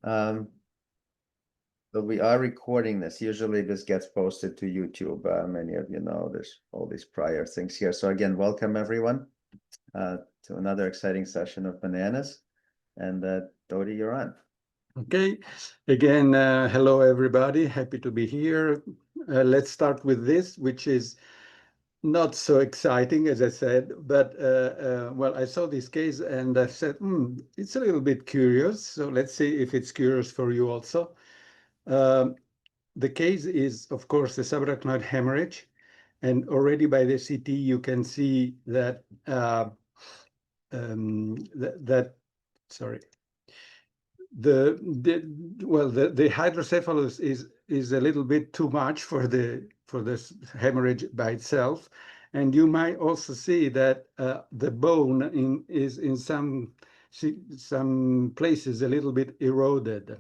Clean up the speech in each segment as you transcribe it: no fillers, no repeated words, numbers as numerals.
So we are recording this. Usually this gets posted to YouTube. Many of you know there's all these prior things here. So again, welcome everyone to another exciting session of Bananas. And Dodi, you're on. Okay, again, hello everybody. Happy to be here. Let's start with this, which is not so exciting, as I said, but well, I saw this case and I said, it's a little bit curious. So let's see if it's curious for you also. The case is, of course, the subarachnoid hemorrhage. And already by the CT, you can see that, sorry, the hydrocephalus is a little bit too much for this hemorrhage by itself, and you might also see that the bone is in some places a little bit eroded.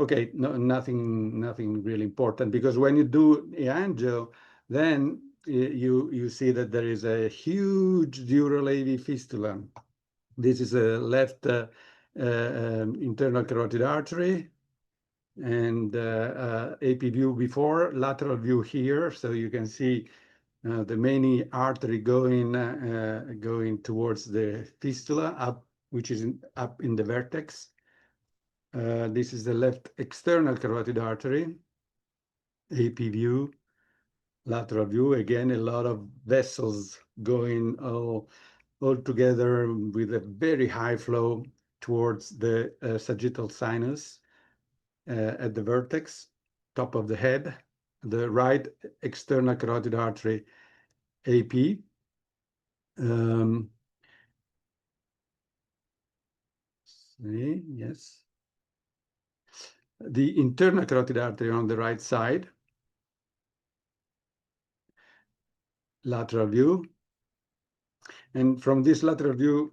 Okay, no, nothing really important, because when you do angio, then you see that there is a huge dural AV fistula. This is a left internal carotid artery, and AP view before, lateral view here. So you can see the main artery going towards the fistula up, which is up in the vertex. This is the left external carotid artery, AP view, lateral view. Again, a lot of vessels going all together with a very high flow towards the sagittal sinus at the vertex, top of the head, the right external carotid artery, AP. Yes. The internal carotid artery on the right side, lateral view. And from this lateral view,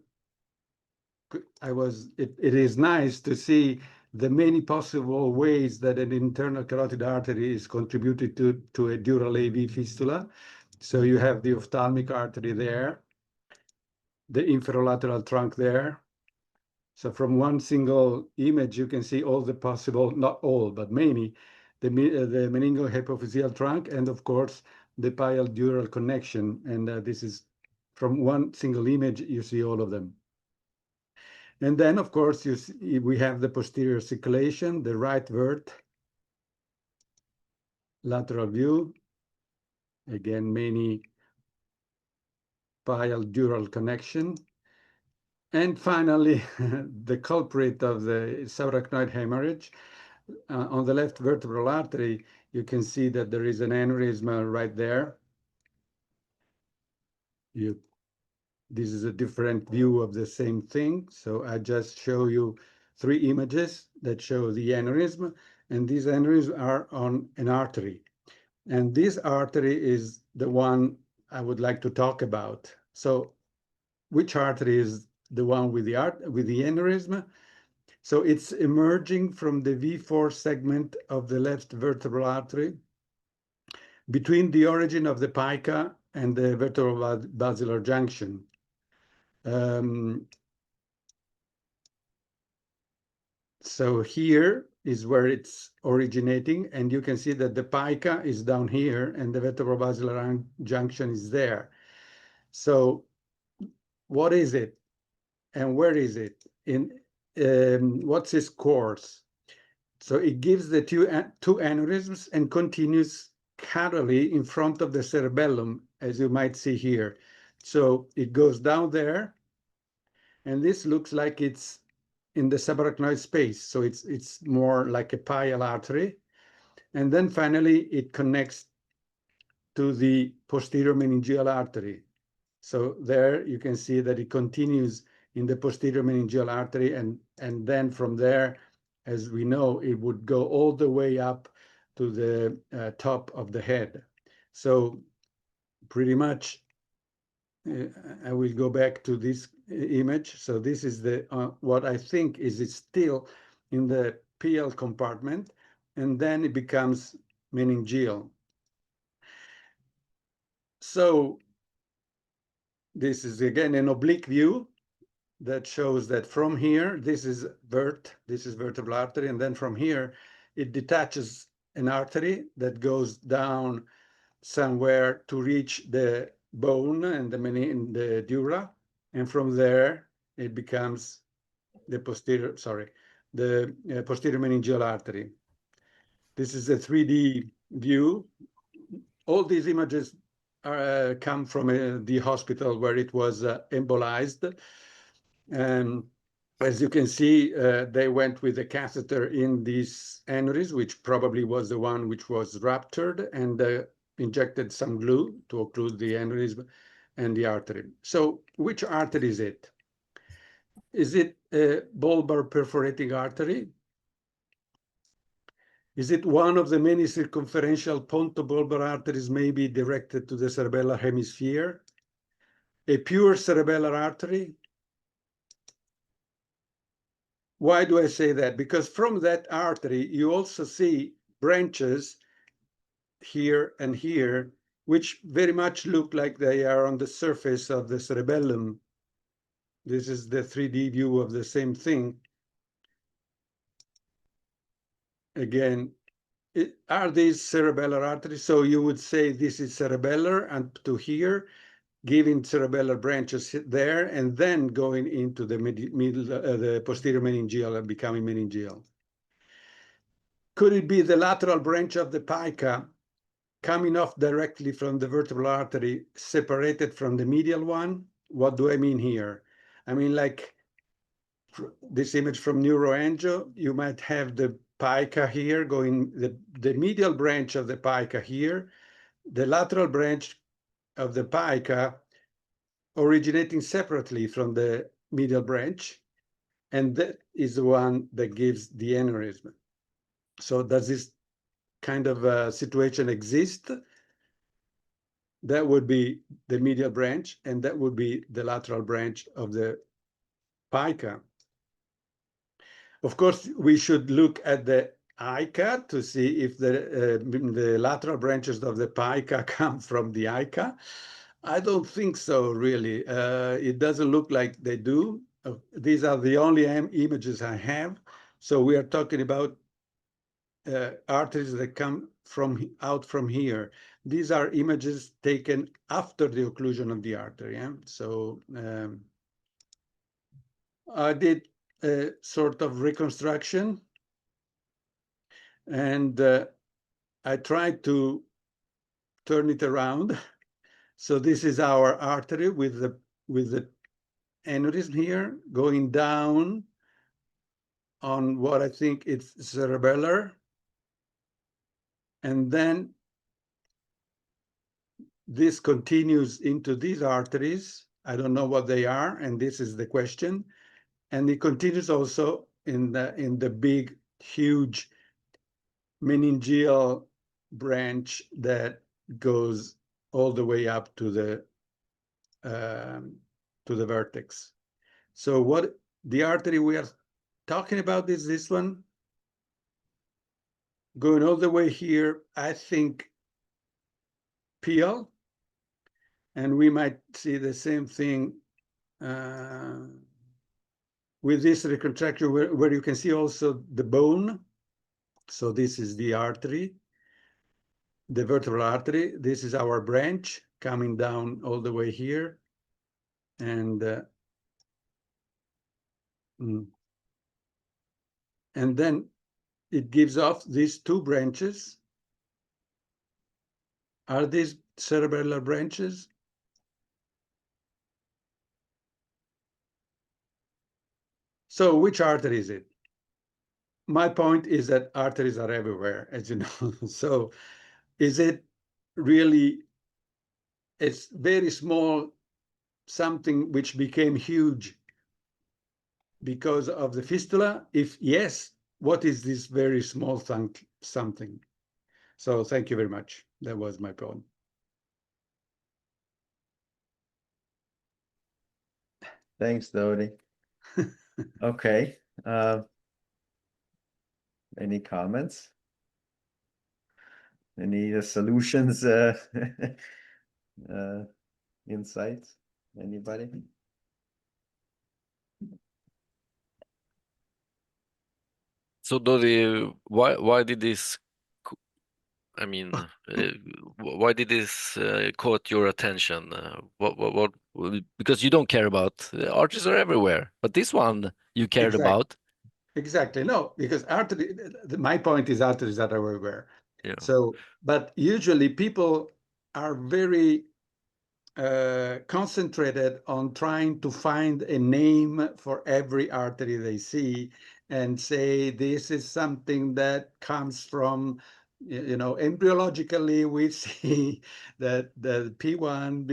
it is nice to see the many possible ways that an internal carotid artery is contributed to a dural AV fistula. So you have the ophthalmic artery there, the inferolateral trunk there. So from one single image, you can see all the possible, not all, but many, the meningohypophyseal trunk, and of course, the pial dural connection. And this is from one single image, you see all of them. And then, of course, you see, we have the posterior circulation, the right vert, lateral view. Again, many pial dural connection. And finally, the culprit of the subarachnoid hemorrhage. On the left vertebral artery, you can see that there is an aneurysm right there. This is a different view of the same thing. So I just show you 3 images that show the aneurysm, and these aneurysms are on an artery. And this artery is the one I would like to talk about. So which artery is the one with the aneurysm? So it's emerging from the V4 segment of the left vertebral artery between the origin of the PICA and the vertebral basilar junction. So here is where it's originating, and you can see that the PICA is down here and the vertebral basilar junction is there. So what is it and where is it? What's its course? So it gives the two aneurysms and continues caudally in front of the cerebellum, as you might see here. So it goes down there, and this looks like it's in the subarachnoid space. So it's more like a pial artery. And then finally, it connects to the posterior meningeal artery. So there you can see that it continues in the posterior meningeal artery, and then from there, as we know, it would go all the way up to the top of the head. So pretty much, I will go back to this image. So this is the what I think is it's still in the PL compartment, and then it becomes meningeal. So this is again an oblique view. that shows that from here, this is vertebral artery, and then from here, it detaches an artery that goes down somewhere to reach the bone and the dura, and from there it becomes the posterior meningeal artery. This is a 3D view. All these images come from the hospital where it was embolized. And as you can see, they went with a catheter in this aneurysm, which probably was the one which was ruptured, and injected some glue to occlude the aneurysm and the artery. So which artery is it? Is it a bulbar perforating artery? Is it one of the many circumferential pontobulbar arteries maybe directed to the cerebellar hemisphere? A pure cerebellar artery? Why do I say that? Because from that artery, you also see branches here and here, which very much look like they are on the surface of the cerebellum. This is the 3D view of the same thing. Again, are these cerebellar arteries? So you would say this is cerebellar and to here, giving cerebellar branches there, and then going into the the posterior meningeal and becoming meningeal. Could it be the lateral branch of the PICA coming off directly from the vertebral artery, separated from the medial one? What do I mean here? I mean, like this image from neuroangio, you might have the PICA here going, the medial branch of the PICA here, the lateral branch of the PICA originating separately from the medial branch, and that is the one that gives the aneurysm. So does this kind of situation exist? That would be the medial branch, and that would be the lateral branch of the PICA. Of course, we should look at the ICA to see if the lateral branches of the PICA come from the ICA. I don't think so, really. It doesn't look like they do. These are the only images I have. So we are talking about arteries that come out from here. These are images taken after the occlusion of the artery. Yeah? So I did a sort of reconstruction, and I tried to turn it around. So this is our artery with the aneurysm here going down on what I think it's cerebellar. And then this continues into these arteries. I don't know what they are, and this is the question. And it continues also in the big, huge meningeal branch that goes all the way up to the vertex. So what the artery we are talking about is this one, going all the way here, I think PL, and we might see the same thing with this reconstruction where you can see also the bone. So this is the artery, the vertebral artery. This is our branch coming down all the way here. And then it gives off these two branches. Are these cerebellar branches? So which artery is it? My point is that arteries are everywhere, as you know. So is it really a very small something which became huge because of the fistula? If yes, what is this very small something? So thank you very much. That was my point. Thanks, Dodi. Okay. Any comments? Any solutions, insights? Anybody? So Dodi, why did this? I mean, why did this caught your attention? What? Because you don't care about artists are everywhere, but this one you cared Exactly. about. Exactly. No, because my point is arteries are everywhere. Yeah. So, but usually people are very concentrated on trying to find a name for every artery they see and say this is something that comes from, you know, embryologically we see that the P1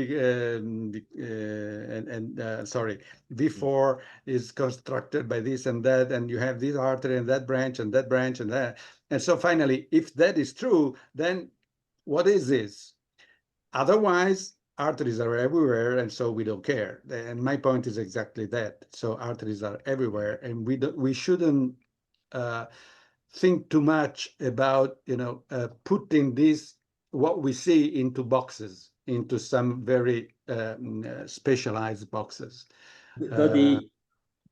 sorry, V4 is constructed by this and that, and you have this artery and that branch and that branch and that. And so finally, if that is true, then what is this? Otherwise, arteries are everywhere, and so we don't care. And my point is exactly that. So arteries are everywhere, and we shouldn't think too much about, you know, putting this what we see into boxes, into some very specialized boxes.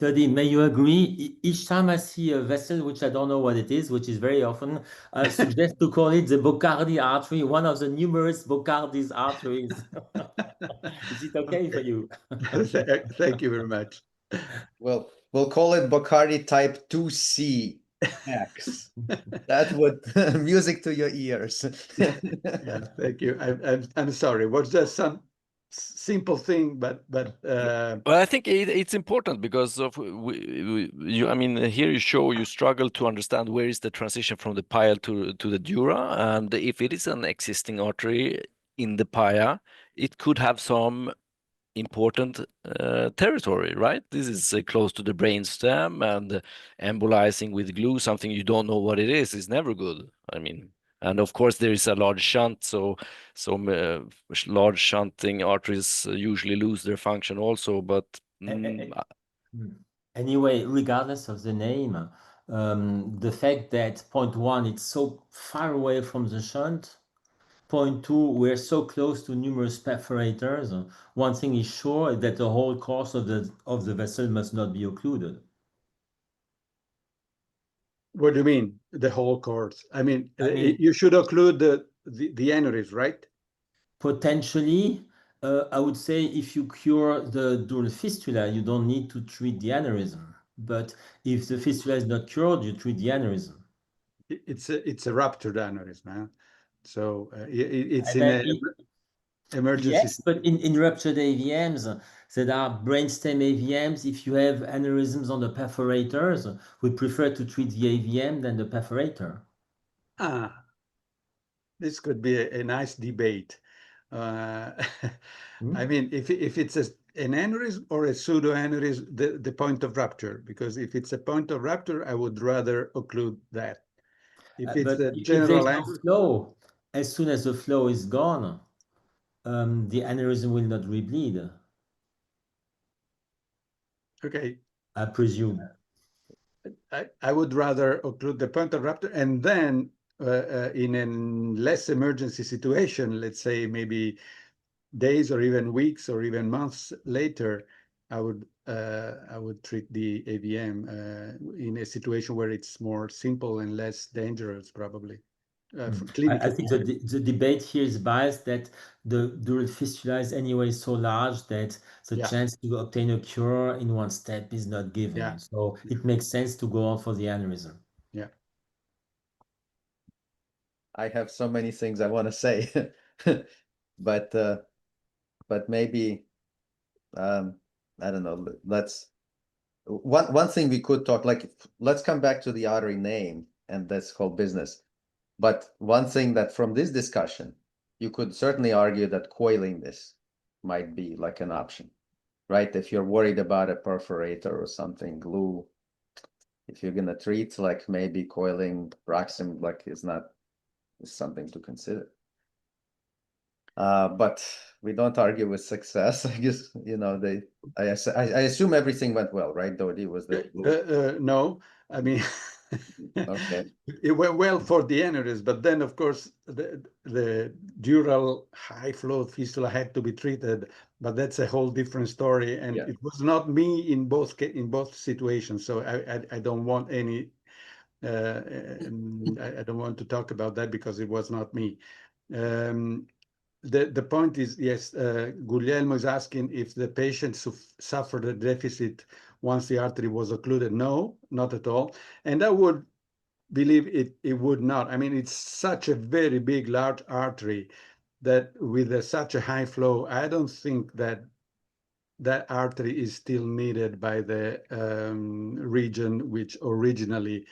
Dodi, may you agree? Each time I see a vessel, which I don't know what it is, which is very often, I suggest to call it the Boccardi artery, one of the numerous Boccardi's arteries. Is it okay for you? Thank you very much. Well, we'll call it Boccardi type 2C-X. That would music to your ears. Yes, thank you. I'm sorry. Was just some simple thing, but Well, I think it's important because of you. I mean, here you struggle to understand where is the transition from the pile to the dura, and if it is an existing artery in the pia, it could have some important territory, right? This is close to the brain stem, and embolizing with glue, something you don't know what it is never good. I mean, and of course there is a large shunt, so large shunting arteries usually lose their function also. But Anyway, regardless of the name, the fact that point one, it's so far away from the shunt. Point two, we're so close to numerous perforators. One thing is sure, that the whole course of the vessel must not be occluded. what do you mean, the whole course? I mean, you should occlude the aneurysm, right? Potentially, I would say if you cure the dural fistula, you don't need to treat the aneurysm. But if the fistula is not cured, you treat the aneurysm. It's a ruptured aneurysm, huh? So it's in an emergency. Yes, but in ruptured AVMs, that are brainstem AVMs, if you have aneurysms on the perforators, we prefer to treat the AVM than the perforator. This could be a nice debate. I mean, if it's an aneurysm or a pseudoaneurysm, the point of rupture, because if it's a point of rupture, I would rather occlude that. If it's But a if general there's no flow, as soon as the flow is gone, the aneurysm will not rebleed. Okay. I presume. I would rather occlude the point of rupture, and then in a less emergency situation, let's say maybe days or even weeks or even months later, I would treat the AVM in a situation where it's more simple and less dangerous, probably. I think the debate here is biased, that the dural fistula is anyway so large that the chance to obtain a cure in one step is not given. So it makes sense to go on for the aneurysm. Yeah. I have so many things I want to say, but maybe I don't know. One thing we could talk, like, let's come back to the artery name and this whole business. But one thing that from this discussion, you could certainly argue that coiling this might be like an option, right? If you're worried about a perforator or something, glue, if you're gonna treat, like, maybe coiling proxim, like, is something to consider. But we don't argue with success. I guess, you know, I assume everything went well, right? Dodi, was the no, I mean, okay. It went well for the aneurysm, but then of course the dural high flow fistula had to be treated, but that's a whole different story. And it was not me in both situations, so I don't want any and I don't want to talk about that because it was not me. The point is, yes, Guglielmo is asking if the patient suffered a deficit once the artery was occluded. No, not at all. And I would believe it would not. I mean, it's such a very big, large artery that with such a high flow, I don't think that that artery is still needed by the region which originally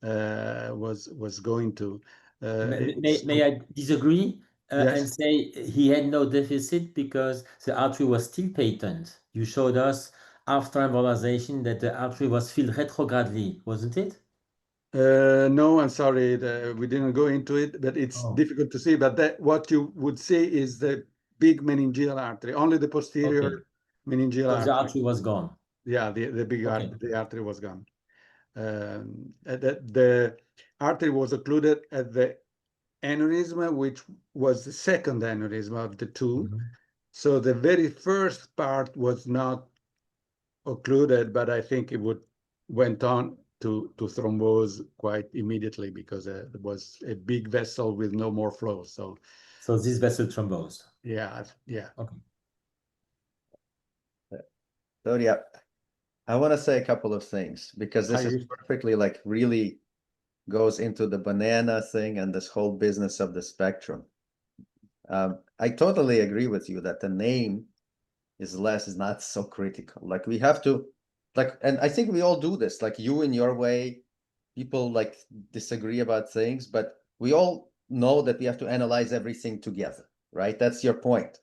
was going to. May I disagree and Yes. say he had no deficit because the artery was still patent? You showed us after embolization that the artery was filled retrogradely, wasn't it? No, I'm sorry, we didn't go into it, but it's Oh, difficult to see. But that what you would see is the big meningeal artery, only the okay. posterior meningeal So the artery. artery was gone. Yeah, the big Okay. the artery was gone. The artery was occluded at the aneurysm, which was the second aneurysm of the two. Mhm. So the very first part was not occluded, but I think it went on to thrombose quite immediately because there was a big vessel with no more flow. So this vessel thrombosed. yeah. Okay. So yeah, I want to say a couple of things because this is perfectly like really goes into the banana thing and this whole business of the spectrum. I totally agree with you that the name is not so critical. Like we have to and I think we all do this, like you in your way, people like disagree about things, but we all know that we have to analyze everything together, right? That's your point.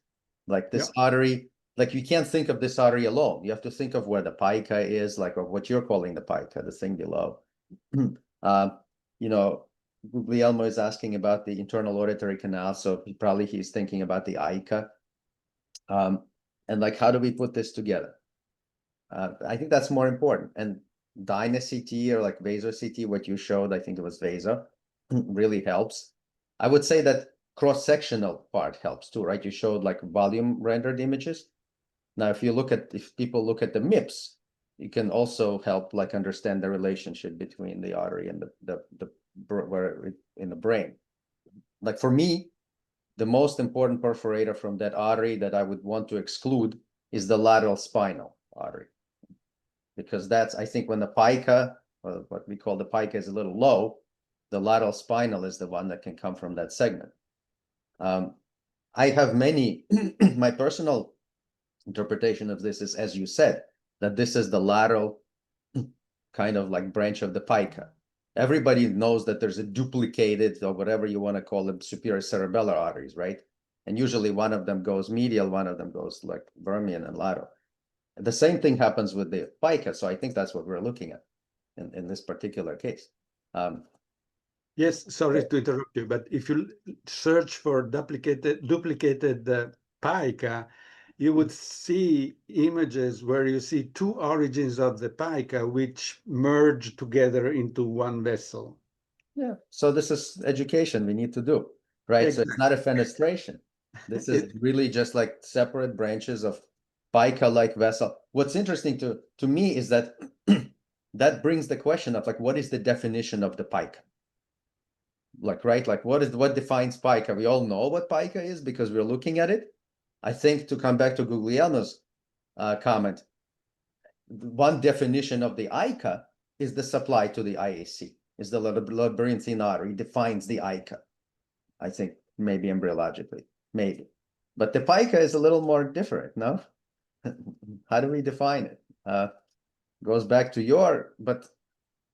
Like this artery, like you can't think of this artery alone. You have to think of where the pica is, like of what you're calling the pica, the thing below. You know, Guglielmo is asking about the internal auditory canal, so he's thinking about the ICA. And like, how do we put this together? I think that's more important. And Dyna CT or like Vaso CT, what you showed, I think it was Vaso, really helps. I would say that cross-sectional part helps too, right? You showed like volume rendered images. Now, if people look at the MIPS, you can also help like understand the relationship between the artery and in the brain. Like for me, the most important perforator from that artery that I would want to exclude is the lateral spinal artery. Because that's, I think when the pica, or what we call the pica is a little low, the lateral spinal is the one that can come from that segment. I have my personal interpretation of this is, as you said, that this is the lateral kind of like branch of the pica. Everybody knows that there's a duplicated or whatever you want to call it, superior cerebellar arteries, right? And usually one of them goes medial, one of them goes like vermian and lateral. The same thing happens with the pica, so I think that's what we're looking at in this particular case. Yes, sorry to interrupt you, but if you search for duplicated pica, you would see images where you see two origins of the pica which merge together into one vessel. Yeah, so this is education we need to do, right? Exactly. So it's not a fenestration. This is really just like separate branches of pica-like vessel. What's interesting to me is that that brings the question of like, what is the definition of the pica? Like, right, like what defines pica? We all know what pica is because we're looking at it. I think to come back to Guglielmo's comment, one definition of the ICA is the supply to the IAC, is the labyrinthine artery defines the ICA. I think maybe embryologically, maybe. But the pica is a little more different, no? How do we define it? Goes back to but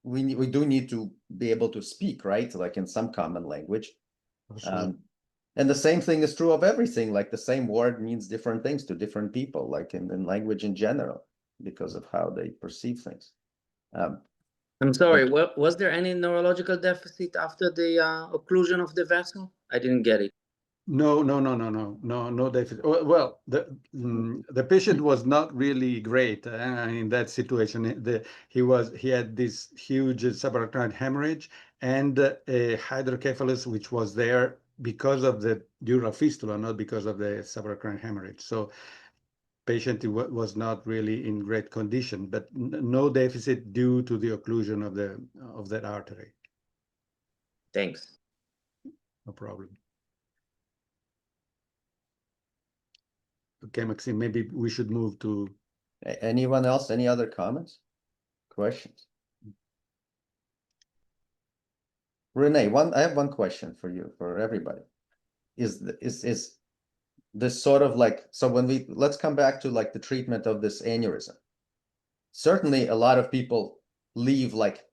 we do need to be able to speak, right? Like in some common language. And the same thing is true of everything. Like the same word means different things to different people, like in language in general, because of how they perceive things. I'm sorry, was there any neurological deficit after the occlusion of the vessel? I didn't get it. No deficit. Well, the patient was not really great in that situation. He had this huge subarachnoid hemorrhage and a hydrocephalus, which was there because of the dural fistula, not because of the subarachnoid hemorrhage. So patient was not really in great condition, but no deficit due to the occlusion of that artery. Thanks. No problem. Okay, Maxime, maybe we should move to... Anyone else? Any other comments? Questions? Rene, I have one question for you, for everybody. Is this sort of like, so let's come back to like the treatment of this aneurysm. Certainly a lot of people leave like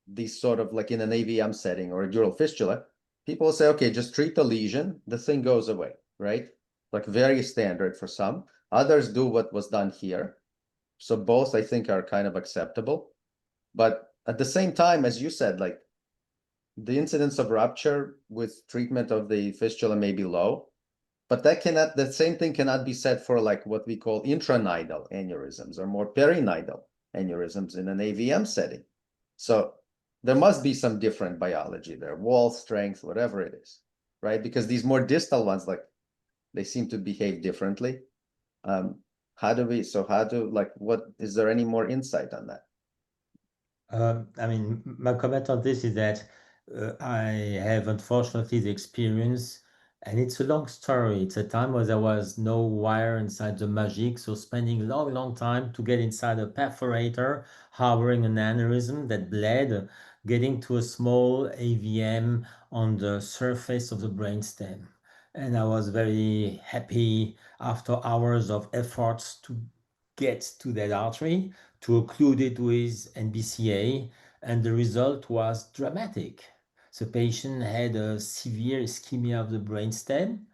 these sort of like in an AVM setting or a dural fistula, people say, okay, just treat the lesion, the thing goes away, right? Like very standard for some. Others do what was done here. So both I think are kind of acceptable. But at the same time, as you said, like the incidence of rupture with treatment of the fistula may be low, but the same thing cannot be said for like what we call intranidal aneurysms or more perinidal aneurysms in an AVM setting. So there must be some different biology there, wall strength, whatever it is, right? Because these more distal ones, like they seem to behave differently. What is there any more insight on that? I mean, my comment on this is that I have unfortunately the experience, and it's a long story. It's a time where there was no wire inside the magic, so spending long time to get inside a perforator, harboring an aneurysm that bled, getting to a small AVM on the surface of the brainstem. And I was very happy after hours of efforts to get to that artery, to occlude it with NBCA, and the result was dramatic. The patient had a severe ischemia of the brainstem,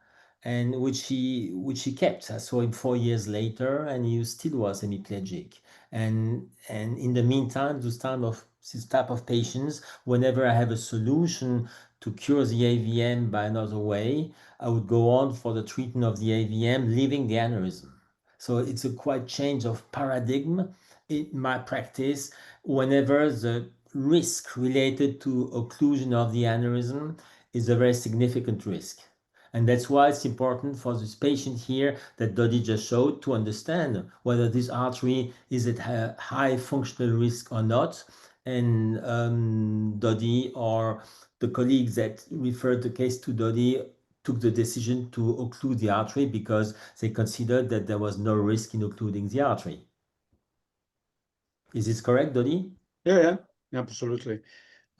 and which he kept. I saw him 4 years later, and he still was hemiplegic. And in the meantime, this type of patients, whenever I have a solution to cure the AVM by another way, I would go on for the treatment of the AVM, leaving the aneurysm. So it's a quite change of paradigm in my practice. Whenever the risk related to occlusion of the aneurysm is a very significant risk. And that's why it's important for this patient here that Dodi just showed to understand whether this artery is at a high functional risk or not. And Dodi or the colleagues that referred the case to Dodi took the decision to occlude the artery because they considered that there was no risk in occluding the artery. Is this correct, Dodi? Yeah, absolutely.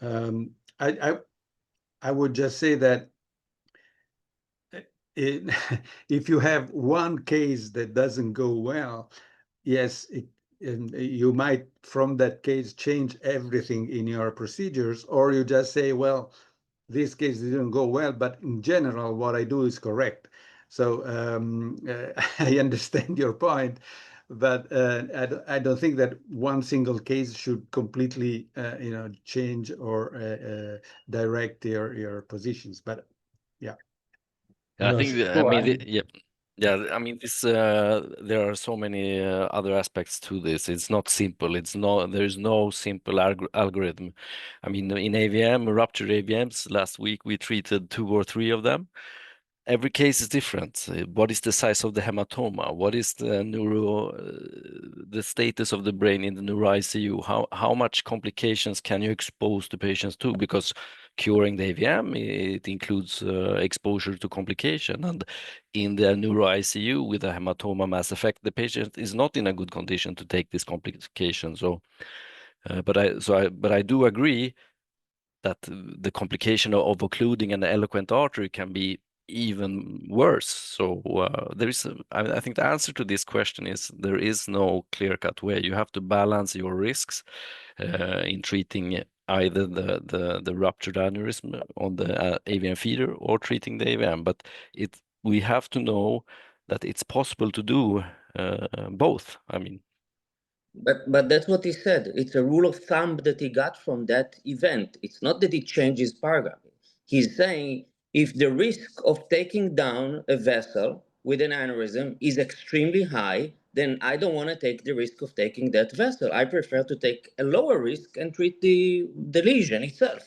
I would just say that if you have one case that doesn't go well, yes, you might from that case change everything in your procedures, or you just say, well, this case didn't go well, but in general, what I do is correct. So I understand your point, but I don't think that one single case should completely, change or direct your positions. But yeah. I No, think, sure. I mean, this, there are so many other aspects to this. It's not simple. There is no simple algorithm. I mean, in AVM, ruptured AVMs, last week we treated 2 or 3 of them. Every case is different. What is the size of the hematoma? What is the the status of the brain in the neuro ICU? How much complications can you expose the patients to? Because curing the AVM, it includes exposure to complication. And in the neuro ICU with a hematoma mass effect, the patient is not in a good condition to take this complication. So, but I do agree that the complication of occluding an eloquent artery can be even worse. So I think the answer to this question is there is no clear-cut way. You have to balance your risks in treating either the ruptured aneurysm on the AVM feeder or treating the AVM. But we have to know that it's possible to do both. I mean, but that's what he said. It's a rule of thumb that he got from that event. It's not that he changed his paragraph. He's saying if the risk of taking down a vessel with an aneurysm is extremely high, then I don't want to take the risk of taking that vessel. I prefer to take a lower risk and treat the lesion itself.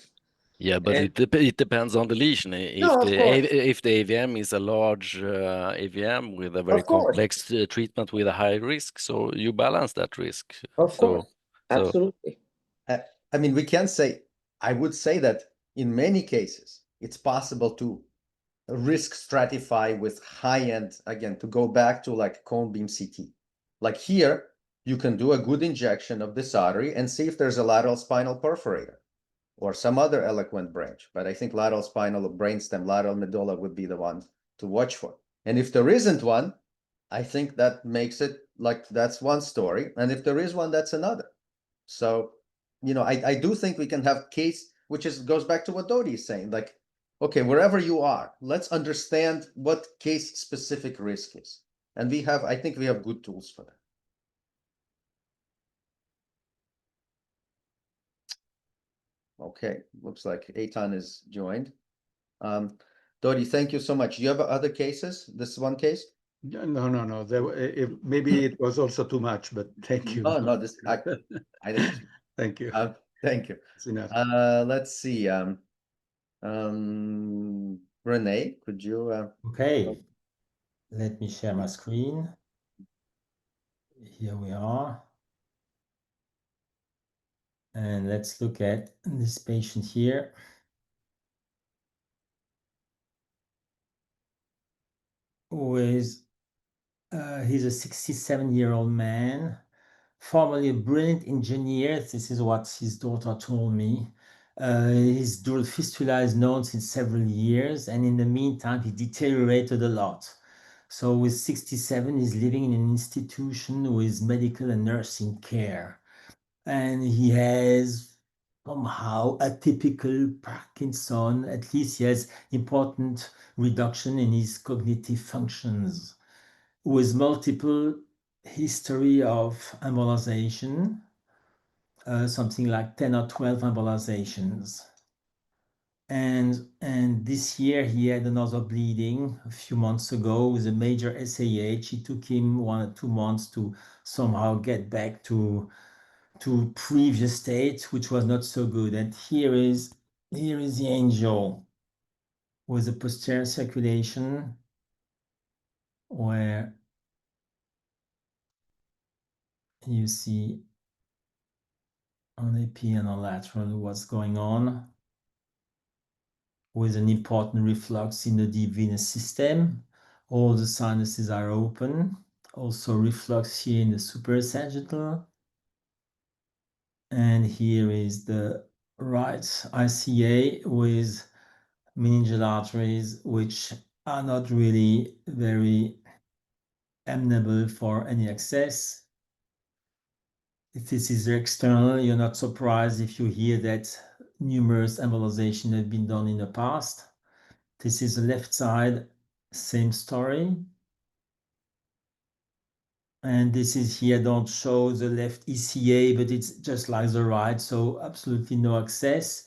yeah, but it depends on the lesion. No, of course. If the AVM is a large AVM with a very Of course. complex treatment with a high risk, so you balance that risk. Of course. Absolutely. I mean, I would say that in many cases, it's possible to risk stratify with high-end, again, to go back to like cone beam CT. Like here, you can do a good injection of this artery and see if there's a lateral spinal perforator or some other eloquent branch. But I think lateral spinal or brainstem, lateral medulla would be the one to watch for. And if there isn't one, I think that makes it like that's one story. And if there is one, that's another. So, you know, I do think we can have case, which is goes back to what Dodi is saying, like, okay, wherever you are, let's understand what case specific risk is. And we have, I think we have good tools for that. Okay, looks like Eitan is joined. Dodi, thank you so much. Do you have other cases? This one case? No. Maybe it was also too much, but thank you. No, this I think. Thank you. Thank you. It's enough. Let's see. Rene, could you? Okay, let me share my screen. Here we are. And let's look at this patient here. He's a 67-year-old man, formerly a brilliant engineer. This is what his daughter told me. His dural fistula is known since several years, and in the meantime, he deteriorated a lot. So with 67, he's living in an institution with medical and nursing care. And he has somehow atypical Parkinson. At least he has important reduction in his cognitive functions, with multiple history of embolization, something like 10 or 12 embolizations. And this year he had another bleeding a few months ago with a major SAH. It took him 1 or 2 months to somehow get back to previous state, which was not so good. And here is the angel with the posterior circulation, where you see on AP and on lateral what's going on, with an important reflux in the deep venous system. All the sinuses are open. Also reflux here in the suprasagittal. And here is the right ICA with meningeal arteries, which are not really very amenable for any access. If this is external, you're not surprised if you hear that numerous embolizations have been done in the past. This is the left side, same story. And this is here, don't show the left ECA, but it's just like the right, so absolutely no access.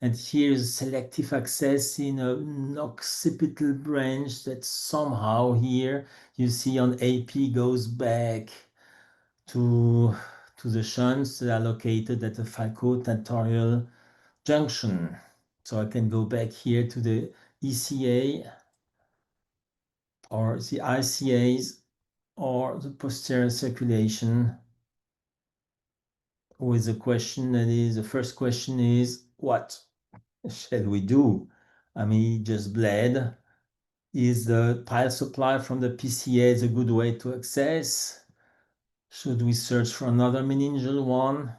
And here's selective access in a occipital branch that somehow here you see on AP goes back to the shunts that are located at the falcotentorial junction. So I can go back here to the ECA or the ICAs or the posterior circulation with the question that is, the first question is, what shall we do? I mean, he just bled. Is the pile supply from the PCA a good way to access? Should we search for another meningeal one?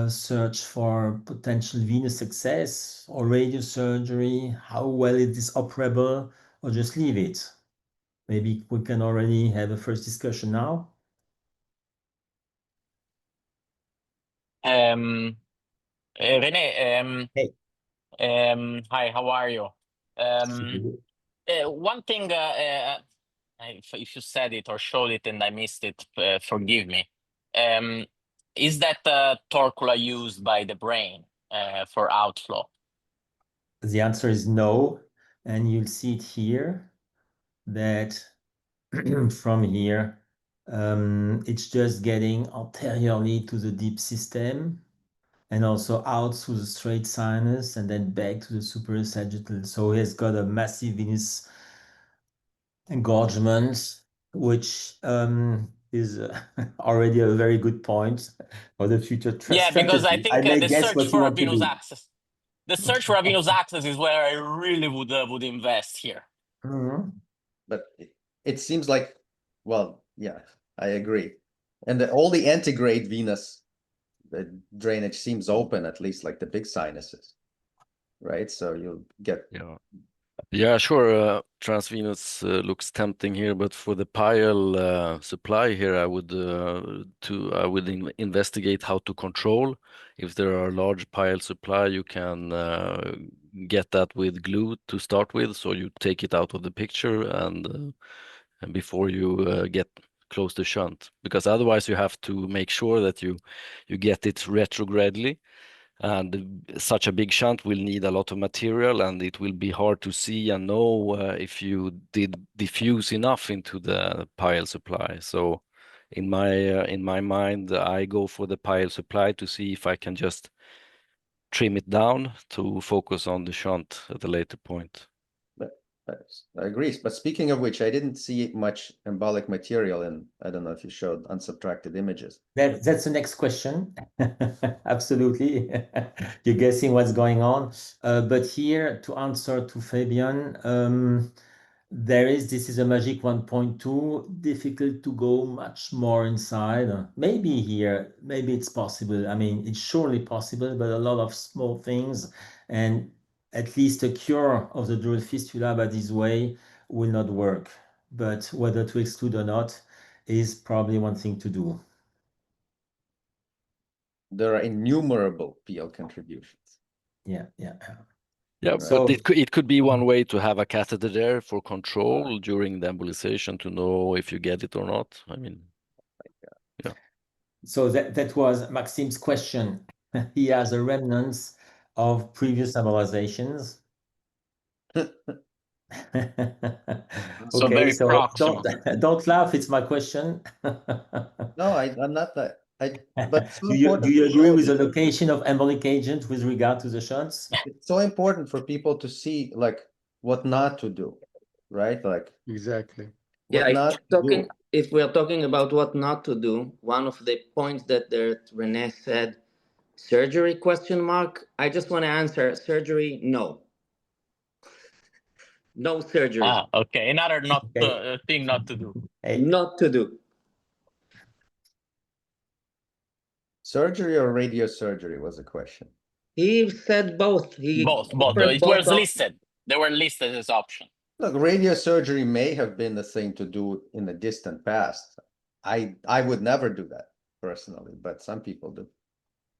Search for potential venous access or radiosurgery? How well is this operable, or just leave it? Maybe we can already have a first discussion now. Rene, Hey. hi, how are you? One thing, if you said it or showed it and I missed it, forgive me. Is that torcula used by the brain for outflow? The answer is no, and you'll see it here that from here, it's just getting anteriorly to the deep system and also out through the straight sinus and then back to the suprasagittal. So he has got a massive venous engorgement, which is already a very good point for the future Yeah, because I strategy. think I may the guess search what you for want to venous do. access. the search for a venous access is where I really would invest here. Mhm. But it seems like, well, yeah, I agree. And all the antegrade venous drainage seems open, at least like the big sinuses, right? So you'll get Yeah, sure. Transvenous looks tempting here, but for the pile supply here, I would investigate how to control. If there are large pile supply, you can get that with glue to start with, so you take it out of the picture and before you get close to shunt, because otherwise you have to make sure that you get it retrogradely. And such a big shunt will need a lot of material, and it will be hard to see and know if you did diffuse enough into the pile supply. So in my mind, I go for the pile supply to see if I can just trim it down to focus on the shunt at a later point. I agree. But speaking of which, I didn't see much embolic material in, I don't know if you showed unsubtracted images. That's the next question. Absolutely. You're guessing what's going on. But here, to answer to Fabian, this is a magic 1.2, difficult to go much more inside. Maybe here, maybe it's possible. I mean, it's surely possible, but a lot of small things, and at least a cure of the dural fistula by this way will not work. But whether to exclude or not is probably one thing to do. There are innumerable PL contributions. Yeah. Yeah, So- but it could be one way to have a catheter there for control during the embolization to know if you get it or not. I mean, yeah. So that was Maxime's question. He has a remnants of previous embolizations. So Okay, very so proximal. don't laugh. It's my question. No, I'm not that. But it's so Do you important to agree show with the that. location of embolic agent with regard to the shunts? It's so important for people to see like what not to do, right? Like Exactly. what not to do. If we are talking about what not to do, one of the points that Rene said, surgery question mark. I just want to answer surgery, no. No surgery. Okay. Another Okay. thing not to do. Hey, Not to do. Surgery or radiosurgery was the question. He said both. Both. offered It was options. listed. They were listed as option. Look, radiosurgery may have been the thing to do in the distant past. I would never do that personally, but some people do.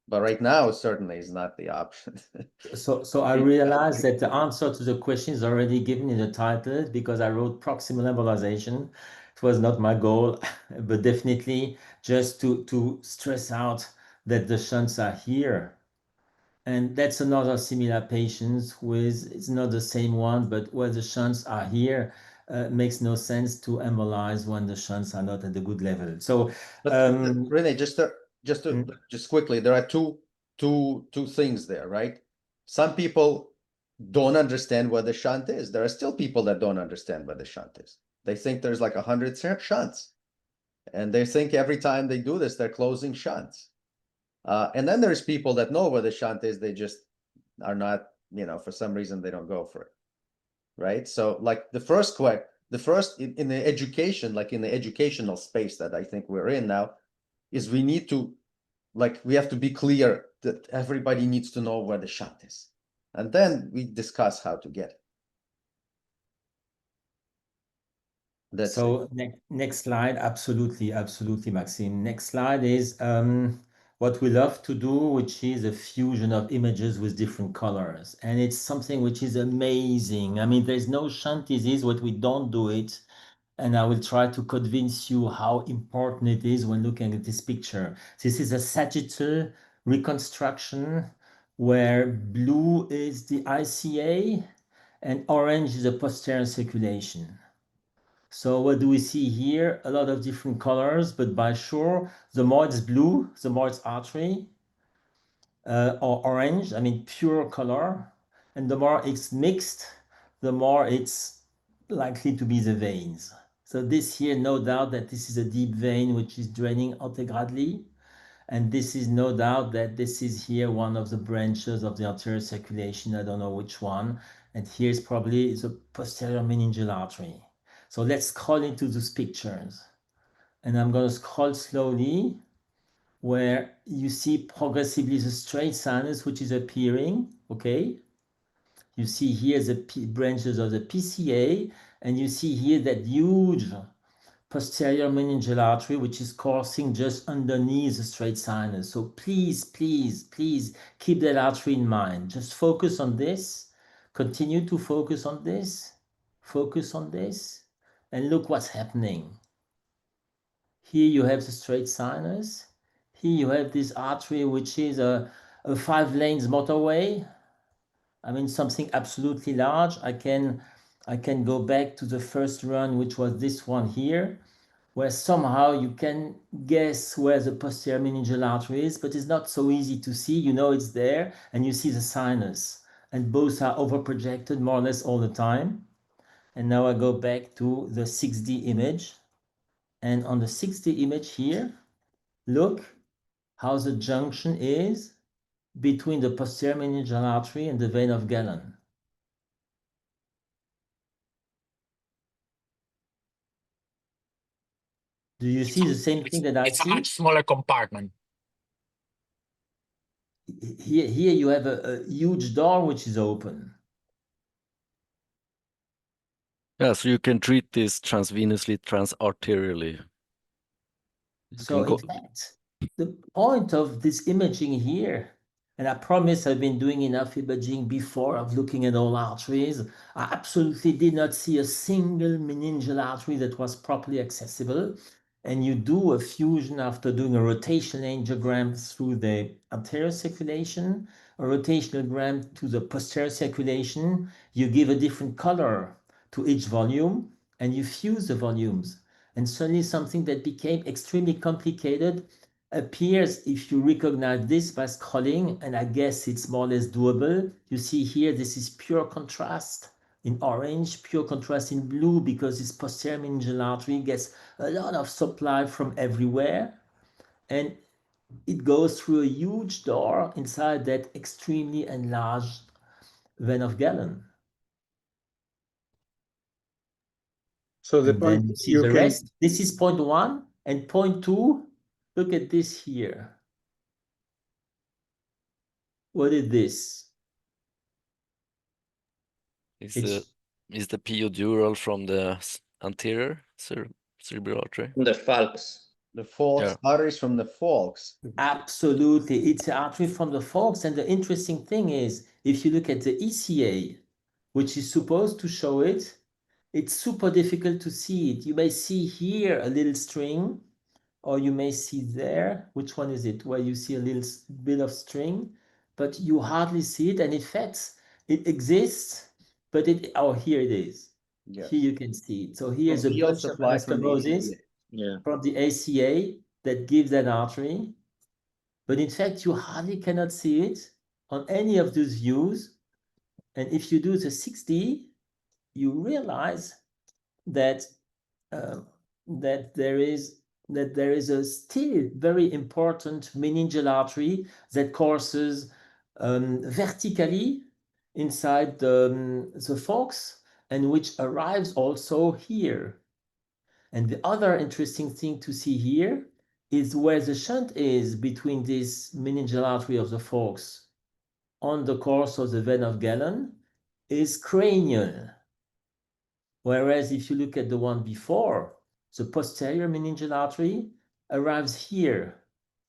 But right now, certainly is not the option. so I realized that the answer to the question is already given in the title because I wrote proximal embolization. It was not my goal, but definitely just to stress out that the shunts are here. And that's another similar patient with, it's not the same one, but where the shunts are here, makes no sense to embolize when the shunts are not at a good level. So, Rene, just quickly, there are two things there, right? Some people don't understand what the shunt is. There are still people that don't understand what the shunt is. They think there's like 100 shunts, and they think every time they do this, they're closing shunts. And then there's people that know what the shunt is. They just are not, for some reason they don't go for it, right? So like the first in the education, like in the educational space that I think we're in now, is we have to be clear that everybody needs to know where the shunt is. And then we discuss how to get it. So next slide, absolutely, Maxime. Next slide is what we love to do, which is a fusion of images with different colors. And it's something which is amazing. I mean, there's no shunt disease what we don't do it. And I will try to convince you how important it is when looking at this picture. This is a sagittal reconstruction where blue is the ICA and orange is the posterior circulation. So what do we see here? A lot of different colors, but by sure, the more it's blue, the more it's artery, or orange, I mean pure color. And the more it's mixed, the more it's likely to be the veins. So this here, no doubt that this is a deep vein which is draining antegrally. And this is no doubt that this is here one of the branches of the arterial circulation. I don't know which one. And here's probably the posterior meningeal artery. So let's scroll into those pictures. And I'm going to scroll slowly where you see progressively the straight sinus, which is appearing, okay? You see here the branches of the PCA, and you see here that huge posterior meningeal artery, which is coursing just underneath the straight sinus. So please, please, please keep that artery in mind. Just focus on this. Continue to focus on this. Focus on this. And look what's happening. Here you have the straight sinus. Here you have this artery, which is a 5 lanes motorway. I mean, something absolutely large. I can go back to the first run, which was this one here, where somehow you can guess where the posterior meningeal artery is, but it's not so easy to see. You know it's there, and you see the sinus. And both are overprojected more or less all the time. And now I go back to the 6D image. And on the 6D image here, look how the junction is between the posterior meningeal artery and the vein of Galen. Do you see the same thing that I It's a see? much smaller compartment. Here you have a huge door which is open. Yeah, so you can treat this transvenously, transarterially. So in fact, the point of this imaging here, and I promise I've been doing enough imaging before of looking at all arteries, I absolutely did not see a single meningeal artery that was properly accessible. And you do a fusion after doing a rotational angiogram through the anterior circulation, a rotational gram to the posterior circulation. You give a different color to each volume, and you fuse the volumes. And suddenly something that became extremely complicated appears if you recognize this by scrolling, and I guess it's more or less doable. You see here, this is pure contrast in orange, pure contrast in blue, because this posterior meningeal artery gets a lot of supply from everywhere. And it goes through a huge door inside that extremely enlarged vein of Galen. So the And then point you see you the can rest. This is point 1 and point 2. Look at this here. What is this? Is the PO-dural from the anterior cerebral artery? The falx. The falx Yeah. arteries from the falx. Absolutely. It's an artery from the falx. And the interesting thing is, if you look at the ECA, which is supposed to show it, it's super difficult to see it. You may see here a little string, or you may see there, which one is it, where you see a little bit of string, but you hardly see it. And in fact, it exists, but here it is. Yes. Here you can see it. So here's a Field bunch of supply from the anastomosis ACA. Yeah. from the ACA that gives that artery. But in fact, you hardly cannot see it on any of those views. And if you do the 6D, you realize that that there is a still very important meningeal artery that courses vertically inside the falx, and which arrives also here. And the other interesting thing to see here is where the shunt is between this meningeal artery of the falx on the course of the vein of Galen is cranial. Whereas if you look at the one before, the posterior meningeal artery arrives here.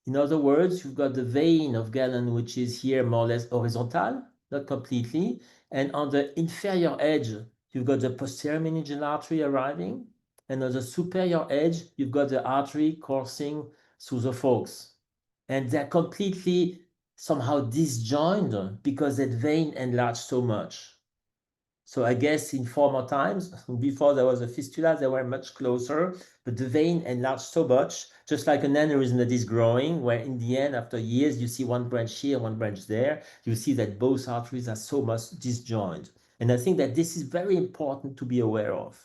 In other words, you've got the vein of Galen, which is here more or less horizontal, not completely. And on the inferior edge, you've got the posterior meningeal artery arriving. And on the superior edge, you've got the artery coursing through the falx. And they're completely somehow disjoined because that vein enlarged so much. So I guess in former times, before there was a fistula, they were much closer, but the vein enlarged so much, just like an aneurysm that is growing, where in the end, after years, you see one branch here, one branch there, you see that both arteries are so much disjoined. And I think that this is very important to be aware of.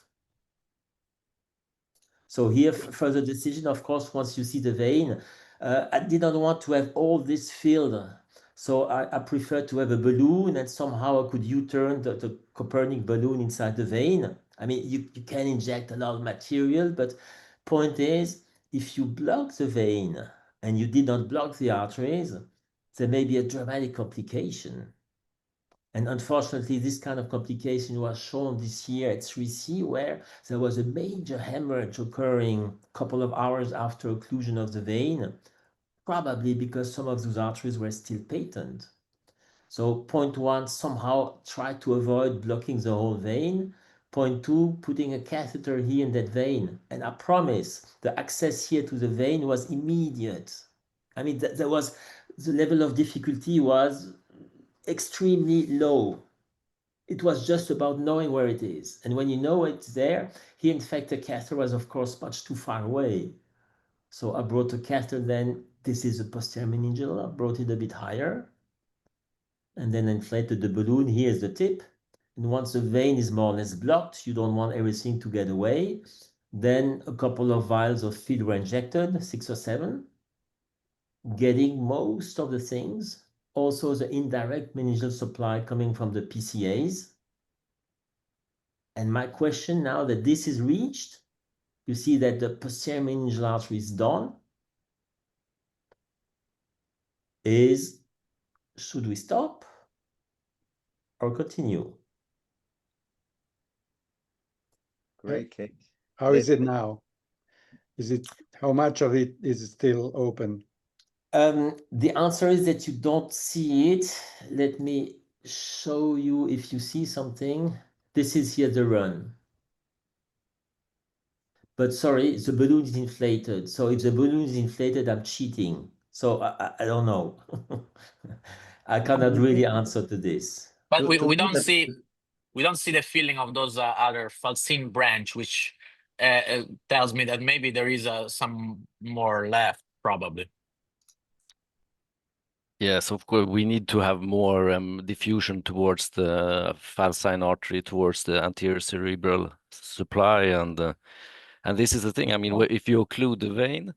So here, further decision, of course, once you see the vein, I didn't want to have all this filled. So I prefer to have a balloon, and somehow I could U-turn the Copernic balloon inside the vein. I mean, you can inject a lot of material, but point is, if you block the vein and you did not block the arteries, there may be a dramatic complication. And unfortunately, this kind of complication was shown this year at 3C, where there was a major hemorrhage occurring a couple of hours after occlusion of the vein, probably because some of those arteries were still patent. So point one, somehow try to avoid blocking the whole vein. Point two, putting a catheter here in that vein. And I promise the access here to the vein was immediate. I mean, there was, the level of difficulty was extremely low. It was just about knowing where it is. And when you know it's there, here in fact the catheter was of course much too far away. So I brought the catheter, then this is a posterior meningeal, I brought it a bit higher, and then inflated the balloon. Here's the tip. And once the vein is more or less blocked, you don't want everything to get away. Then a couple of vials of fluid were injected, 6 or 7, getting most of the things. Also the indirect meningeal supply coming from the PCAs. And my question now that this is reached, you see that the posterior meningeal artery is done, is should we stop or continue? Great, Kate. How is it now? How much of it is still open? The answer is that you don't see it. Let me show you if you see something. This is here the run. But sorry, the balloon is inflated. So if the balloon is inflated, I'm cheating. So I don't know. I cannot really answer to this. But we me, don't see the filling of those other falcine branch, which tells me that maybe there is some more left, probably. Yes, of course, we need to have more diffusion towards the falcine artery, towards the anterior cerebral supply, and this is the thing. I mean, if you occlude the vein,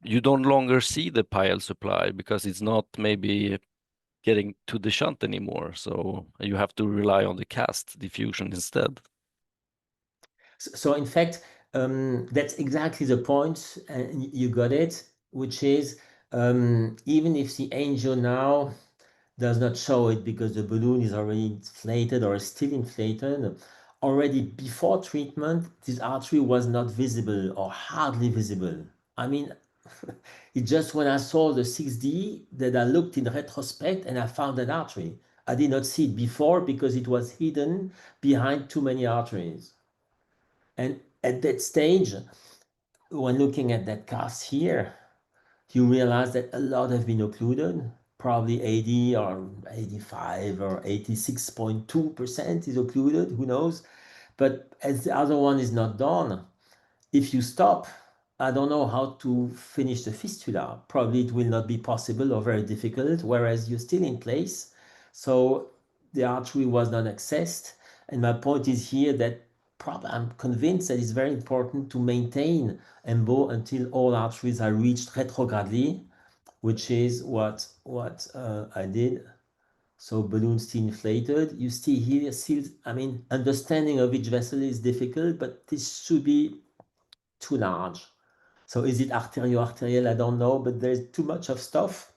you don't longer see the pile supply because it's not maybe getting to the shunt anymore. So you have to rely on the cast diffusion instead. So in fact, that's exactly the point, and you got it, which is even if the angio now does not show it because the balloon is already inflated or is still inflated, already before treatment, this artery was not visible or hardly visible. I mean, it's just when I saw the 6D that I looked in retrospect and I found an artery. I did not see it before because it was hidden behind too many arteries. And at that stage, when looking at that cast here, you realize that a lot have been occluded, probably 80 or 85 or 86.2% is occluded, who knows? But as the other one is not done, if you stop, I don't know how to finish the fistula. Probably it will not be possible or very difficult, whereas you're still in place. So the artery was not accessed. And my point is here that I'm convinced that it's very important to maintain EMBO until all arteries are reached retrogradely, which is what I did. So balloon still inflated. You see here still, I mean, understanding of each vessel is difficult, but this should be too large. So is it arterial? I don't know, but there's too much of stuff.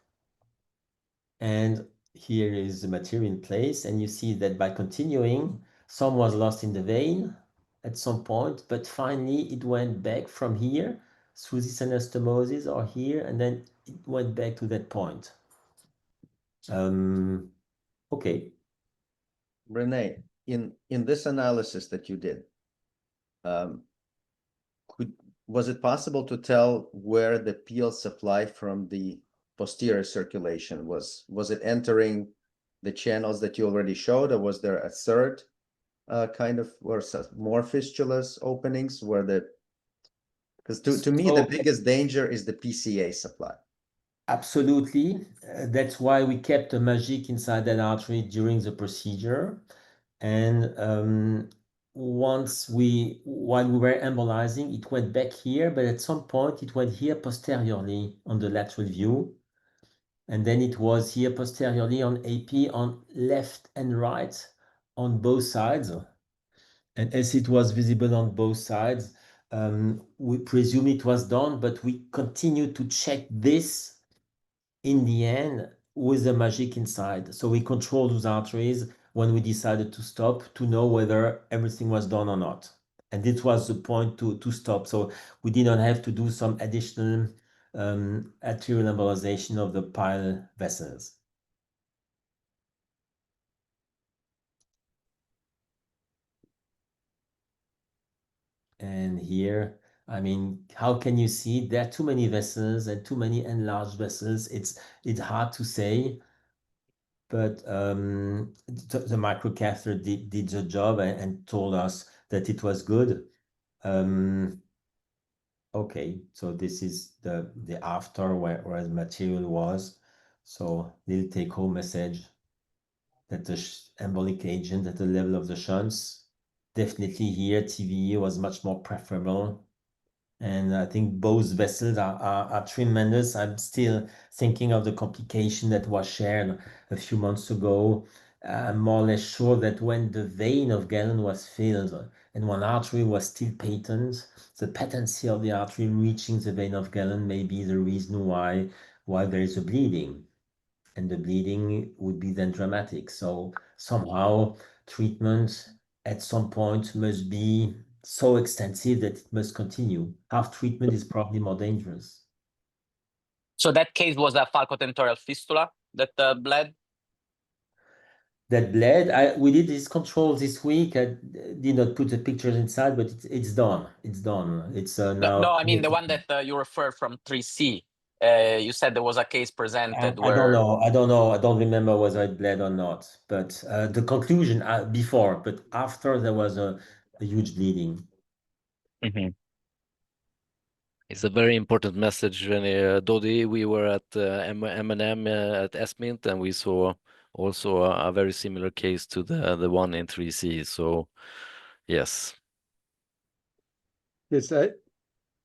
And here is the material in place. And you see that by continuing, some was lost in the vein at some point, but finally it went back from here through this anastomosis or here, and then it went back to that point. Okay. Rene, in this analysis that you did, was it possible to tell where the PL supply from the posterior circulation was? Was it entering the channels that you already showed, or was there a third kind of, or more fistulas openings where because to me the biggest danger is the PCA supply. Absolutely. That's why we kept the magic inside that artery during the procedure. And while we were embolizing, it went back here, but at some point it went here posteriorly on the lateral view. And then it was here posteriorly on AP on left and right on both sides. And as it was visible on both sides, we presume it was done, but we continued to check this in the end with the magic inside. So we controlled those arteries when we decided to stop to know whether everything was done or not. And this was the point to stop. So we did not have to do some additional arterial embolization of the pile vessels. And here, I mean, how can you see there are too many vessels and too many enlarged vessels? It's hard to say, but the microcatheter did the job and told us that it was good. Okay, so this is the after where the material was. So little take-home message that the embolic agent at the level of the shunts, definitely here TVE was much more preferable. And I think both vessels are tremendous. I'm still thinking of the complication that was shared a few months ago. I'm more or less sure that when the vein of Galen was filled and one artery was still patent, the patency of the artery reaching the vein of Galen may be the reason why there is a bleeding. And the bleeding would be then dramatic. So somehow treatment at some point must be so extensive that it must continue. Half treatment is probably more dangerous. So that case was a falcotentorial fistula that bled? That bled. We did this control this week. I did not put the pictures inside, but it's done. It's done. It's now. No, I mean the one that you referred from 3C. You said there was a case presented I where... don't know. I don't remember whether it bled or not. But the conclusion before, but after there was a huge bleeding. It's a very important message, Rene. Dodi, we were at M&M at Esmint, and we saw also a very similar case to the one in 3C. So, yes. Yes, I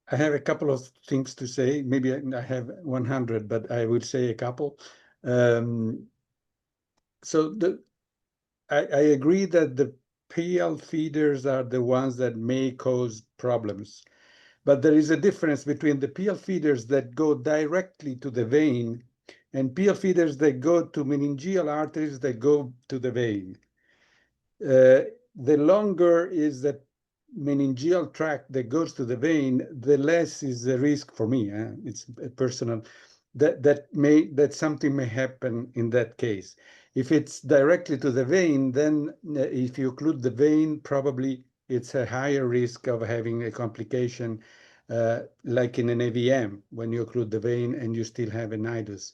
have a couple of things to say. Maybe I have 100, but I will say a couple. So I agree that the PL feeders are the ones that may cause problems. But there is a difference between the PL feeders that go directly to the vein and PL feeders that go to meningeal arteries that go to the vein. The longer is the meningeal tract that goes to the vein, the less is the risk for me. It's personal. That something may happen in that case. If it's directly to the vein, then if you occlude the vein, probably it's a higher risk of having a complication, like in an AVM, when you occlude the vein and you still have a nidus.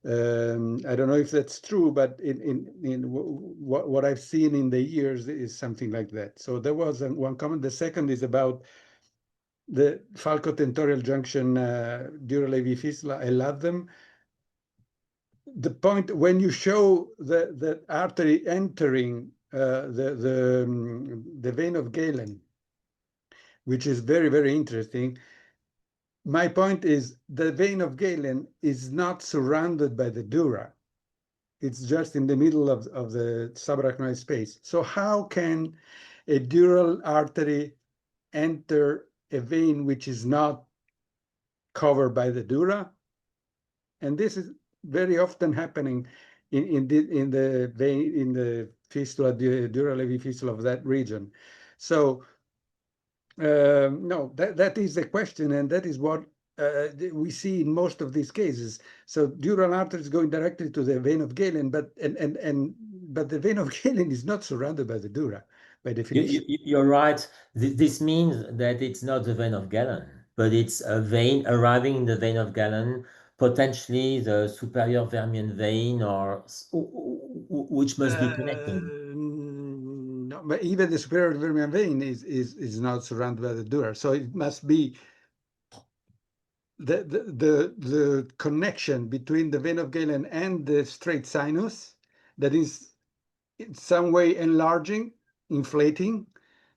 I don't know if that's true, but in what I've seen in the years is something like that. So there was one comment. The second is about the falcotentorial junction dural AV fistula. I love them. The point when you show the artery entering the vein of Galen, which is very, very interesting. My point is the vein of Galen is not surrounded by the dura. It's just in the middle of the subarachnoid space. So how can a dural artery enter a vein which is not covered by the dura? And this is very often happening in the vein, in the fistula, the dural AV fistula of that region. So no, that is the question, and that is what we see in most of these cases. So dural artery is going directly to the vein of Galen, but the vein of Galen is not surrounded by the dura, by definition. You're right. This means that it's not the vein of Galen, but it's a vein arriving in the vein of Galen, potentially the superior Vermian vein, or which must be connected. No, but even the superior Vermian vein is not surrounded by the dura, so it must be the connection between the vein of Galen and the straight sinus that is in some way enlarging, inflating,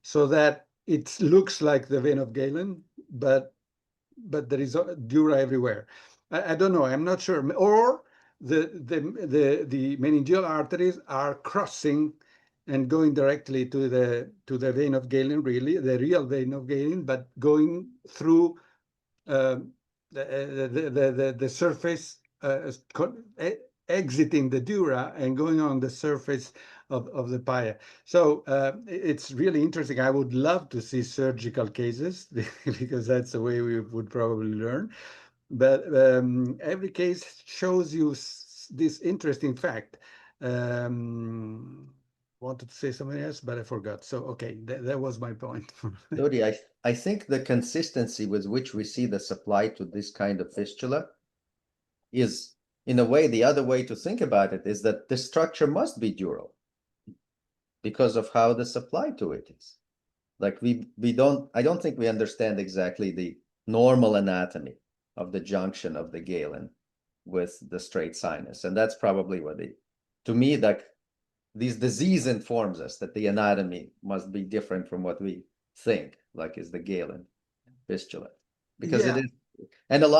so that it looks like the vein of Galen, but there is a dura everywhere. I don't know. I'm not sure. Or the meningeal arteries are crossing and going directly to the vein of Galen, really the real vein of Galen, but going through the surface, exiting the dura and going on the surface of the pia. So it's really interesting. I would love to see surgical cases because that's the way we would probably learn. But every case shows you this interesting fact. Wanted to say something else, but I forgot. So, okay, that was my point. Dodi, I think the consistency with which we see the supply to this kind of fistula is, in a way, the other way to think about it is that the structure must be dural because of how the supply to it is. Like I don't think we understand exactly the normal anatomy of the junction of the Galen with the straight sinus. And that's probably what to me, like, this disease informs us that the anatomy must be different from what we think, like is the Galen fistula, because it is, and there's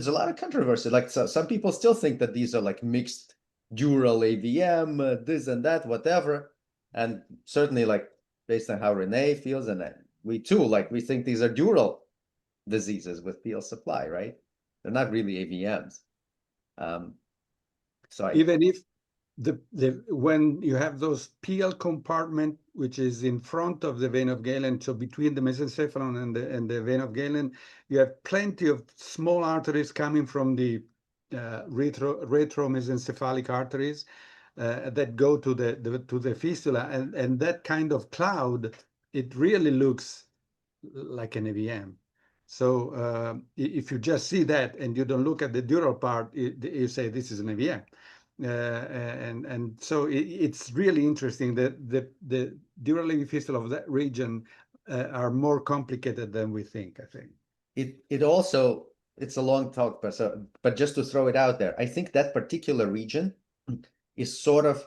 a lot of controversy. Like some people still think that these are like mixed dural AVM, this and that, whatever, and certainly like based on how Rene feels, and we too, like we think these are dural diseases with PL supply, right? They're not really AVMs. So even if when you have those PL compartment, which is in front of the vein of Galen, so between the mesencephalon and the vein of Galen, you have plenty of small arteries coming from the retromesencephalic arteries that go to the fistula, and that kind of cloud, it really looks like an AVM. So if you just see that and you don't look at the dural part, you say this is an AVM. And so it's really interesting that the dural AV fistula of that region are more complicated than we think, I think. It also, it's a long talk, but just to throw it out there, I think that particular region is sort of,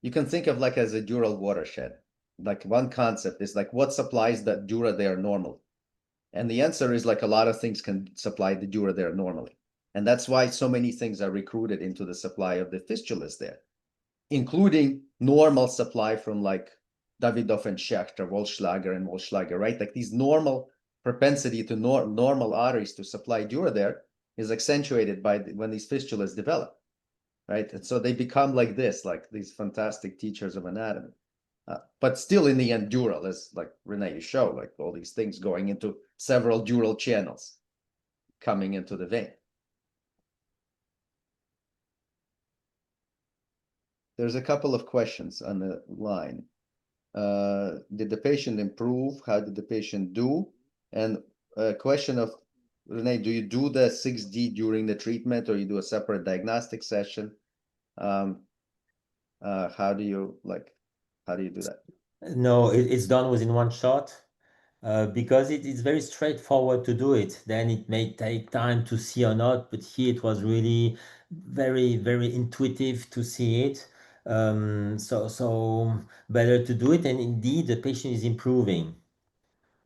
you can think of like as a dural watershed. Like one concept is like what supplies the dura there normally. And the answer is like a lot of things can supply the dura there normally. And that's why so many things are recruited into the supply of the fistulas there, including normal supply from like Davidoff and Schechter, Wolfschlager, right? Like these normal propensity to normal arteries to supply dura there is accentuated by when these fistulas develop, right? And so they become like this, like these fantastic teachers of anatomy. But still in the end, dural, as like Rene, you show, like all these things going into several dural channels coming into the vein. There's a couple of questions on the line. Did the patient improve? How did the patient do? And a question of, Rene, do you do the 6D during the treatment or you do a separate diagnostic session? How do you do that? No, it's done within one shot. Because it's very straightforward to do it. Then it may take time to see or not, but here it was really very, very intuitive to see it. So better to do it, and indeed the patient is improving.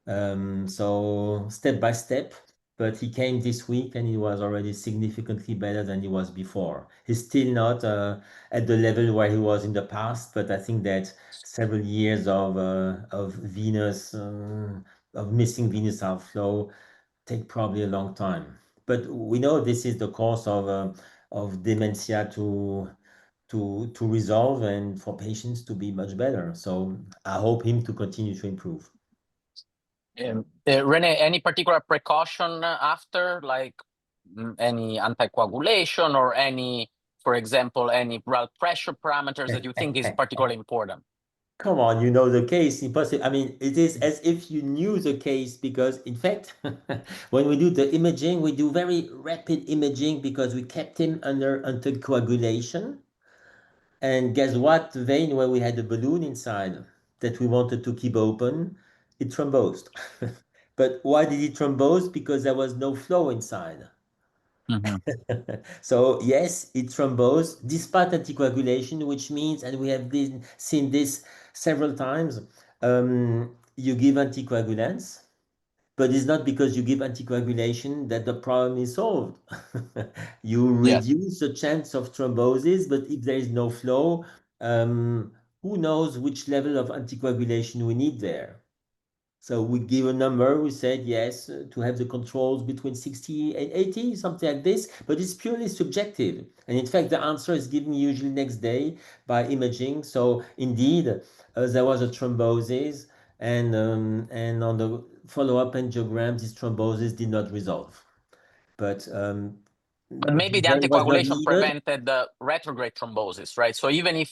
So step by step, but he came this week and he was already significantly better than he was before. He's still not at the level where he was in the past, but I think that several years of venous of missing venous outflow take probably a long time. But we know this is the course of dementia to resolve and for patients to be much better. So I hope him to continue to improve. Rene, any particular precaution after, like any anticoagulation or any, for example, any blood pressure parameters that you think is particularly important? Come on, you know the case. Impossible. I mean, it is as if you knew the case because, in fact, when we do the imaging, we do very rapid imaging because we kept him under anticoagulation. And guess what? The vein where we had a balloon inside that we wanted to keep open, it thrombosed. But why did it thrombose? Because there was no flow inside. So yes, it thrombosed despite anticoagulation, which means, and we have seen this several times, you give anticoagulants, but it's not because you give anticoagulation that the problem is solved. You Yes. reduce the chance of thrombosis, but if there is no flow, who knows which level of anticoagulation we need there? So we give a number, we said yes, to have the controls between 60 and 80, something like this, but it's purely subjective. And in fact, the answer is given usually next day by imaging. So indeed, there was a thrombosis, and on the follow-up angiograms, this thrombosis did not resolve. But But maybe the surgery was not anticoagulation needed. prevented the retrograde thrombosis, right? So even if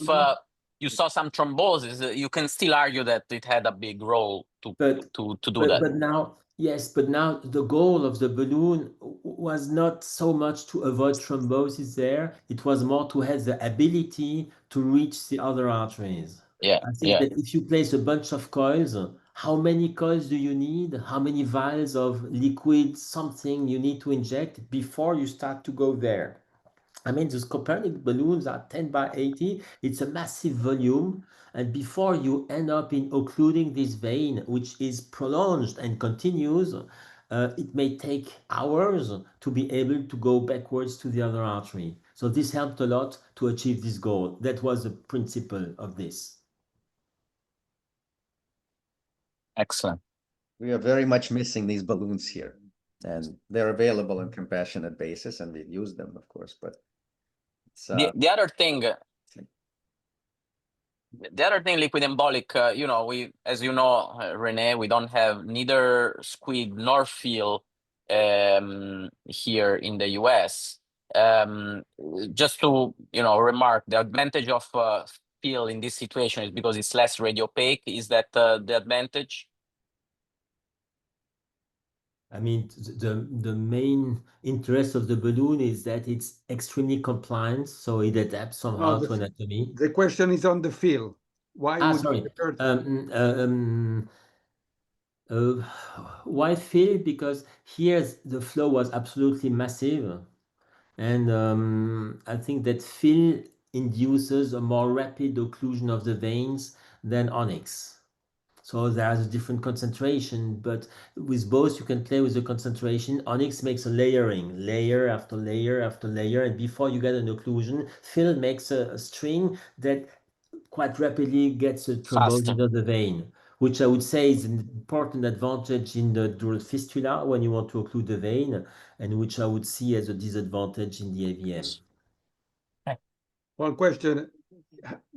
you saw some thrombosis, you can still argue that it had a big role to But do that. But now, yes, but now the goal of the balloon was not so much to avoid thrombosis there. It was more to have the ability to reach the other arteries. Yeah, I think yeah. that if you place a bunch of coils, how many coils do you need? How many vials of liquid, something you need to inject before you start to go there? I mean, those Copernic balloons are 10 by 80. It's a massive volume. And before you end up in occluding this vein, which is prolonged and continues, it may take hours to be able to go backwards to the other artery. So this helped a lot to achieve this goal. That was the principle of this. Excellent. We are very much missing these balloons here, and they're available on compassionate basis, and we've used them, of course, but it's The other thing, liquid embolic, you know, as you know, Rene, we don't have neither squid nor fill here in the US. Just to, you know, remark, the advantage of fill in this situation is because it's less radiopaque. Is that the advantage? I mean, the main interest of the balloon is that it's extremely compliant, so it adapts somehow to anatomy. The question is on the fill. Why would Sorry. it occur? Why fill? Because here the flow was absolutely massive, and I think that fill induces a more rapid occlusion of the veins than onyx. So there's a different concentration, but with both you can play with the concentration. Onyx makes a layering, layer after layer after layer, and before you get an occlusion, fill makes a string that quite rapidly gets a thrombosis of the vein, which I would say is an important advantage in the dural fistula when you want to occlude the vein, and which I would see as a disadvantage in the AVM. One question,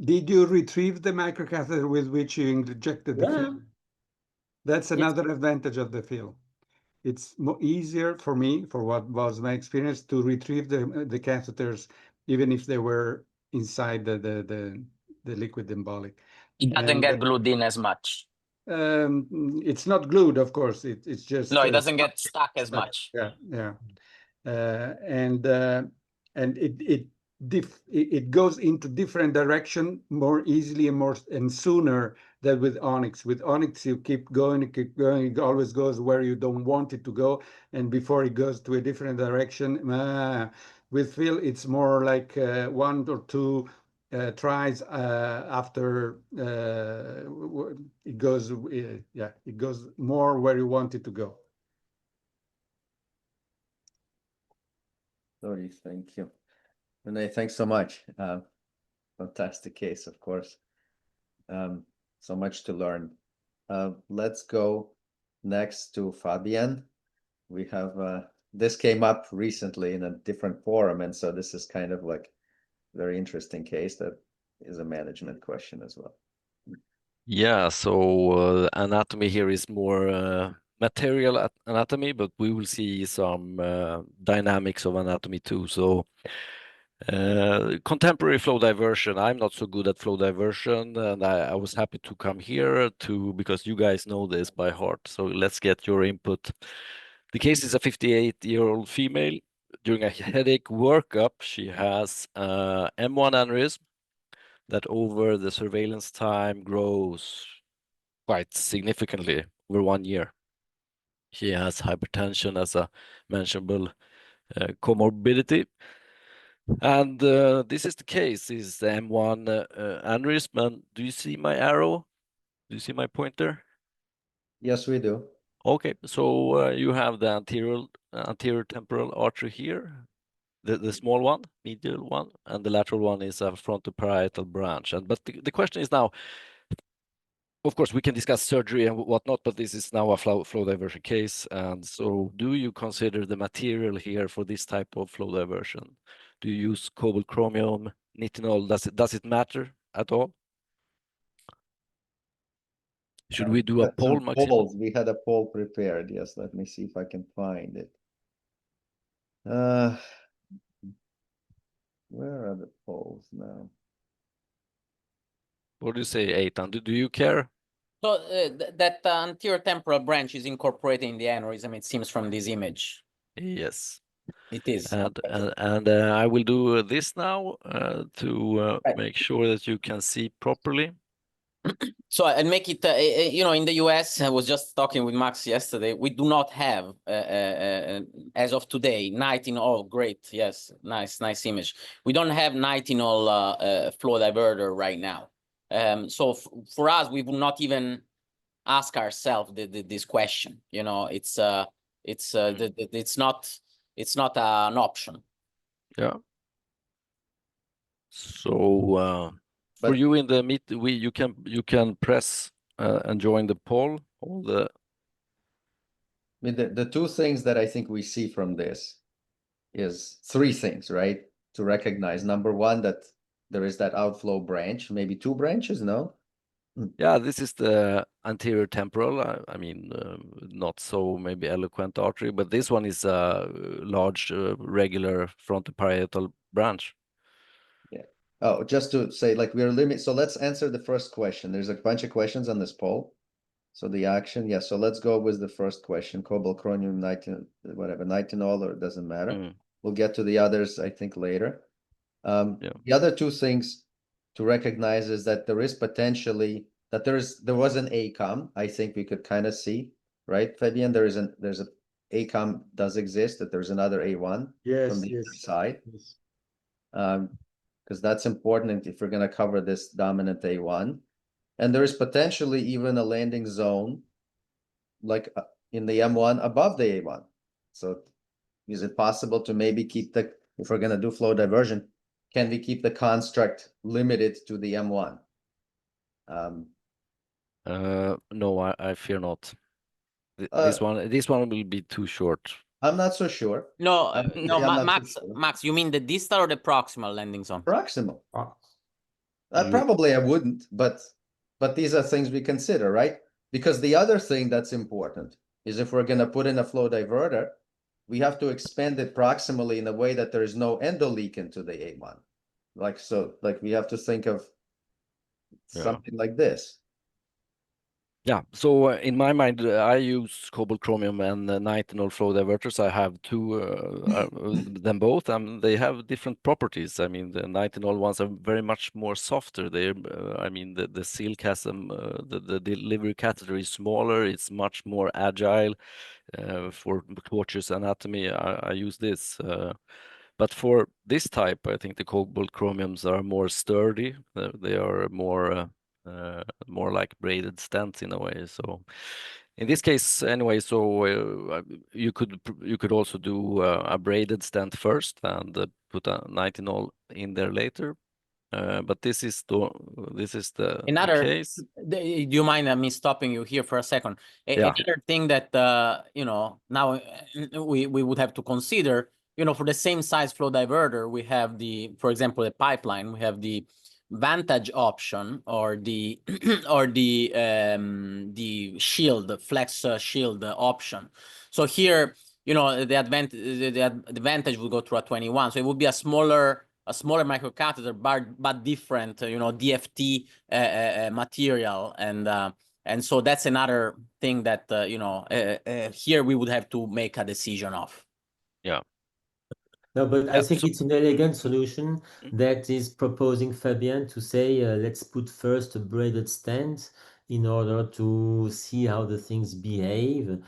did you retrieve the microcatheter with which you injected the fill? That's another advantage of the fill. It's easier for me, for what was my experience, to retrieve the catheters, even if they were inside the liquid embolic. It doesn't get glued in as much. It's not glued, of course. It's just no, it doesn't get stuck as much. Yeah. And it goes into different direction more easily and sooner than with onyx. With onyx, you keep going, it always goes where you don't want it to go, and before it goes to a different direction. With fill, it's more like one or two tries after it goes. It goes more where you want it to go. Dodi, thank you. Rene, thanks so much. Fantastic case, of course. So much to learn. Let's go next to Fabian. We have this came up recently in a different forum, and so this is kind of like a very interesting case that is a management question as well. Yeah, so anatomy here is more material anatomy, but we will see some dynamics of anatomy too. So contemporary flow diversion. I'm not so good at flow diversion, and I was happy to come here because you guys know this by heart. So let's get your input. The case is a 58-year-old female. During a headache workup, she has M1 aneurysm that over the surveillance time grows quite significantly over 1 year. She has hypertension as a mentionable comorbidity. And this is the case, is the M1 aneurysm. And do you see my arrow? Do you see my pointer? Yes, we do. Okay, so you have the anterior temporal artery here, the small one, medial one, and the lateral one is a frontoparietal branch. But the question is now, of course, we can discuss surgery and whatnot, but this is now a flow diversion case. And so do you consider the material here for this type of flow diversion? Do you use cobalt chromium, nitinol? Does it matter at all? Should we do a Got some poll, Maximo? polls. We had a poll prepared. Yes, let me see if I can find it. Where are the polls now? What do you say, Eitan? Do you care? So that anterior temporal branch is incorporated in the aneurysm, it seems from this image. Yes. It is. And I will do this now to Right. make sure that you can see properly. So and make it, in the US, I was just talking with Max yesterday, we do not have, as of today, nitinol, great, yes, nice image. We don't have nitinol flow diverter right now. So for us, we would not even ask ourselves this question, it's not an option. Yeah. So for But- you in the meet, you can press and join the poll. All the I mean, the two things that I think we see from this is three things, right? To recognize, number one, that there is that outflow branch, maybe two branches, no? yeah, this is the anterior temporal. I mean, not so maybe eloquent artery, but this one is a large regular frontoparietal branch. Oh, just to say, like, we're limit. So let's answer the first question. There's a bunch of questions on this poll. So the action, yeah. So let's go with the first question. Cobalt, chromium, whatever, nitinol, or it doesn't matter. Mm. We'll get to the others, I think, later. Yeah. The other two things to recognize is that there is potentially that there was an ACOM. I think we could kind of see, right, Fabian? There's a ACOM does exist. That there's another A1 from the other side. Yes. Because that's important if we're going to cover this dominant A1. And there is potentially even a landing zone like in the M1 above the A1. So is it possible to maybe keep if we're going to do flow diversion, can we keep the construct limited to the M1? No, I fear not. Uh, This one will be too short. I'm not so sure. No, no, I'm not so sure. Max, you mean the distal or the proximal landing zone? Proximal. You- Probably I wouldn't, but these are things we consider, right? Because the other thing that's important is if we're going to put in a flow diverter, we have to expand it proximally in a way that there is no endoleak into the A1. Like we have to think of something like this. Yeah, so in my mind, I use cobalt chromium and nitinol flow diverters. I have two, them both, and they have different properties. I mean, the nitinol ones are very much more softer. I mean, the seal chasm, the delivery catheter is smaller. It's much more agile. For tortuous anatomy, I use this. But for this type, I think the cobalt chromiums are more sturdy. They are more like braided stents in a way. So in this case, anyway, so you could also do a braided stent first and put a nitinol in there later. But this is the case. Do you mind me stopping you here for a second? Yeah. Another thing that now we would have to consider, for the same size flow diverter, we have for example, the pipeline. We have the vantage option or the or the shield flex shield option. So here, the advantage will go through a 21. So it would be a smaller microcatheter, but different, DFT material, and so that's another thing that here we would have to make a decision of. Yeah. No, but I Yeah, think so- it's an elegant solution that is proposing Fabian to say, let's put first a braided stent in order to see how the things behave,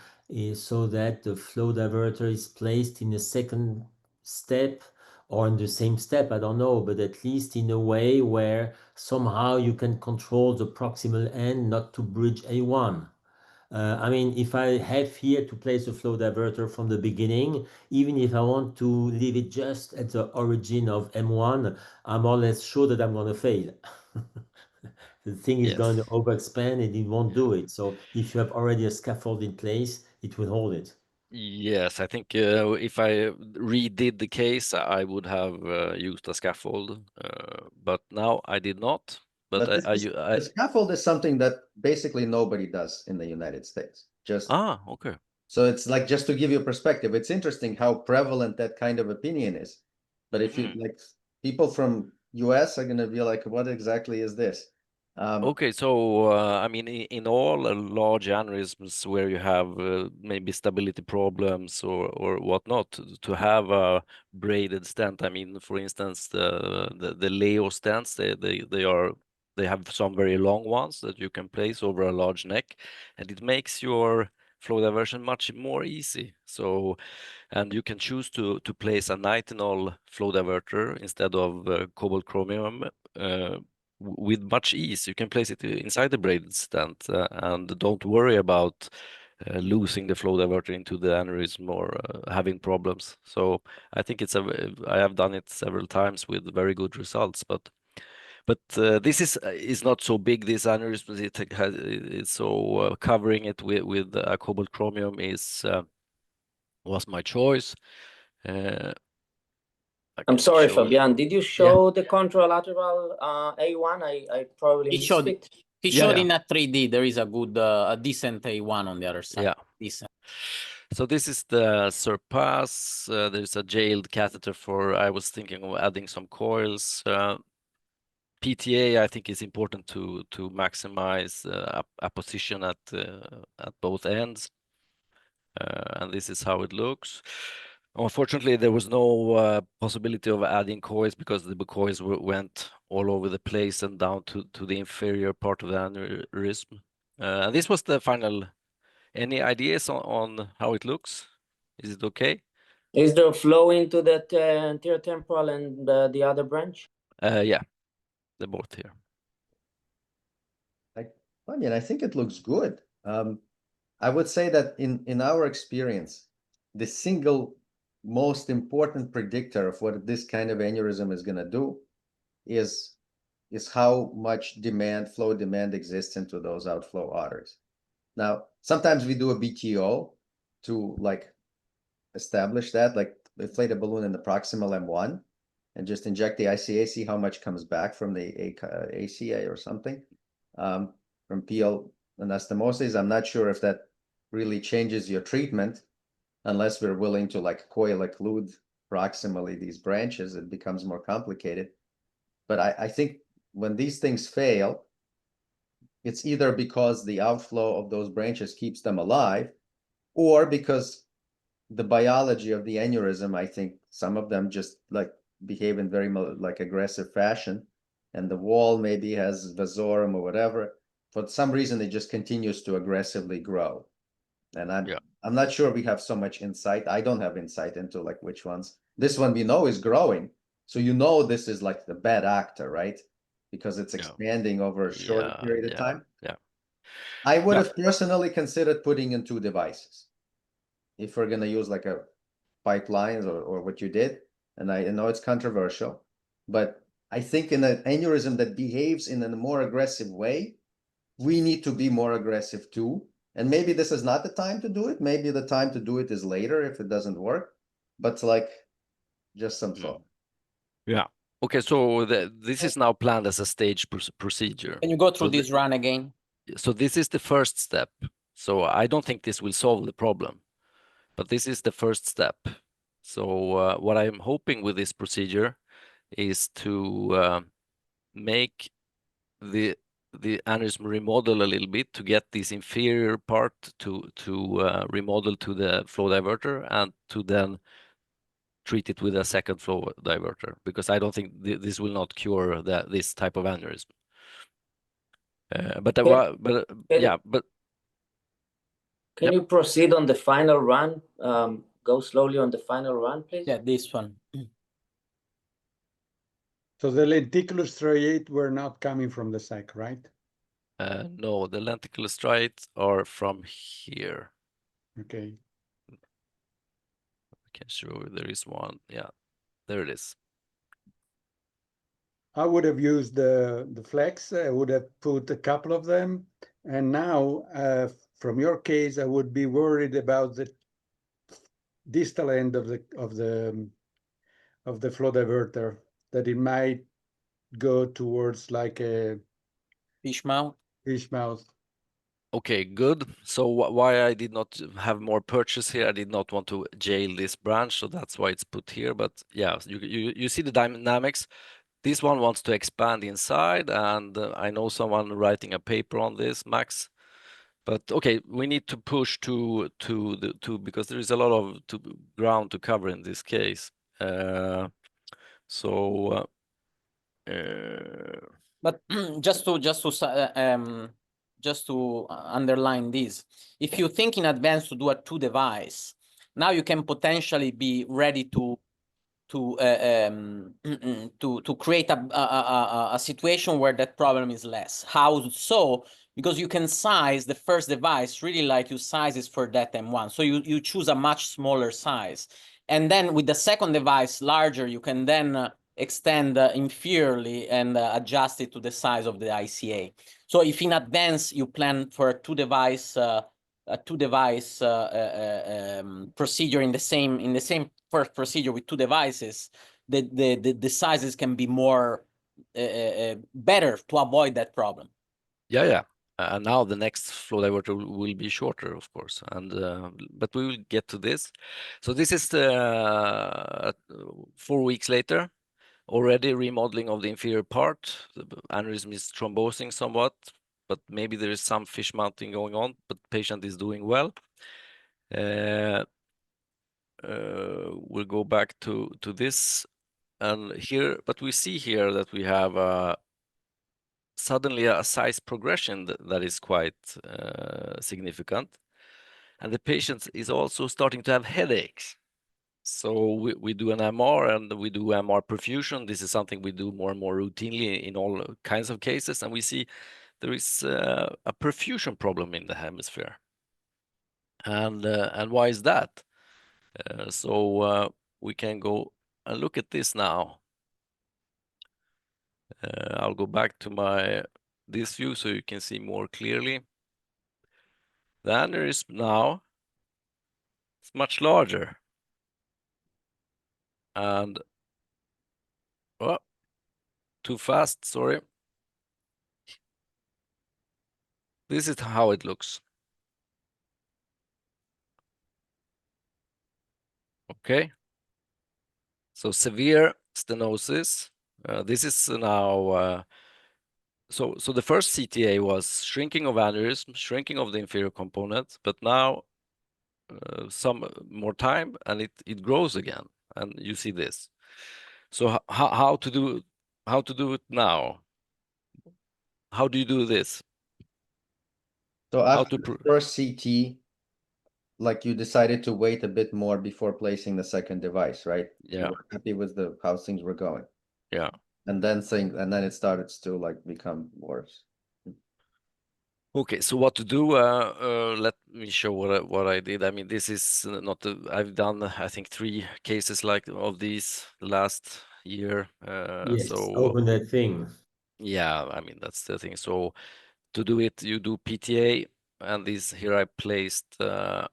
so that the flow diverter is placed in a second step or in the same step, I don't know, but at least in a way where somehow you can control the proximal end not to bridge A1. I mean, if I have here to place a flow diverter from the beginning, even if I want to leave it just at the origin of M1, I'm more or less sure that I'm going to fail. The thing is going to Yes. overexpand and it won't do it. So if you have already a scaffold in place, it will hold it. Yes, I think if I redid the case, I would have used a scaffold, but now I did not. But But the scaffold is something that basically nobody does in the United States. Just okay. so it's like, just to give you a perspective, it's interesting how prevalent that kind of opinion is. But if you like, people from US are going to be like, what exactly is this? Okay, so I mean, in all large aneurysms where you have maybe stability problems or whatnot, to have a braided stent. I mean, for instance, the Leo stents, they have some very long ones that you can place over a large neck, and it makes your flow diversion much more easy. So, and you can choose to place a nitinol flow diverter instead of cobalt chromium. With much ease. You can place it inside the braided stent and don't worry about losing the flow diverter into the aneurysm or having problems. So I think I have done it several times with very good results. But this is not so big. This aneurysm, it's so covering it with cobalt chromium was my choice. I'm sorry, show you. Fabian. Did you show the contralateral A1? I probably He missed showed it. He Yeah, showed yeah. in a 3D. There is a good, a decent A1 on the other side. Yeah. Decent. So this is the Surpass. There's a jailed catheter for, I was thinking of adding some coils. PTA, I think, is important to maximize a position at both ends. And this is how it looks. Unfortunately, there was no possibility of adding coils because the coils went all over the place and down to the inferior part of the aneurysm. And this was the final. Any ideas on how it looks? Is it okay? Is there flow into that anterior temporal and the other branch? Yeah, they're both here. I mean, I think it looks good. I would say that in our experience, the single most important predictor of what this kind of aneurysm is going to do is how much flow demand exists into those outflow arteries. Now, sometimes we do a BTO to like establish that, like inflate a balloon in the proximal M1 and just inject the ICA, see how much comes back from the ACA or something, from PL anastomosis. I'm not sure if that really changes your treatment unless we're willing to like coil occlude proximally these branches. It becomes more complicated. But I think when these things fail, it's either because the outflow of those branches keeps them alive, or because the biology of the aneurysm, I think some of them just like behave in very like aggressive fashion, and the wall maybe has vasorum or whatever. For some reason, it just continues to aggressively grow. And I'm not sure we have so much insight. I don't have insight into like which ones. This one we know is growing. So you know this is like the bad actor, right? Because it's expanding over a short period of time. Yeah. I would have personally considered putting in 2 devices if we're gonna use like a pipelines or what you did. And I know it's controversial, but I think in an aneurysm that behaves in a more aggressive way, we need to be more aggressive too. And maybe this is not the time to do it. Maybe the time to do it is later if it doesn't work. But like, just some thought. Yeah. Okay, so this is now planned as a stage procedure. Can you go through this run again? So this is the first step. So I don't think this will solve the problem, but this is the first step. So what I'm hoping with this procedure is to make the aneurysm remodel a little bit to get this inferior part to remodel to the flow diverter, and to then treat it with a second flow diverter, because I don't think this will not cure this type of aneurysm. Can you proceed on the final run? Go slowly on the final run, please. Yeah, this one. So the lenticular striates were not coming from the sac, right? No, the lenticular striates are from here. Okay. I can show you there is one. Yeah, there it is. I would have used the flex. I would have put a couple of them. And now, from your case, I would be worried about the distal end of the flow diverter, that it might go towards like a Fishmouth. fish mouth. Okay, good. So why I did not have more purchase here, I did not want to jail this branch, so that's why it's put here. But yeah, you see the dynamics. This one wants to expand inside, and I know someone writing a paper on this, Max. But okay, we need to push to because there is a lot of ground to cover in this case. But just to underline this, if you think in advance to do a 2 device, now you can potentially be ready to create a situation where that problem is less. How so? Because you can size the first device really like you size it for that M1. So you choose a much smaller size. And then with the second device larger, you can then extend inferiorly and adjust it to the size of the ICA. So if in advance you plan for a 2 device procedure in the same first procedure with 2 devices, the sizes can be more better to avoid that problem. Yeah. And now the next flow diverter will be shorter, of course, and but we will get to this. So this is the 4 weeks later, already remodeling of the inferior part. The aneurysm is thrombosing somewhat, but maybe there is some fish mounting going on, but the patient is doing well. We'll go back to this, and here, but we see here that we have suddenly a size progression that is quite significant, and the patient is also starting to have headaches. So we do an MR and we do MR perfusion. This is something we do more and more routinely in all kinds of cases, and we see there is a perfusion problem in the hemisphere. And why is that? So we can go and look at this now. I'll go back to this view so you can see more clearly. The aneurysm now is much larger. And, oh, too fast, sorry. This is how it looks. Okay. So severe stenosis. This is now, so the first CTA was shrinking of aneurysm, shrinking of the inferior component, but now some more time and it grows again, and you see this. So how to do it now? How do you do this? So after the first CT, like you decided to wait a bit more before placing the second device, right? Yeah. You were happy with how things were going. Yeah. And then it started to like become worse. Okay, so what to do? Let me show what I did. I mean, this is not I've done I think 3 cases like of these last year. Yes, So open that thing. yeah, I mean that's the thing. So to do it, you do PTA, and this here I placed a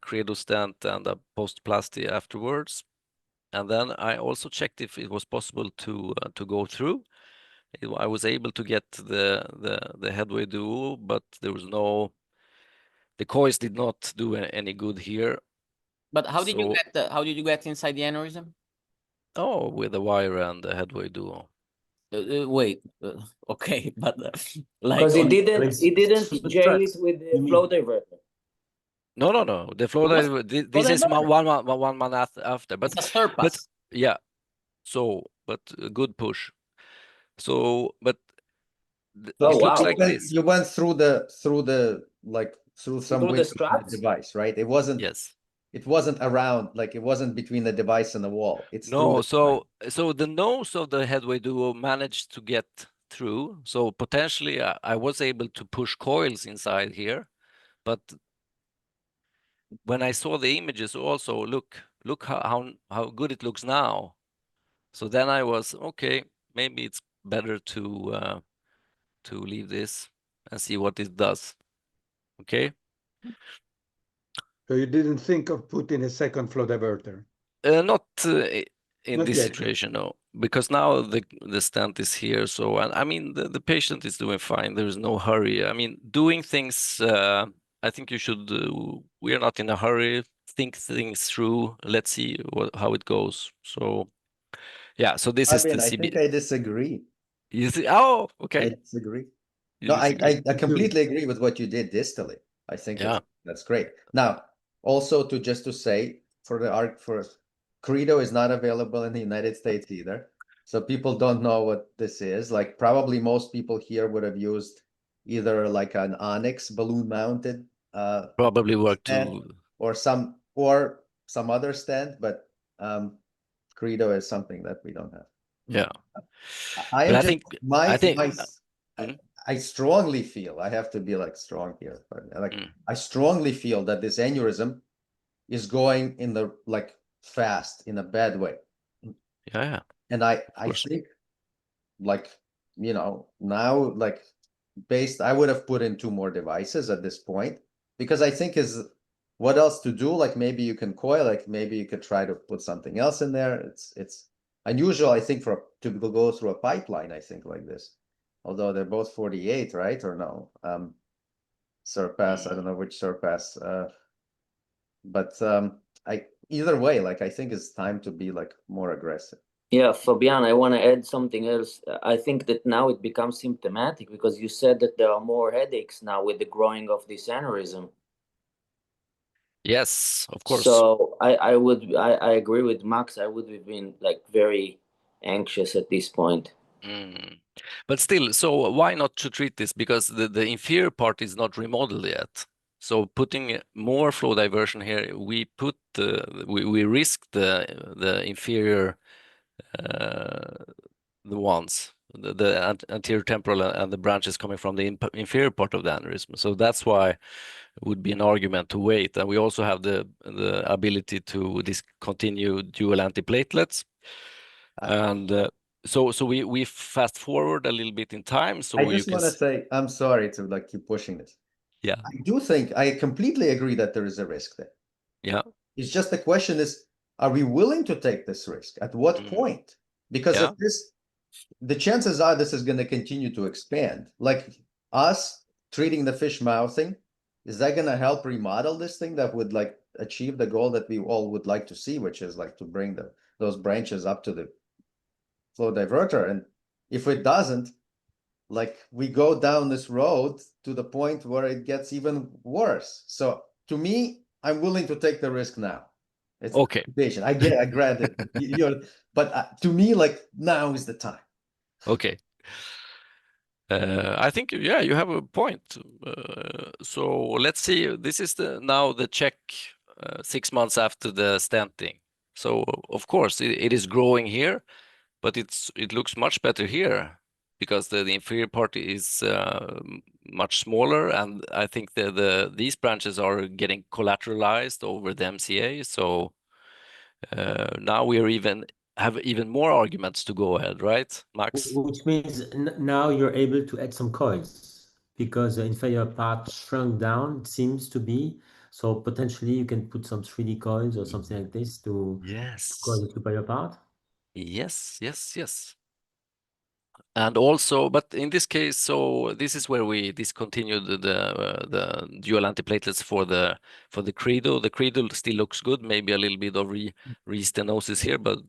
credo stent and a postplasty afterwards, and then I also checked if it was possible to go through. I was able to get the headway duo, but there was the coils did not do any good here. But how did you get inside the aneurysm? Oh, with the wire and the headway duo. Wait, okay, but like Because he didn't super jail it tracks. with the You flow mean- diverter. No. The flow was this is one month after, but it's a surpass. yeah. So, but a good push. So, but Oh, it looks wow. like this. You went through some Through the window in struts? the device, right? It wasn't Yes. it wasn't around, like it wasn't between the device and the wall. It's through No, the so the nose of the headway duo managed to get through. So potentially I was able to push coils inside here, but when I saw the images also, look how good it looks now. So then I was, okay, maybe it's better to leave this and see what it does. Okay. So you didn't think of putting a second flow diverter? Not in Not this yet. situation, no, because now the stent is here. So, and I mean, the patient is doing fine. There is no hurry. I mean, doing things, I think you should, we are not in a hurry. Think things through. Let's see how it goes. So, yeah, so this is the Fabian, I CB. think I disagree. You see, oh, I okay. disagree. You No, disagree. I completely agree with what you did distally. I think Yeah. that's great. Now, also just to say for the art for Credo is not available in the United States either. So people don't know what this is. Like probably most people here would have used either like an Onyx balloon mounted Probably work stand to, or some other stand, but Credo is something that we don't have. yeah. I But am I just think, my I think, my Mhm. I strongly feel I have to be like strong here, but like Mm. I strongly feel that this aneurysm is going in the like fast in a bad way. Yeah, And I course. think like now like I would have put in 2 more devices at this point because I think is what else to do, like maybe you can coil, like maybe you could try to put something else in there. It's unusual, I think, for to go through a pipeline, I think, like this, although they're both 48, right? Or no, surpass, I don't know which surpass, but I either way, like I think it's time to be like more aggressive. Yeah, Fabian, I want to add something else. I think that now it becomes symptomatic because you said that there are more headaches now with the growing of this aneurysm. Yes, of course. So I agree with Max. I would have been like very anxious at this point. But still, so why not to treat this? Because the inferior part is not remodeled yet. So putting more flow diversion here, we put we risk the inferior the ones, the anterior temporal and the branches coming from the inferior part of the aneurysm. So that's why it would be an argument to wait. And we also have the ability to discontinue dual antiplatelets. And so we fast forward a little bit in time. So I you just can want to say, I'm sorry to like keep pushing this. Yeah. I do think I completely agree that there is a risk there. Yeah. It's just the question is, are we willing to take this risk? At what point? Because Yeah. if the chances are this is going to continue to expand. Like us treating the fish mouthing, is that going to help remodel this thing that would like achieve the goal that we all would like to see, which is like to bring those branches up to the flow diverter? And if it doesn't, like we go down this road to the point where it gets even worse. So to me, I'm willing to take the risk now. It's Okay. patient. I grant it. But to me, like now is the time. Okay. I think, yeah, you have a point. So let's see. This is now the check 6 months after the stenting. So of course it is growing here, but it looks much better here because the inferior part is much smaller, and I think these branches are getting collateralized over the MCA. So now we have even more arguments to go ahead, right, Max? Which means now you're able to add some coils because the inferior part shrunk down, it seems to be. So potentially you can put some 3D coils or something like this to coil the superior part. Yes. And also, but in this case, so this is where we discontinued the dual antiplatelets for the Credo. The Credo still looks good, maybe a little bit of restenosis here, but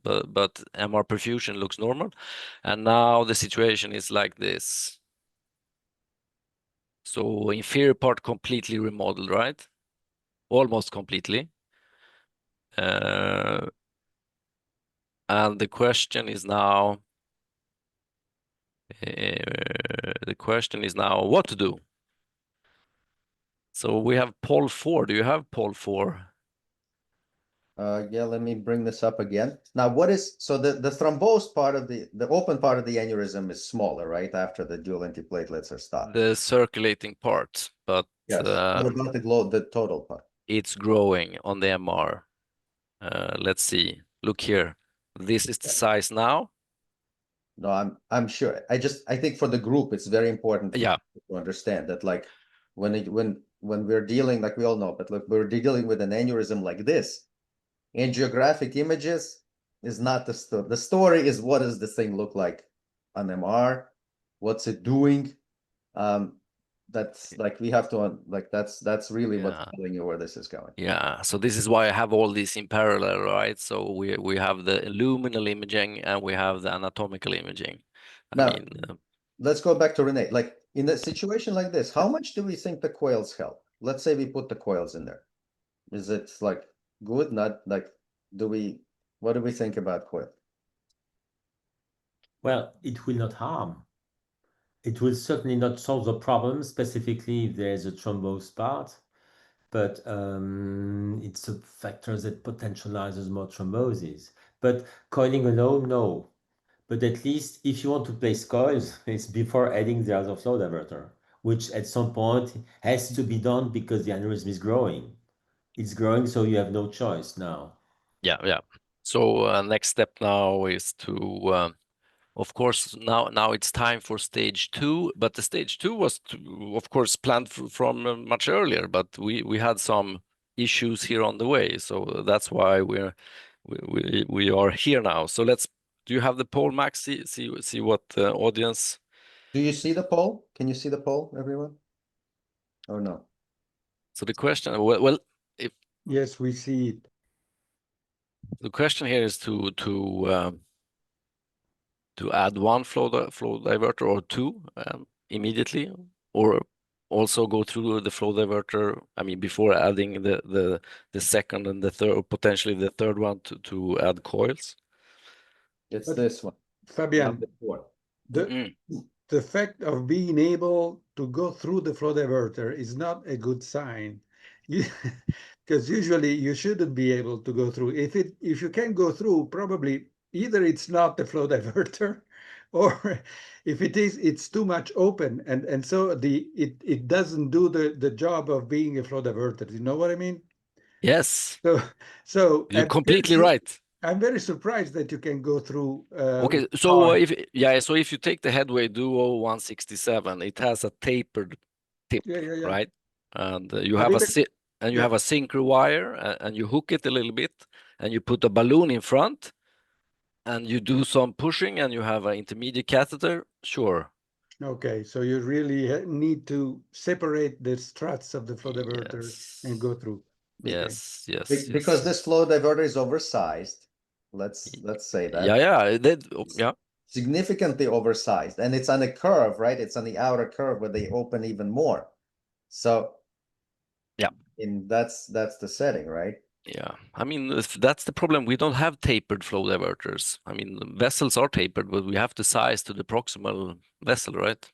MR perfusion looks normal. And now the situation is like this. So inferior part completely remodeled, right? Almost completely. And the question is now. The question is now what to do. So we have Pol 4. Do you have Pol 4? Yeah, let me bring this up again. Now, so the thrombosed part of the open part of the aneurysm is smaller, right? After the dual antiplatelets are stopped. The circulating part, but Yes. What about the total part? it's growing on the MR. Let's see. Look here. This is the size now. No, I'm sure. I think for the group, it's very important Yeah. to understand that, like, when we're dealing, like we all know, but look, we're dealing with an aneurysm like this. Angiographic images is not the story. The story is, what does this thing look like on MR? What's it doing? That's like, we have to like, that's really what's telling you where this is going. Yeah, so this is why I have all this in parallel, right? So we have the luminal imaging and we have the anatomical imaging. Now, let's go back to Rene. Like, in a situation like this, how much do we think the coils help? Let's say we put the coils in there. Is it like good? Not like, what do we think about coil? Well, it will not harm. It will certainly not solve the problem, specifically if there's a thrombosed part, but it's a factor that potentializes more thrombosis. But coiling alone, no. But at least if you want to place coils, it's before adding the other flow diverter, which at some point has to be done because the aneurysm is growing. It's growing, so you have no choice now. Yeah. So next step now is to, of course, now it's time for stage 2. But the stage 2 was, of course, planned from much earlier. But we had some issues here on the way, so that's why we are here now. So do you have the poll, Max? See what the audience. Do you see the poll? Can you see the poll, everyone? Or no? So the question, well, if Yes, we see it. the question here is to add one flow diverter or two immediately, or also go through the flow diverter. I mean, before adding the second and the third, or potentially the third one to add coils. It's But this one. Fabian, Number 4. the fact of being able to go through the flow diverter is not a good sign. Because usually you shouldn't be able to go through. If you can go through, probably either it's not the flow diverter, or if it is, it's too much open, and so it doesn't do the job of being a flow diverter. You know what I mean? Yes. So You're completely right. I'm very surprised that you can go through. Okay, so if you take the Headway Duo 167, it has a tapered tip, right? And you have a synchro wire, and you hook it a little bit, and you put a balloon in front, and you do some pushing, and you have an intermediate catheter. Sure. Okay, so you really need to separate the struts of the flow diverter and go through. Okay. Yes. Because this flow diverter is oversized. Let's say that. Significantly oversized, and it's on a curve, right? It's on the outer curve where they open even more. So that's the setting, right? Yeah, I mean, that's the problem. We don't have tapered flow diverters. I mean, vessels are tapered, but we have to size to the proximal vessel, right?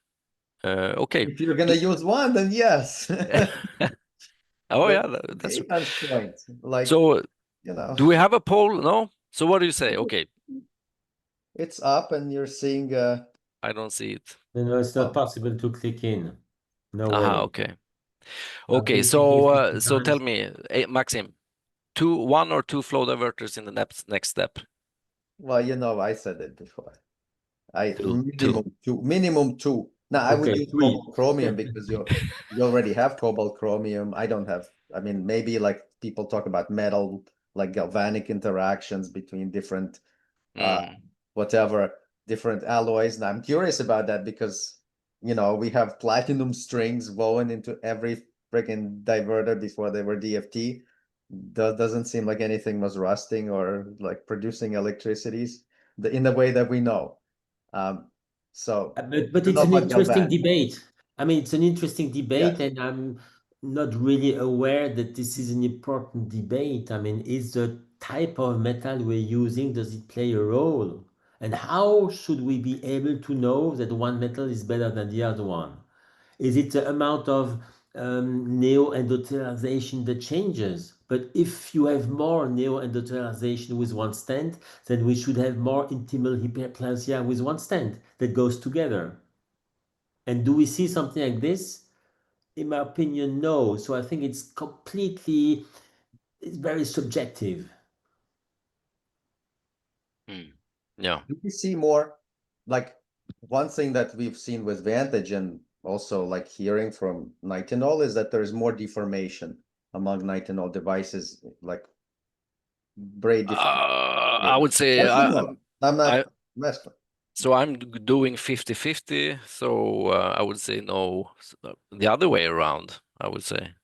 Okay. If you're gonna use one, then yes. Oh yeah, that's point. Like, so. You know. Do we have a poll? No. So what do you say? Okay. It's up, and you're seeing. I don't see it. No, it's not possible to click in. No way. Okay. Okay. So tell me, Maxim, one or two flow diverters in the next step. Well, I said it before. Two. Minimum two. Now I would use cobalt chromium because you already have cobalt chromium. I don't have. I mean, maybe like people talk about metal, like galvanic interactions between different, different alloys. And I'm curious about that because, we have platinum strings woven into every freaking diverter before they were DFT. Doesn't seem like anything was rusting or like producing electricities in the way that we know. But it's an interesting debate. I mean, it's an interesting debate, and I'm not really aware that this is an important debate. I mean, is the type of metal we're using, does it play a role? And how should we be able to know that one metal is better than the other one? Is it the amount of neo-endothelialization that changes? But if you have more neuroendothelialization with one stent, then we should have more intimal hyperplasia with one stent that goes together. And do we see something like this? In my opinion, no. So I think it's very subjective. Yeah. Do we see more, like one thing that we've seen with Vantage and also like hearing from nitinol is that there's more deformation among nitinol devices, like braid deformation. I would say Yes or no? I'm not messing. so I'm doing 50-50. So I would say no, the other way around, I would say.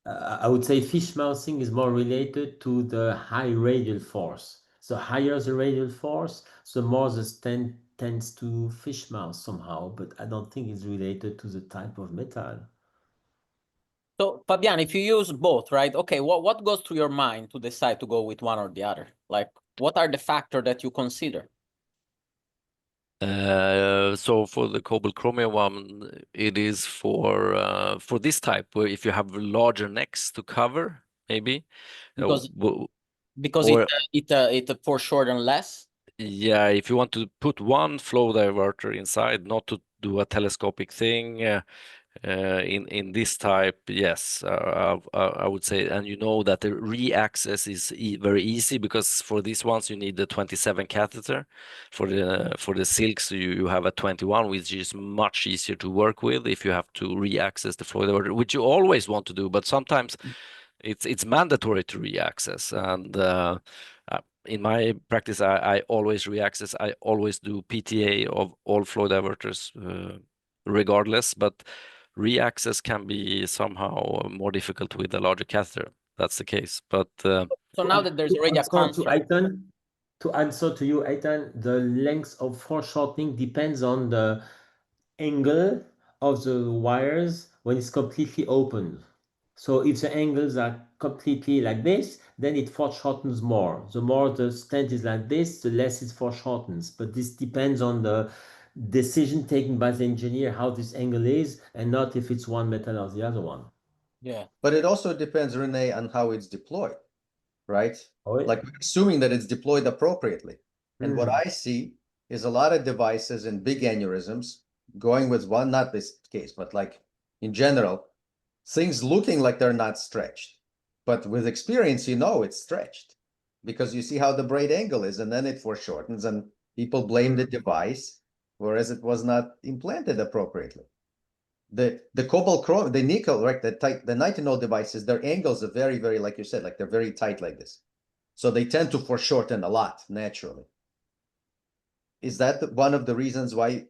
I would say fishmouthing is more related to the high radial force. So higher the radial force, the more the stent tends to fishmouth somehow, but I don't think it's related to the type of metal. So Fabian, if you use both, right? Okay, what goes through your mind to decide to go with one or the other? Like, what are the factors that you consider? So for the cobalt chromium one, it is for this type where if you have larger necks to cover, maybe Because or it foreshorten less. yeah, if you want to put one flow diverter inside, not to do a telescopic thing in this type, yes, I would say, and you know that the re-access is very easy because for these ones you need the 27 catheter. For the silks you have a 21, which is much easier to work with if you have to re-access the flow diverter, which you always want to do, but sometimes it's mandatory to re-access. And in my practice, I always re-access. I always do PTA of all flow diverters, regardless. But re-access can be somehow more difficult with a larger catheter. That's the case. But So now that there's already a construct. To answer to you, Aitan, the length of foreshortening depends on the angle of the wires when it's completely open. So if the angles are completely like this, then it foreshortens more. The more the stent is like this, the less it foreshortens. But this depends on the decision taken by the engineer how this angle is, and not if it's one metal or the other one. Yeah. But it also depends, Rene, on how it's deployed, right? Oh, yeah. Like assuming that it's deployed appropriately. And what I see is a lot of devices in big aneurysms going with one, not this case, but like in general, things looking like they're not stretched. But with experience, you know it's stretched because you see how the braid angle is, and then it foreshortens, and people blame the device, whereas it was not implanted appropriately. The cobalt chromium, the nickel, right? The nitinol devices, their angles are very, very, like you said, like they're very tight like this. So they tend to foreshorten a lot naturally. Is that one of the reasons why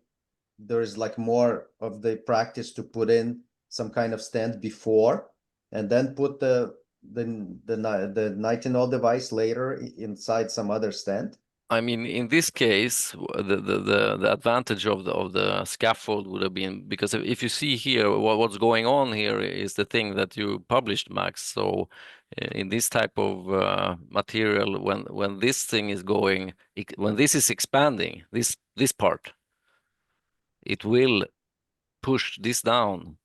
there's like more of the practice to put in some kind of stent before and then put the nitinol device later inside some other stent? I mean, in this case, the advantage of the scaffold would have been, because if you see here, what's going on here is the thing that you published, Max. So in this type of material, when this thing is going, when this is expanding, this part, it will push this down.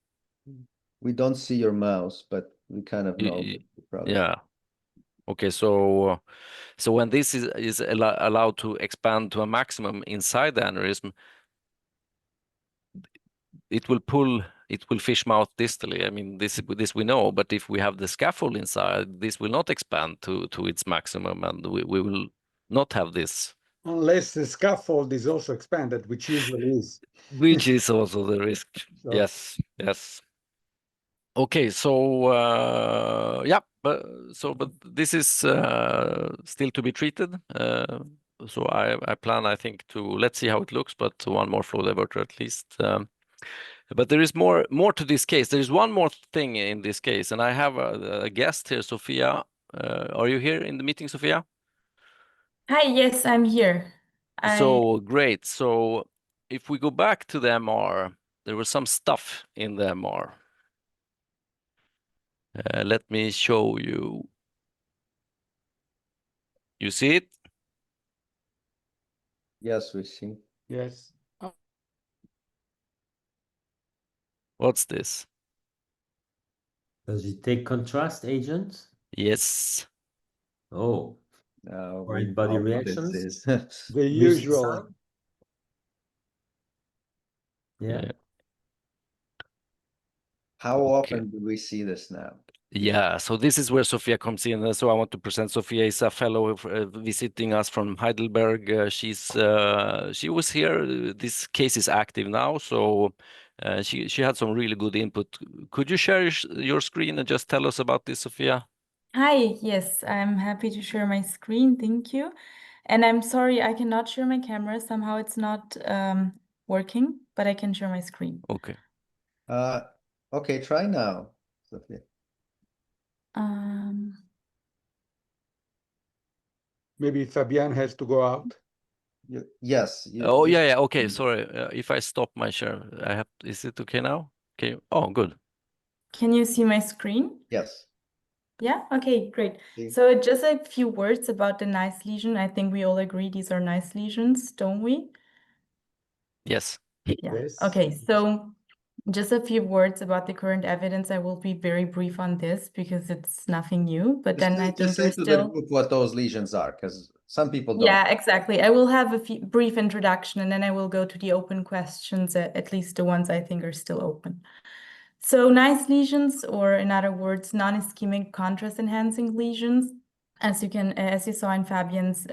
We don't see your mouse, but we kind of know. Yeah. Okay, so when this is allowed to expand to a maximum inside the aneurysm, it will fishmouth distally. I mean, this we know, but if we have the scaffold inside, this will not expand to its maximum, and we will not have this. Unless the scaffold is also expanded, which usually is. Which is also the risk. So- Yes. Okay, so yeah, but this is still to be treated. So I plan, I think, let's see how it looks, but one more flow diverter at least. But there is more to this case. There is one more thing in this case, and I have a guest here, Sophia. Are you here in the meeting, Sophia? Hi, yes, I'm here. So great. So if we go back to the MR, there was some stuff in the MR. Let me show you. You see it? Yes, we see. Yes. What's this? Does it take contrast agents? Yes. Oh, We Foreign body know what reactions? this is. The Risk usual. sign? Yeah. Yeah. How Okay. often do we see this now? Yeah, so this is where Sophia comes in. So I want to present Sophia is a fellow visiting us from Heidelberg. She was here. This case is active now, so she had some really good input. Could you share your screen and just tell us about this, Sophia? Hi, yes, I'm happy to share my screen. Thank you. And I'm sorry, I cannot share my camera. Somehow it's not working, but I can share my screen. Okay. Okay, try now, Sophia. Maybe Fabian has to go out. Yes. Oh, yeah. Okay, sorry. If I stop my share, is it okay now? Okay. Oh, good. Can you see my screen? Yes. Yeah, okay, great. See. So just a few words about the nice lesion. I think we all agree these are nice lesions, don't we? Yes. Yeah. Yes. Okay, so just a few words about the current evidence. I will be very brief on this because it's nothing new, but then I think Just say there's to the still... group what those lesions are, because some people don't. Yeah, exactly. I will have a brief introduction and then I will go to the open questions, at least the ones I think are still open. So nice lesions, or in other words, non-ischemic contrast-enhancing lesions, as you saw in Fabian's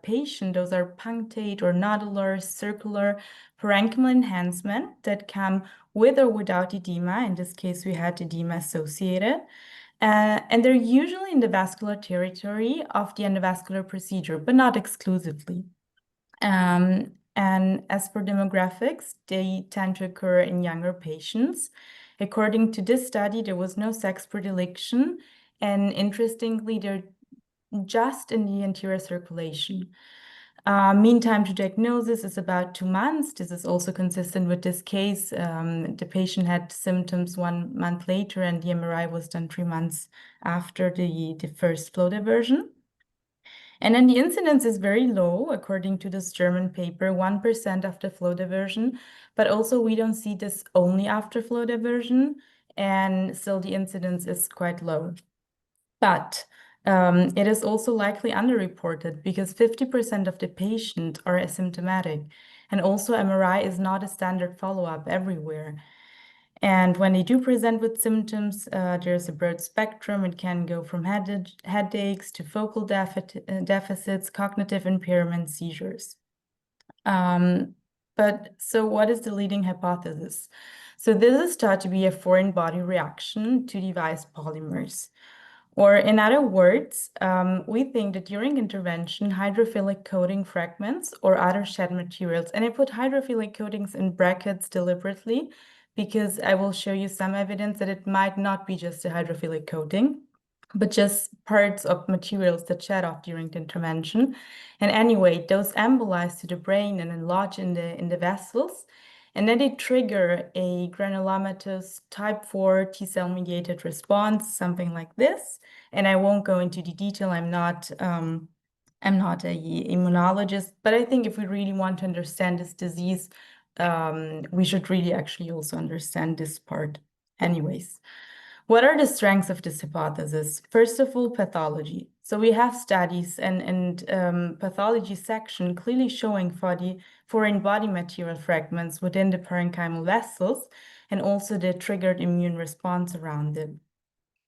patient, those are punctate or nodular, circular, parenchymal enhancement that come with or without edema. In this case, we had edema associated. And they're usually in the vascular territory of the endovascular procedure, but not exclusively. And as per demographics, they tend to occur in younger patients. According to this study, there was no sex predilection, and interestingly, they're just in the anterior circulation. Mean time to diagnosis is about 2 months. This is also consistent with this case. The patient had symptoms 1 month later, and the MRI was done 3 months after the first flow diversion. And then the incidence is very low, according to this German paper, 1% after flow diversion. But also we don't see this only after flow diversion, and still the incidence is quite low. But it is also likely underreported because 50% of the patients are asymptomatic. And also MRI is not a standard follow-up everywhere. And when they do present with symptoms, there's a broad spectrum. It can go from headaches to focal deficits, cognitive impairment, seizures. But so what is the leading hypothesis? So this is thought to be a foreign body reaction to device polymers. Or in other words, we think that during intervention, hydrophilic coating fragments or other shed materials, and I put hydrophilic coatings in brackets deliberately because I will show you some evidence that it might not be just a hydrophilic coating, but just parts of materials that shed off during the intervention. And anyway, those embolize to the brain and then lodge in the vessels. And then they trigger a granulomatous type 4 T-cell mediated response, something like this. And I won't go into the detail. I'm not a immunologist, but I think if we really want to understand this disease, we should really actually also understand this part. Anyways, what are the strengths of this hypothesis? First of all, pathology. So we have studies and pathology section clearly showing for the foreign body material fragments within the parenchymal vessels and also the triggered immune response around it.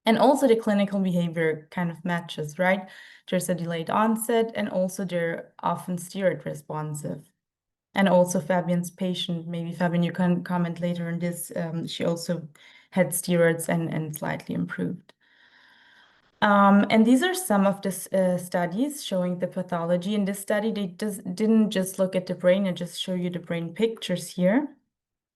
And also the clinical behavior kind of matches, right? There's a delayed onset and also they're often steroid responsive. And also Fabian's patient, maybe Fabian, you can comment later on this. She also had steroids and slightly improved. And these are some of the studies showing the pathology. In this study, they didn't just look at the brain and just show you the brain pictures here.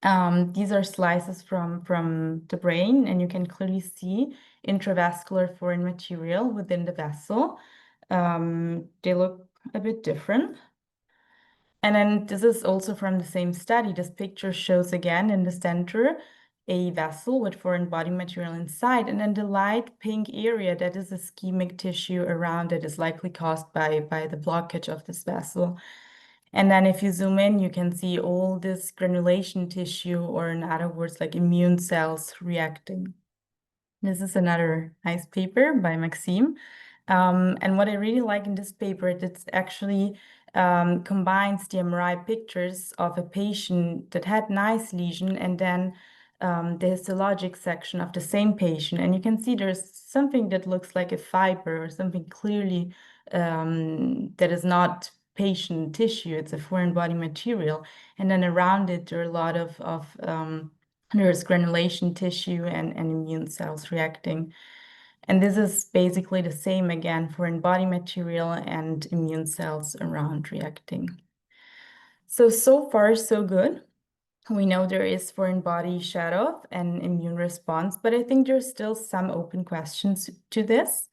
These are slices from the brain, and you can clearly see intravascular foreign material within the vessel. They look a bit different. And then this is also from the same study. This picture shows again in the center a vessel with foreign body material inside, and then the light pink area that is ischemic tissue around it is likely caused by the blockage of this vessel. And then if you zoom in, you can see all this granulation tissue, or in other words, like immune cells reacting. This is another nice paper by Maxime. And what I really like in this paper, it actually combines the MRI pictures of a patient that had nice lesion and then the histologic section of the same patient. And you can see there's something that looks like a fiber or something clearly that is not patient tissue. It's a foreign body material. And then around it, there are a lot of there's granulation tissue and immune cells reacting. And this is basically the same again for body material and immune cells around reacting. So far, so good. We know there is foreign body shed-off and immune response, but I think there's still some open questions to this.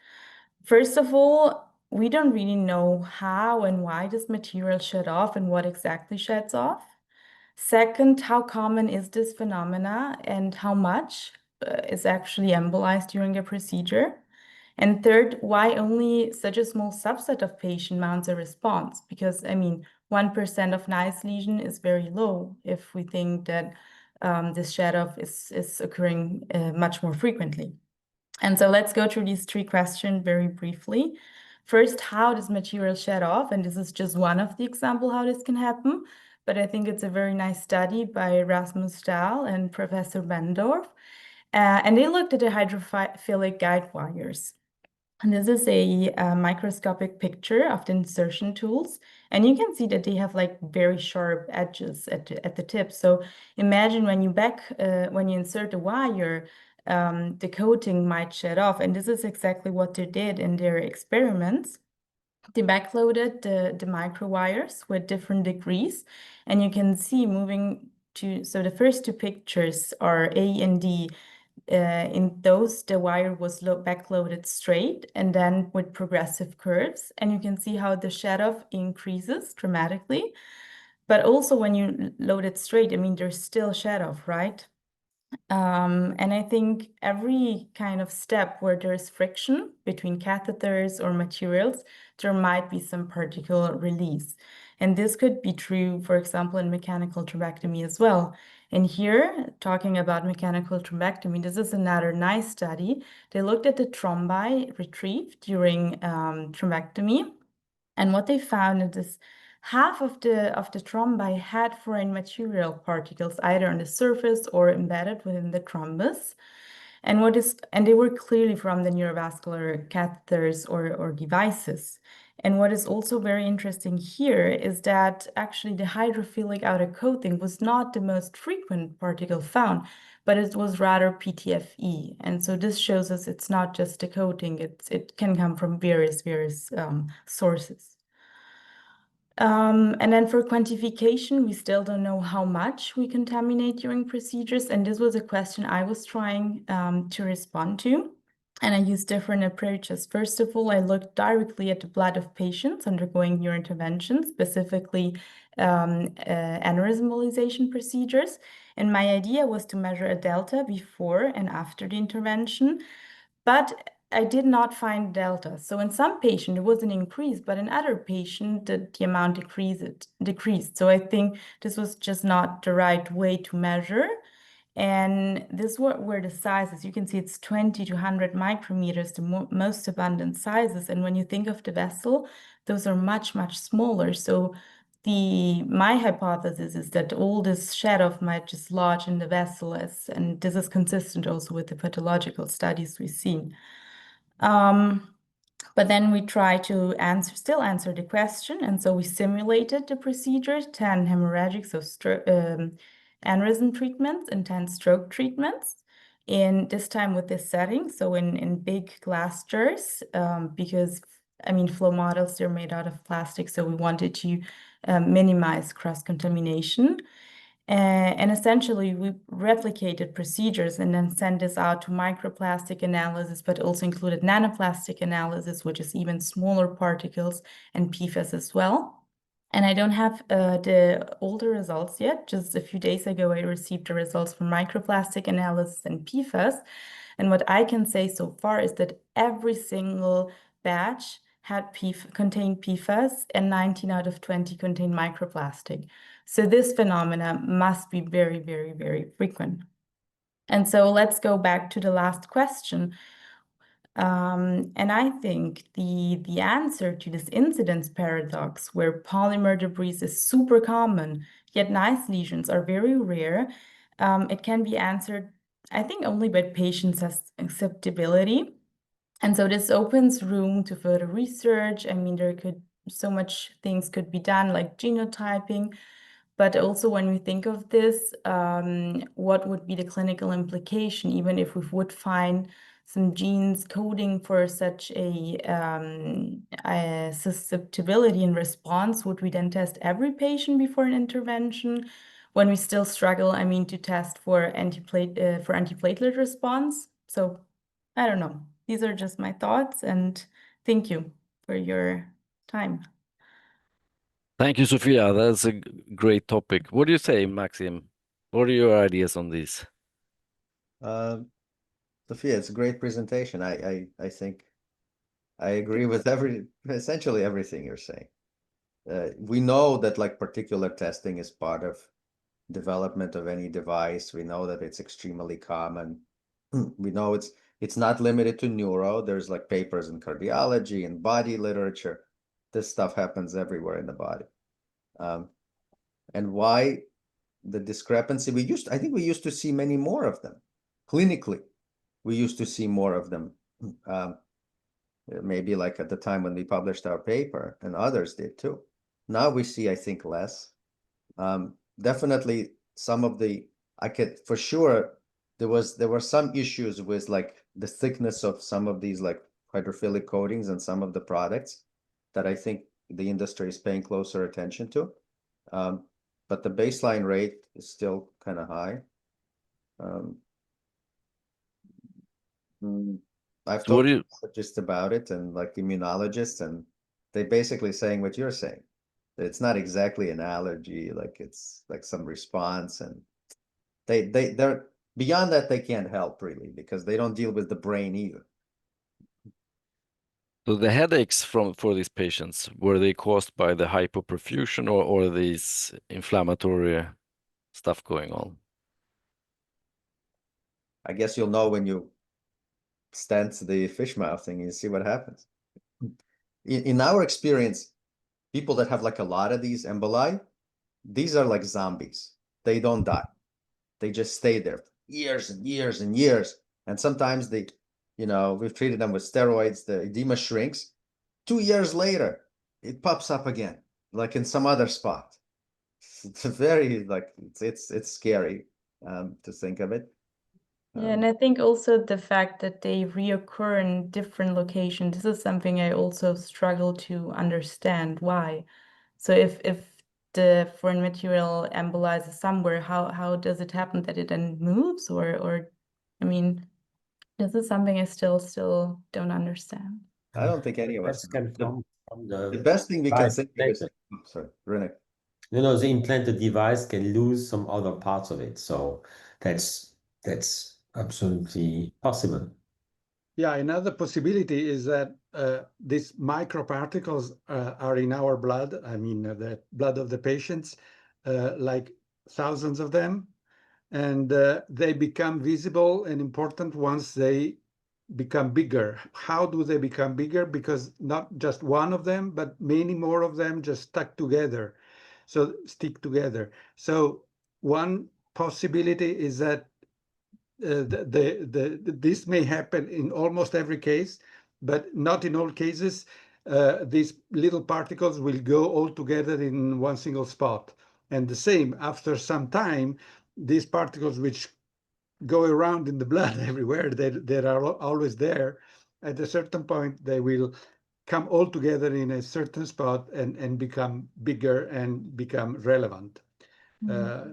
First of all, we don't really know how and why this material shed off and what exactly sheds off. Second, how common is this phenomena and how much is actually embolized during a procedure? And third, why only such a small subset of patient mounts a response? Because, I mean, 1% of nice lesion is very low if we think that this shed-off is occurring much more frequently. And so let's go through these three questions very briefly. First, how does material shed off? And this is just one of the examples how this can happen. But I think it's a very nice study by Rasmus Stahl and Professor Bendorf. And they looked at the hydrophilic guide wires. And this is a microscopic picture of the insertion tools. And you can see that they have like very sharp edges at the tip. So imagine when you insert a wire, the coating might shed off. And this is exactly what they did in their experiments. They backloaded the micro wires with different degrees. And you can see moving to, so the first two pictures are A and D. In those, the wire was backloaded straight and then with progressive curves. And you can see how the shed-off increases dramatically. But also when you load it straight, I mean, there's still shed-off, right? And I think every kind of step where there's friction between catheters or materials, there might be some particle release. And this could be true, for example, in mechanical thrombectomy as well. And here, talking about mechanical thrombectomy, this is another nice study. They looked at the thrombi retrieved during thrombectomy. And what they found is half of the thrombi had foreign material particles either on the surface or embedded within the thrombus. And they were clearly from the neurovascular catheters or devices. And what is also very interesting here is that actually the hydrophilic outer coating was not the most frequent particle found, but it was rather PTFE. And so this shows us it's not just the coating, it can come from various sources. And then for quantification, we still don't know how much we contaminate during procedures. And this was a question I was trying to respond to. And I used different approaches. First of all, I looked directly at the blood of patients undergoing neurointervention, specifically aneurysm embolization procedures. And my idea was to measure a delta before and after the intervention. But I did not find delta. So in some patient, there was an increase, but in other patient, the amount decreased. So I think this was just not the right way to measure. And this were the sizes. You can see it's 20 to 100 micrometers, the most abundant sizes. And when you think of the vessel, those are much, much smaller. So my hypothesis is that all this shed-off might just lodge in the vessel, and this is consistent also with the pathological studies we've seen. But then we try to still answer the question. And so we simulated the procedure, 10 hemorrhagic, so aneurysm treatments and 10 stroke treatments. In this time with this setting, so in big glass jars, because I mean, flow models, they're made out of plastic. So we wanted to minimize cross-contamination. And essentially, we replicated procedures and then sent this out to microplastic analysis, but also included nanoplastic analysis, which is even smaller particles, and PFAS as well. And I don't have the older results yet. Just a few days ago, I received the results from microplastic analysis and PFAS. And what I can say so far is that every single batch contained PFAS, and 19 out of 20 contained microplastic. So this phenomena must be very, very, very frequent. And so let's go back to the last question. And I think the answer to this incidence paradox, where polymer debris is super common, yet nice lesions are very rare, it can be answered, I think, only by patient susceptibility. And so this opens room to further research. I mean, so much things could be done, like genotyping. But also when we think of this, what would be the clinical implication, even if we would find some genes coding for such a susceptibility and response, would we then test every patient before an intervention when we still struggle, I mean, to test for antiplatelet response? So I don't know. These are just my thoughts, and thank you for your time. Thank you, Sophia. That's a great topic. What do you say, Maxim? What are your ideas on this? Sophia, it's a great presentation. I think I agree with essentially everything you're saying. We know that like particular testing is part of development of any device. We know that it's extremely common. We know it's not limited to neuro. There's like papers in cardiology and body literature. This stuff happens everywhere in the body. And why the discrepancy? I think we used to see many more of them. Clinically, we used to see more of them. Maybe like at the time when we published our paper, and others did too. Now we see, I think, less. Definitely some of for sure, there were some issues with like the thickness of some of these like hydrophilic coatings and some of the products that I think the industry is paying closer attention to. But the baseline rate is still kind of high. I've talked to just about it and like immunologists, and they basically saying what you're saying. It's not exactly an allergy, like it's like some response, and they're beyond that, they can't help really because they don't deal with the brain either. So the headaches for these patients, were they caused by the hypoperfusion or these inflammatory stuff going on? I guess you'll know when you stent the Fishmouth thing and see what happens. In our experience, people that have like a lot of these emboli, these are like zombies. They don't die. They just stay there for years and years and years. And sometimes we've treated them with steroids, the edema shrinks. 2 years later, it pops up again, like in some other spot. It's very like it's scary to think of it. Yeah, and I think also the fact that they reoccur in different locations, this is something I also struggle to understand why. So if the foreign material embolizes somewhere, how does it happen that it then moves? Or I mean, this is something I still don't understand. I don't think any of us. The best thing we can think of is, sorry, Rene. No, the implanted device can lose some other parts of it. So that's absolutely possible. Yeah, another possibility is that these microparticles are in our blood. I mean, the blood of the patients, like thousands of them, and they become visible and important once they become bigger. How do they become bigger? Because not just one of them, but many more of them just stick together. So one possibility is that this may happen in almost every case, but not in all cases. These little particles will go all together in one single spot. And the same, after some time, these particles which go around in the blood everywhere, they are always there. At a certain point, they will come all together in a certain spot and become bigger and become relevant. I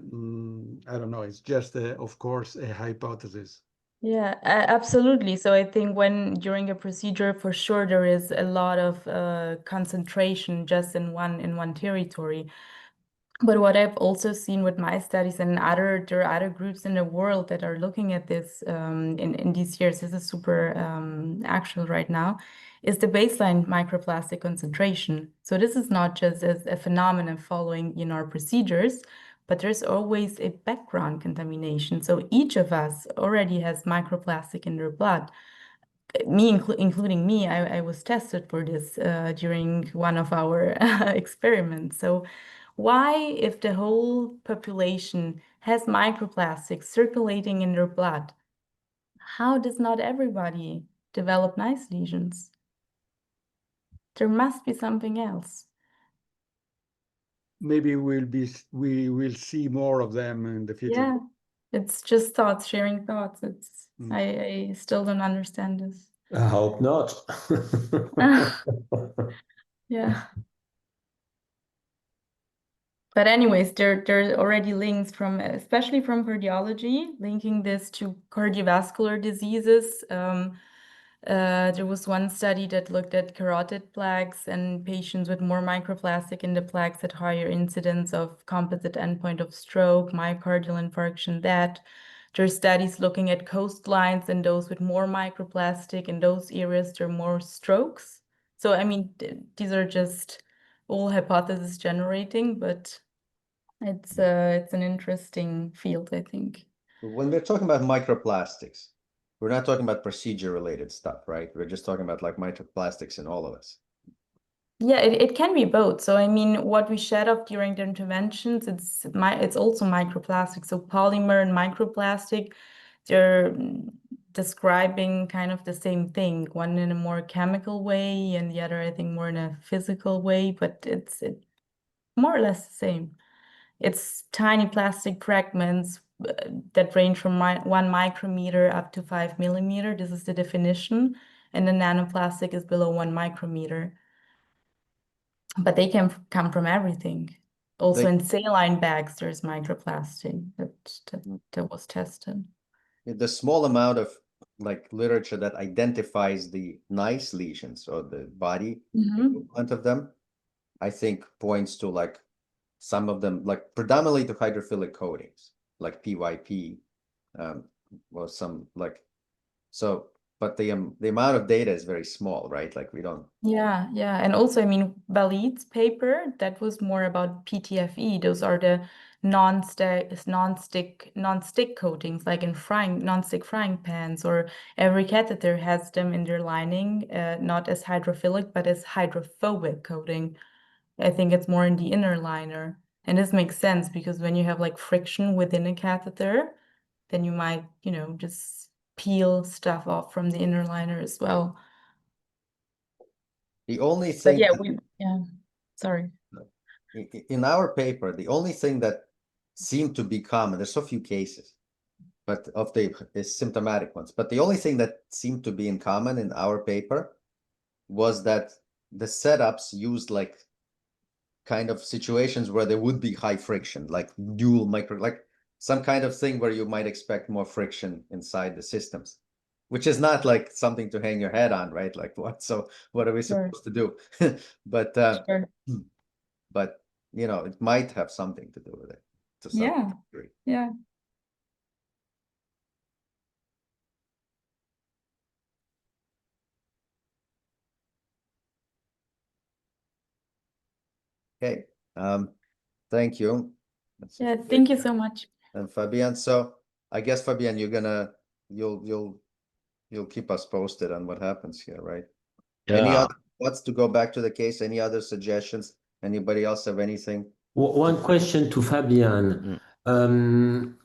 don't know. It's just, of course, a hypothesis. Yeah, absolutely. So I think during a procedure, for sure, there is a lot of concentration just in one territory. But what I've also seen with my studies and there are other groups in the world that are looking at this in these years, this is super actual right now, is the baseline microplastic concentration. So this is not just as a phenomenon following our procedures, but there's always a background contamination. So each of us already has microplastic in their blood. Including me, I was tested for this during one of our experiments. So why, if the whole population has microplastics circulating in their blood, how does not everybody develop nice lesions? There must be something else. Maybe we will see more of them in the future. Yeah, it's just thoughts, sharing thoughts. It's I still don't understand this. I hope not. Yeah. But anyways, there are already links from, especially from cardiology, linking this to cardiovascular diseases. There was one study that looked at carotid plaques, and patients with more microplastic in the plaques had higher incidence of composite endpoint of stroke, myocardial infarction, death. There are studies looking at coastlines, and those with more microplastic in those areas, there are more strokes. So, I mean, these are just all hypothesis generating, but it's an interesting field, I think. When we're talking about microplastics, we're not talking about procedure-related stuff, right? We're just talking about like microplastics in all of us. Yeah, it can be both. So I mean, what we shed off during the interventions, it's also microplastic. So polymer and microplastic, they're describing kind of the same thing, one in a more chemical way and the other, I think, more in a physical way, but it's more or less the same. It's tiny plastic fragments that range from 1 micrometer up to 5 millimeter. This is the definition. And the nanoplastic is below 1 micrometer. But they can come from everything. Also in saline bags, there's microplastic that was tested. The small amount of like literature that identifies the nice lesions or the body equivalent of them, I think points to like some of them, like predominantly to hydrophilic coatings, like PYP, or some like, so, but the amount of data is very small, right? Like we don't. Yeah. And also, I mean, Walid's paper, that was more about PTFE. Those are the non-stick coatings, like in non-stick frying pans, or every catheter has them in their lining, not as hydrophilic, but as hydrophobic coating. I think it's more in the inner liner. And this makes sense because when you have like friction within a catheter, then you might, just peel stuff off from the inner liner as well. The only But thing, sorry. in our paper, the only thing that seemed to be common, there's so few cases, but of the symptomatic ones, but the only thing that seemed to be in common in our paper was that the setups used like kind of situations where there would be high friction, like dual micro, like some kind of thing where you might expect more friction inside the systems, which is not like something to hang your head on, right? Like so what are we supposed to do? But but it might have something to do with it to some degree. Yeah. Okay. Thank you. Yeah, thank you so much. And Fabian, so I guess Fabian, you'll keep us posted on what happens here, right? Yeah. Any other thoughts to go back to the case? Any other suggestions? Anybody else have anything? One question to Fabian. When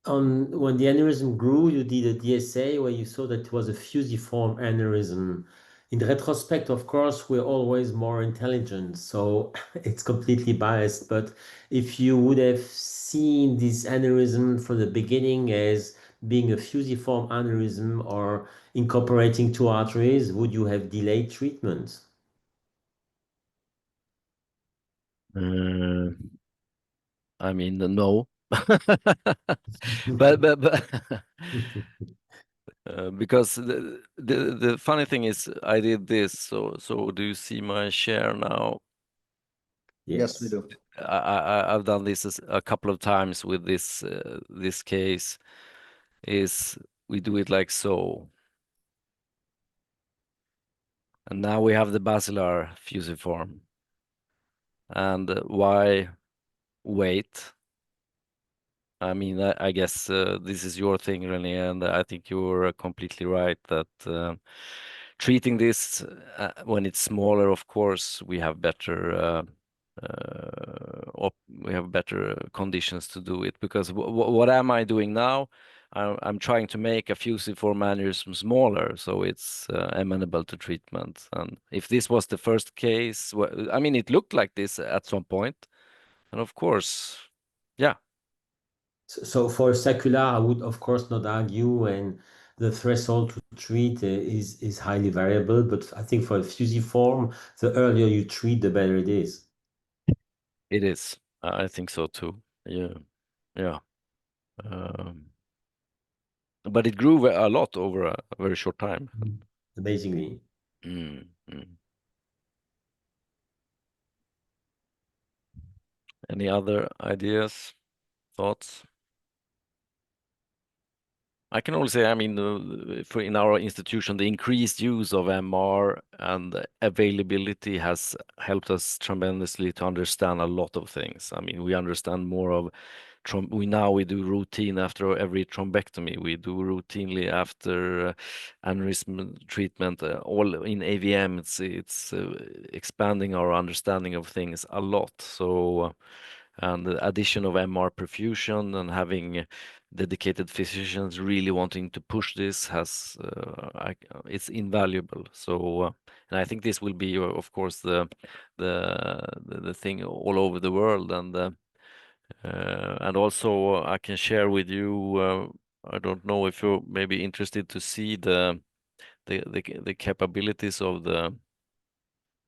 the aneurysm grew, you did a DSA where you saw that it was a fusiform aneurysm. In retrospect, of course, we're always more intelligent, so it's completely biased. But if you would have seen this aneurysm from the beginning as being a fusiform aneurysm or incorporating two arteries, would you have delayed treatment? I mean, no. but because the funny thing is I did this, so do you see my share now? Yes, we do. I've done this a couple of times with this case. Is we do it like so, and now we have the basilar fusiform. And why wait? I mean, I guess this is your thing, Rene, and I think you're completely right that treating this when it's smaller, of course, we have better conditions to do it. Because what am I doing now? I'm trying to make a fusiform aneurysm smaller, so it's amenable to treatment. And if this was the first case, well, I mean, it looked like this at some point, and of course, yeah. So for saccular, I would of course not argue, and the threshold to treat is highly variable. But I think for a fusiform, the earlier you treat, the better it is. It is. I think so too. Yeah, yeah. But it grew a lot over a very short time. Amazingly. Any other ideas, thoughts? I can only say, I mean, in our institution, the increased use of MR and availability has helped us tremendously to understand a lot of things. I mean, we understand more of we do routine after every thrombectomy. We do routinely after aneurysm treatment, all in AVM. It's expanding our understanding of things a lot. So, and the addition of MR perfusion and having dedicated physicians really wanting to push this has it's invaluable. So and I think this will be of course the thing all over the world, and also I can share with you, I don't know if you're maybe interested to see the capabilities of the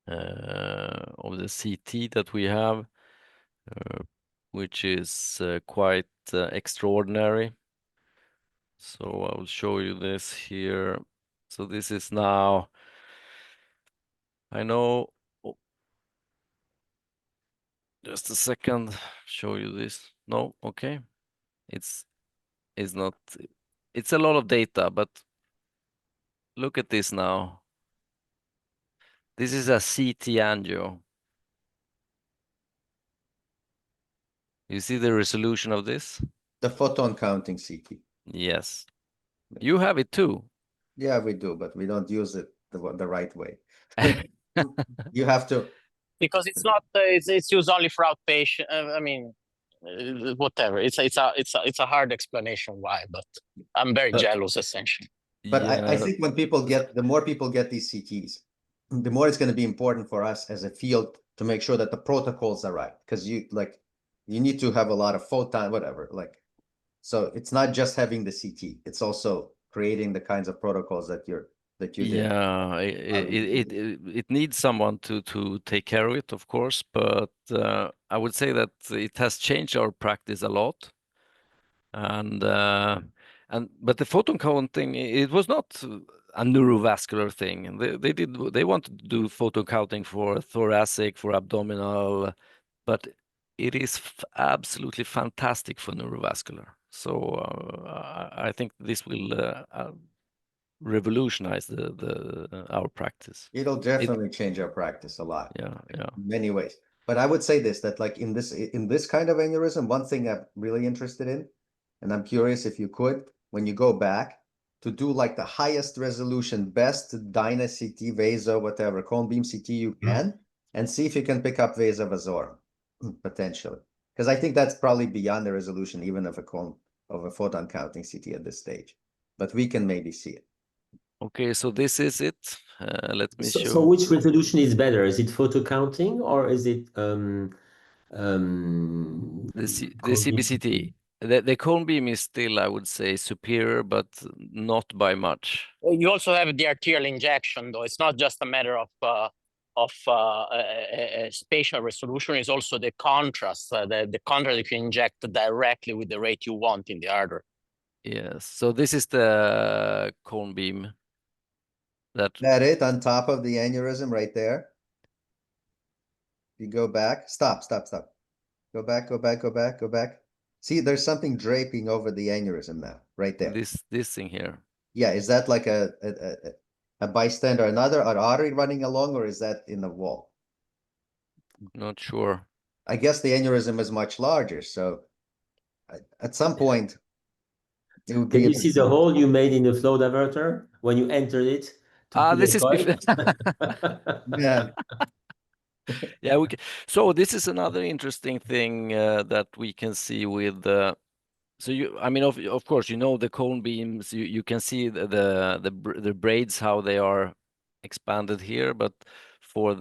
CT that we have, which is quite extraordinary. So I will show you this here. So this is now, I know, just a second, show you this. No, okay. It's not, it's a lot of data, but look at this now. This is a CT angio. You see the resolution of this? The photon counting CT. Yes. You have it too. Yeah, we do, but we don't use it the right way. You have to. Because it's not, it's used only for outpatient. I mean, whatever. It's a hard explanation why, but I'm very jealous essentially. But Yeah. I think when people the more people get these CTs, the more it's going to be important for us as a field to make sure that the protocols are right. Because you need to have a lot of photon, whatever. So it's not just having the CT, it's also creating the kinds of protocols that you did. Yeah, it needs someone to take care of it, of course, but I would say that it has changed our practice a lot. And but the photon counting, it was not a neurovascular thing. They wanted to do photon counting for thoracic, for abdominal, but it is absolutely fantastic for neurovascular. So I think this will revolutionize our practice. It'll definitely change our practice a lot. Yeah, yeah. In many ways. But I would say this, that like in this kind of aneurysm, one thing I'm really interested in, and I'm curious if you could, when you go back, to do like the highest resolution, best Dyna CT, Vaso, whatever, cone beam CT you can, and see if you can pick up vasovasorum, potentially. Because I think that's probably beyond the resolution even of a photon counting CT at this stage. But we can maybe see it. Okay, so this is it. Let me show. So which resolution is better? Is it photo counting or is it the CBCT? The cone beam is still, I would say, superior, but not by much. You also have the arterial injection, though. It's not just a matter of spatial resolution. It's also the contrast. The contrast if you inject directly with the rate you want in the artery. Yes. So this is the cone beam. That it on top of the aneurysm right there. You go back. Stop. Go back. See, there's something draping over the aneurysm now, right there. This thing here. Yeah, is that like a bystander, another artery running along, or is that in the wall? Not sure. I guess the aneurysm is much larger, so At some point, it would Can be a you bit see the small. hole you made in the flow diverter when you entered it to put This a is coil? Yeah. yeah. So this is another interesting thing that we can see with so I mean, of course, you know, the cone beams. You can see the braids, how they are expanded here. But for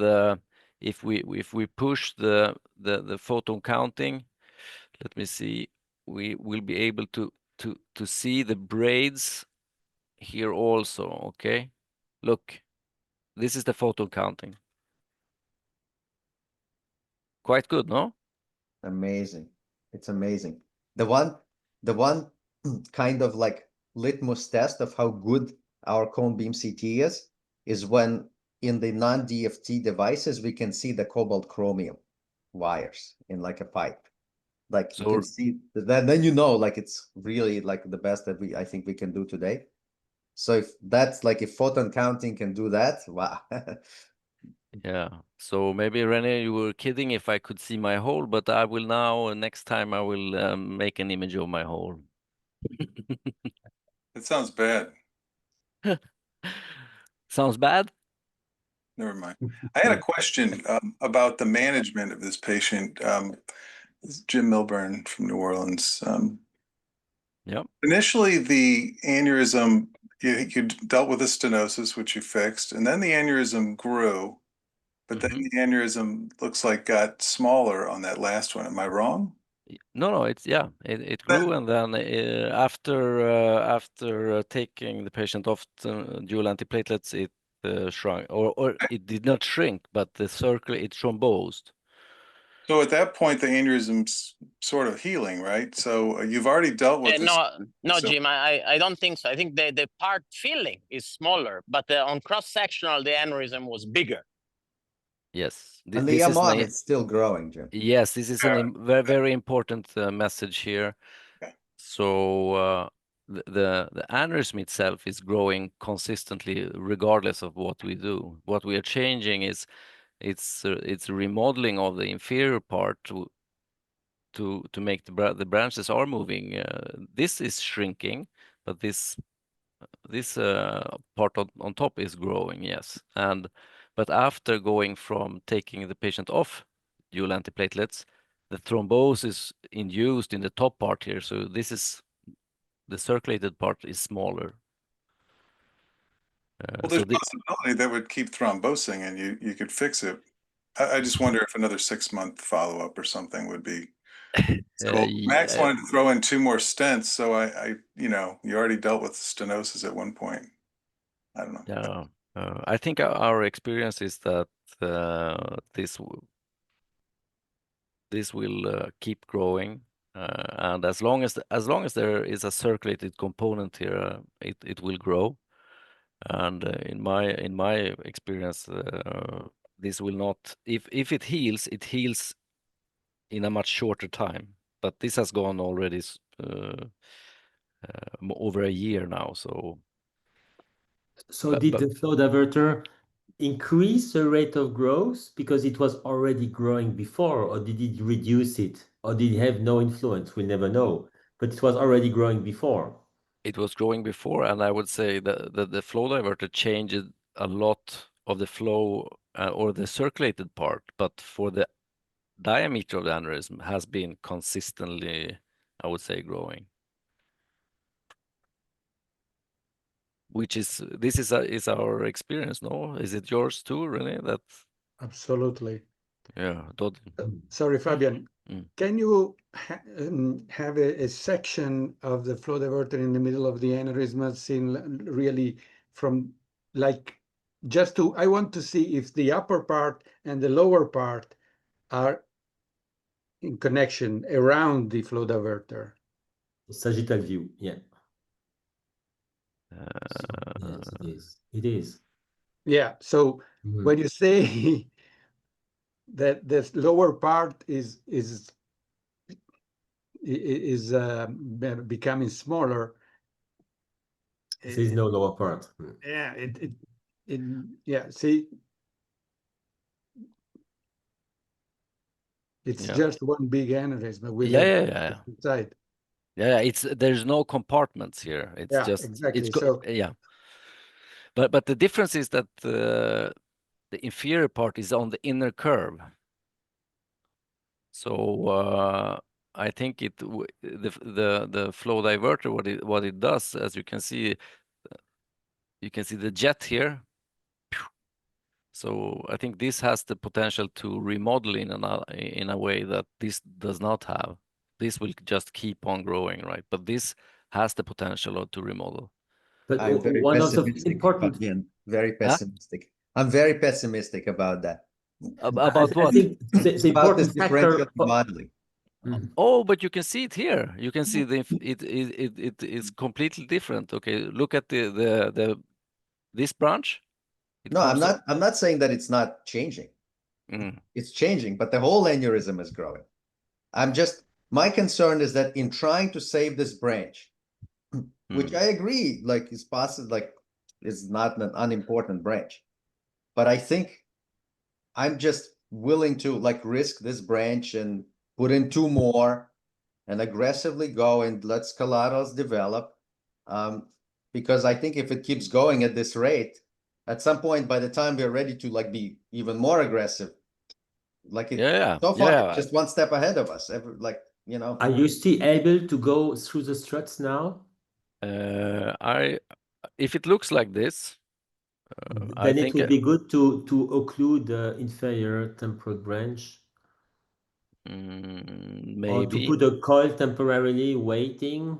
if we push the photon counting, let me see, we will be able to see the braids here also. Okay, look, this is the photon counting. Quite good, no? Amazing. It's amazing. The one kind of like litmus test of how good our cone beam CT is when in the non-DFT devices, we can see the cobalt chromium wires in like a pipe. Like you can see that, then you know, like it's really like the best that I think we can do today. So if that's like, if photon counting can do that, wow. Yeah. So maybe Rene, you were kidding if I could see my hole, but I will now, next time I will make an image of my hole. It sounds bad. Sounds bad? Never mind. I had a question about the management of this patient. This is Jim Milburn from New Orleans. Yep. Initially, the aneurysm, you dealt with a stenosis, which you fixed, and then the aneurysm grew, but then the aneurysm looks like got smaller on that last one. Am I wrong? No, it grew, and then after taking the patient off dual antiplatelets, it shrunk, or it did not shrink, but it thrombosed. So at that point, the aneurysm's sort of healing, right? So you've already dealt with this. No, Jim, I don't think so. I think the part filling is smaller, but on cross-sectional, the aneurysm was bigger. Yes. And the M1 is still growing, Jim. Yes, this is a very, very important message here. Okay. So the aneurysm itself is growing consistently regardless of what we do. What we are changing is it's remodeling of the inferior part to make the branches are moving. This is shrinking, but this part on top is growing, yes. But after going from taking the patient off dual antiplatelets, the thrombosis induced in the top part here. So this is the circulated part is smaller. Well, there's a possibility that would keep thrombosing and you could fix it. I just wonder if another 6-month follow-up or something would be cool. Max wanted to throw in 2 more stents, so I you already dealt with stenosis at one point. I don't know. Yeah, I think our experience is that this will keep growing, and as long as there is a circulated component here, it will grow. And in my experience, this will not. If it heals in a much shorter time. But this has gone already over a year now. So did the flow diverter increase the rate of growth because it was already growing before, or did it reduce it, or did it have no influence? We'll never know. But it was already growing before. It was growing before, and I would say that the flow diverter changed a lot of the flow or the circulated part, but for the diameter of the aneurysm has been consistently, I would say, growing. Which is is our experience, no? Is it yours too, Rene? That Absolutely. Yeah, Dodi. Sorry, Fabian. Can you have a section of the flow diverter in the middle of the aneurysm seen really from like just to, I want to see if the upper part and the lower part are in connection around the flow diverter. Sagittal view, yeah. Yes, it is. It is. Yeah. So when you say that this lower part is becoming smaller, there is no lower part. Yeah, yeah. See, it's just one big aneurysm with yeah. inside. Yeah, there's no compartments here. It's Yeah, just exactly. So yeah. But the difference is that the inferior part is on the inner curve. So I think the flow diverter, what it does, as you can see the jet here. So I think this has the potential to remodel in a way that this does not have. This will just keep on growing, right? But this has the potential to remodel. But I'm very one of the pessimistic, important, Fabian. Very Huh? pessimistic. I'm very pessimistic about that. About I what? think the About this important differential factor. remodeling. Oh, but you can see it here. You can see it is completely different. Okay, look at this branch. It No, comes I'm not saying that it's not changing. Mm. It's changing, but the whole aneurysm is growing. My concern is that in trying to save this branch, which I agree, like is possible, like is not an unimportant branch, but I think I'm just willing to like risk this branch and put in two more and aggressively go and let collaterals develop. Because I think if it keeps going at this rate, at some point, by the time we're ready to like be even more aggressive, like so far, it's just one step ahead of us. Are you still able to go through the struts now? If it looks like this, then it would be good to occlude the inferior temporal branch. Maybe. Or to put a coil temporarily waiting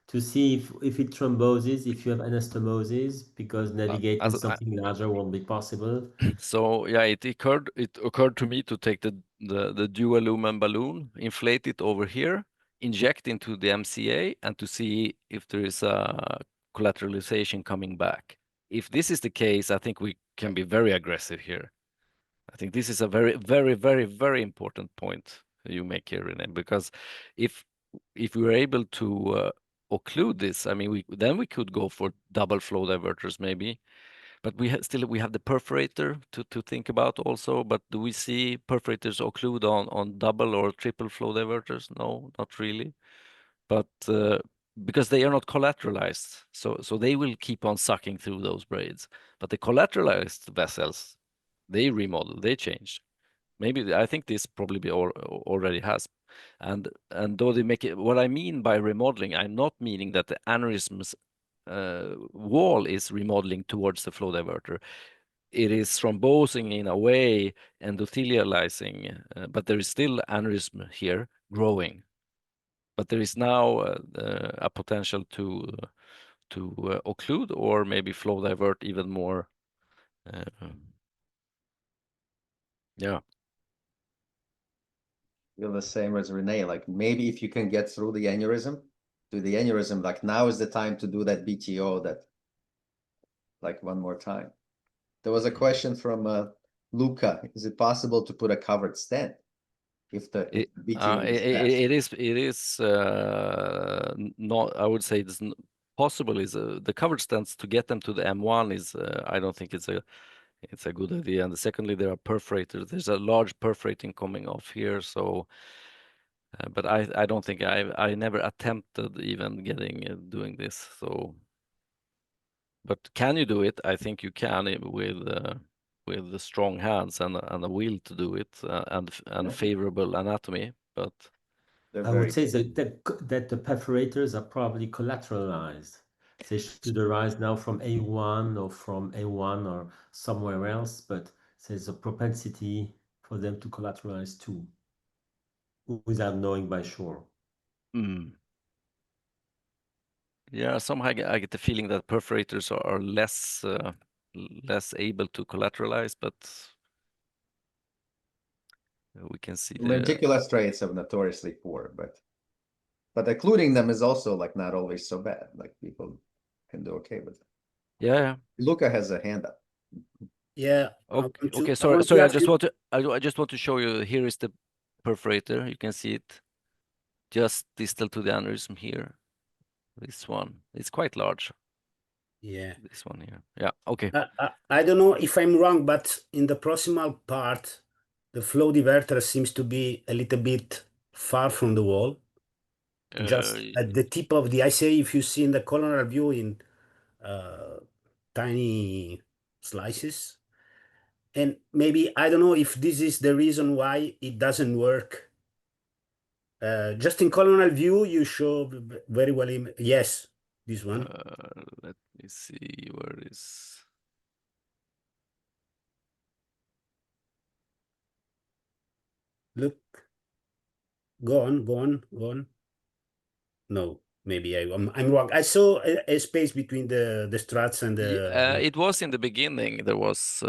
to see if it thromboses, if you have anastomosis, because navigating something larger won't be possible. So yeah, it occurred to me to take the dual lumen balloon, inflate it over here, inject into the MCA, and to see if there is a collateralization coming back. If this is the case, I think we can be very aggressive here. I think this is a very, very, very, very important point you make here, Rene, because if we were able to occlude this, I mean, then we could go for double flow diverters maybe, but we have the perforator to think about also. But do we see perforators occlude on double or triple flow diverters? No, not really. But because they are not collateralized, so they will keep on sucking through those braids. But the collateralized vessels, they remodel, they change. Maybe I think this probably already has. And Dodi, what I mean by remodeling, I'm not meaning that the aneurysm's wall is remodeling towards the flow diverter. It is thrombosing in a way, endothelializing, but there is still aneurysm here growing. But there is now a potential to occlude or maybe flow divert even more. Yeah. Feel the same as Rene. Like maybe if you can get through the aneurysm, like now is the time to do that BTO that like one more time. There was a question from Luca. Is it possible to put a covered stent if the BTO is it is not, I would say it's possible. Is the covered stents to get them to the M1 is I don't think it's a good idea. And secondly, there are perforators. There's a large perforating coming off here, so but I don't think I never attempted even doing this. So, but can you do it? I think you can with the strong hands and a will to do it and favorable anatomy. But I would say that the perforators are probably collateralized. They should arise now from A1 or from A1 or somewhere else, but there's a propensity for them to collateralize too, without knowing by sure. Yeah, somehow I get the feeling that perforators are less able to collateralize, but we can see Reticular striates are notoriously poor, but occluding them is also like not always so bad. Like people can do okay with it. Yeah. Luca has a hand up. Yeah. Okay. Sorry. I just want to show you. Here is the perforator. You can see it just distal to the aneurysm here. This one. It's quite large. Yeah. This one here. Yeah. Okay. I don't know if I'm wrong, but in the proximal part, the flow diverter seems to be a little bit far from the wall. just at the tip of the, I say, if you see in the coronal view in tiny slices. And maybe, I don't know if this is the reason why it doesn't work. Just in coronal view, you show very well. Yes, this one. Let me see where is. Look, go on. No, maybe I'm wrong. I saw a space between the struts and the. It was in the beginning. There was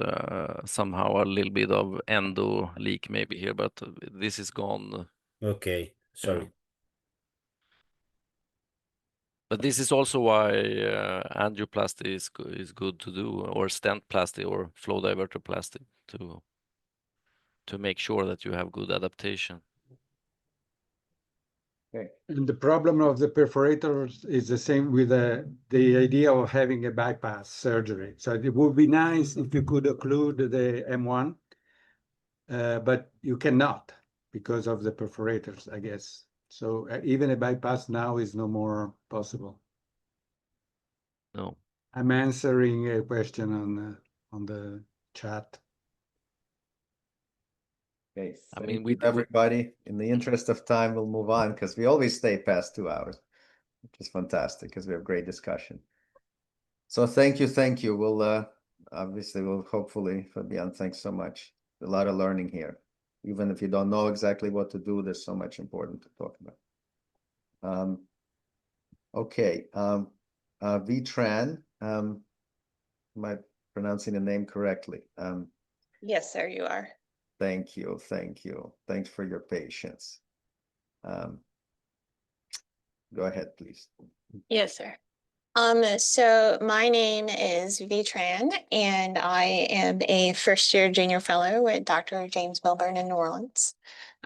somehow a little bit of endo leak maybe here, but this is gone. Okay, sorry. Yeah. But this is also why angioplasty is good to do, or stent plasty or flow diverter plasty to make sure that you have good adaptation. Okay. And the problem of the perforators is the same with the idea of having a bypass surgery. So it would be nice if you could occlude the M1, but you cannot because of the perforators, I guess. So even a bypass now is no more possible. No. I'm answering a question on the chat. Okay, I mean, thank you, everybody. In the interest of time, we'll move on because we always stay past 2 hours, which is fantastic because we have great discussion. So thank you. We'll obviously we'll hopefully, Fabian, thanks so much. A lot of learning here. Even if you don't know exactly what to do, there's so much important to talk about. Okay, Tran, am I pronouncing the name correctly? Yes, sir, you are. Thank you. Thanks for your patience. Go ahead, please. Yes, sir. So my name is Tran, and I am a first-year junior fellow with Dr. James Milburn in New Orleans.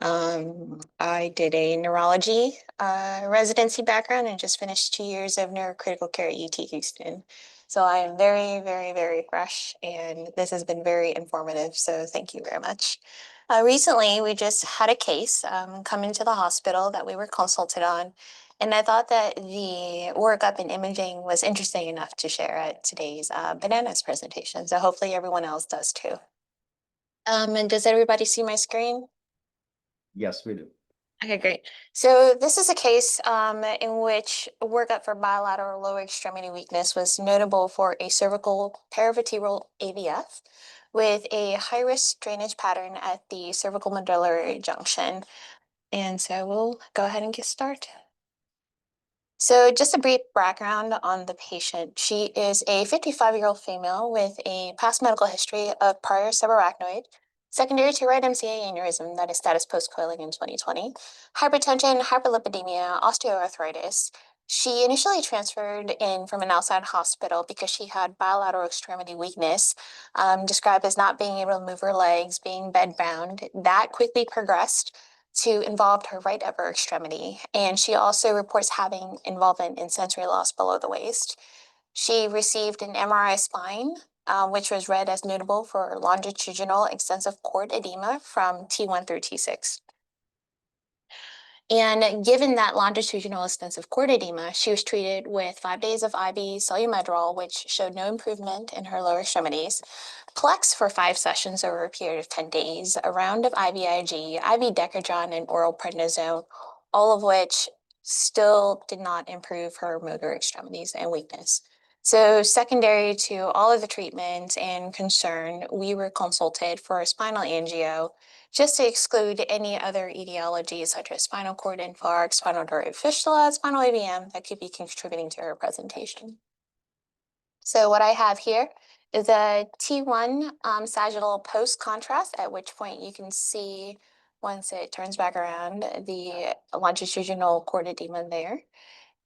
I did a neurology residency background and just finished 2 years of neurocritical care at UT Houston. So I am very, very, very fresh, and this has been very informative. So thank you very much. Recently, we just had a case come into the hospital that we were consulted on. And I thought that the workup and imaging was interesting enough to share at today's Bananaz presentation. So hopefully everyone else does too. And does everybody see my screen? Yes, we do. Okay, great. So this is a case in which workup for bilateral lower extremity weakness was notable for a cervical paravertebral AVF with a high-risk drainage pattern at the cervical medullary junction. And so we'll go ahead and get started. So just a brief background on the patient. She is a 55-year-old female with a past medical history of prior subarachnoid, secondary to right MCA aneurysm that is status post-coiling in 2020, hypertension, hyperlipidemia, osteoarthritis. She initially transferred in from an outside hospital because she had bilateral extremity weakness, described as not being able to move her legs, being bedbound. That quickly progressed to involve her right upper extremity, and she also reports having involvement in sensory loss below the waist. She received an MRI spine, which was read as notable for longitudinal extensive cord edema from T1 through T6. And given that longitudinal extensive cord edema, she was treated with 5 days of IV solumedrol, which showed no improvement in her lower extremities, Plex for 5 sessions over a period of 10 days, a round of IVIG, IV Decadron, and oral prednisone, all of which still did not improve her motor extremities and weakness. So secondary to all of the treatments and concern, we were consulted for a spinal angio just to exclude any other etiologies such as spinal cord infarct, spinal derived fistula, spinal AVM that could be contributing to her presentation. So what I have here is a T1 sagittal post contrast, at which point you can see, once it turns back around, the longitudinal cord edema there.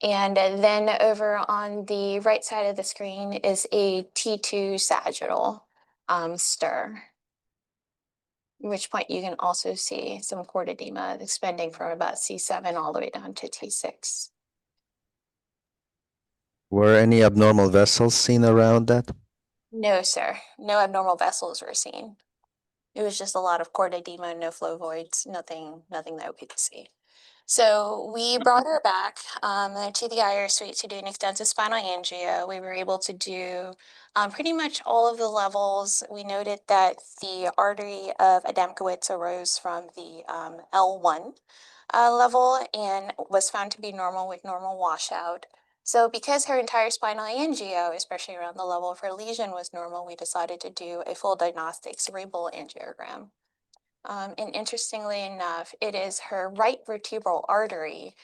And then over on the right side of the screen is a T2 sagittal stir, at which point you can also see some cord edema expanding from about C7 all the way down to T6. Were any abnormal vessels seen around that? No, sir. No abnormal vessels were seen. It was just a lot of cord edema, no flow voids, nothing that we could see. So we brought her back to the IR suite to do an extensive spinal angio. We were able to do pretty much all of the levels. We noted that the artery of Adamkowitz arose from the L1 level and was found to be normal with normal washout. So because her entire spinal angio, especially around the level of her lesion, was normal, we decided to do a full diagnostic cerebral angiogram. And interestingly enough, it is her right vertebral artery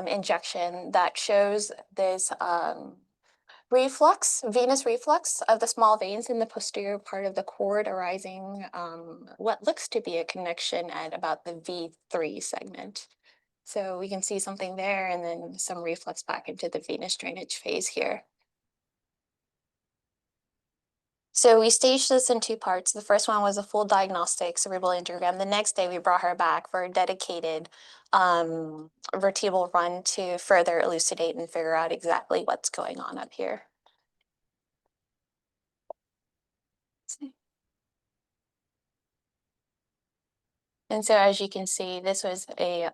injection that shows this reflux, venous reflux of the small veins in the posterior part of the cord arising what looks to be a connection at about the V3 segment. So we can see something there and then some reflux back into the venous drainage phase here. So we staged this in two parts. The first one was a full diagnostic cerebral angiogram. The next day we brought her back for a dedicated vertebral run to further elucidate and figure out exactly what's going on up here. And so as you can see, this was a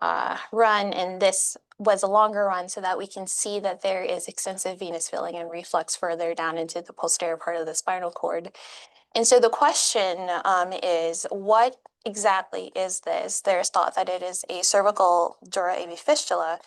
run, and this was a longer run so that we can see that there is extensive venous filling and reflux further down into the posterior part of the spinal cord. And so the question is, what exactly is this? There's thought that it is a cervical dura AV fistula,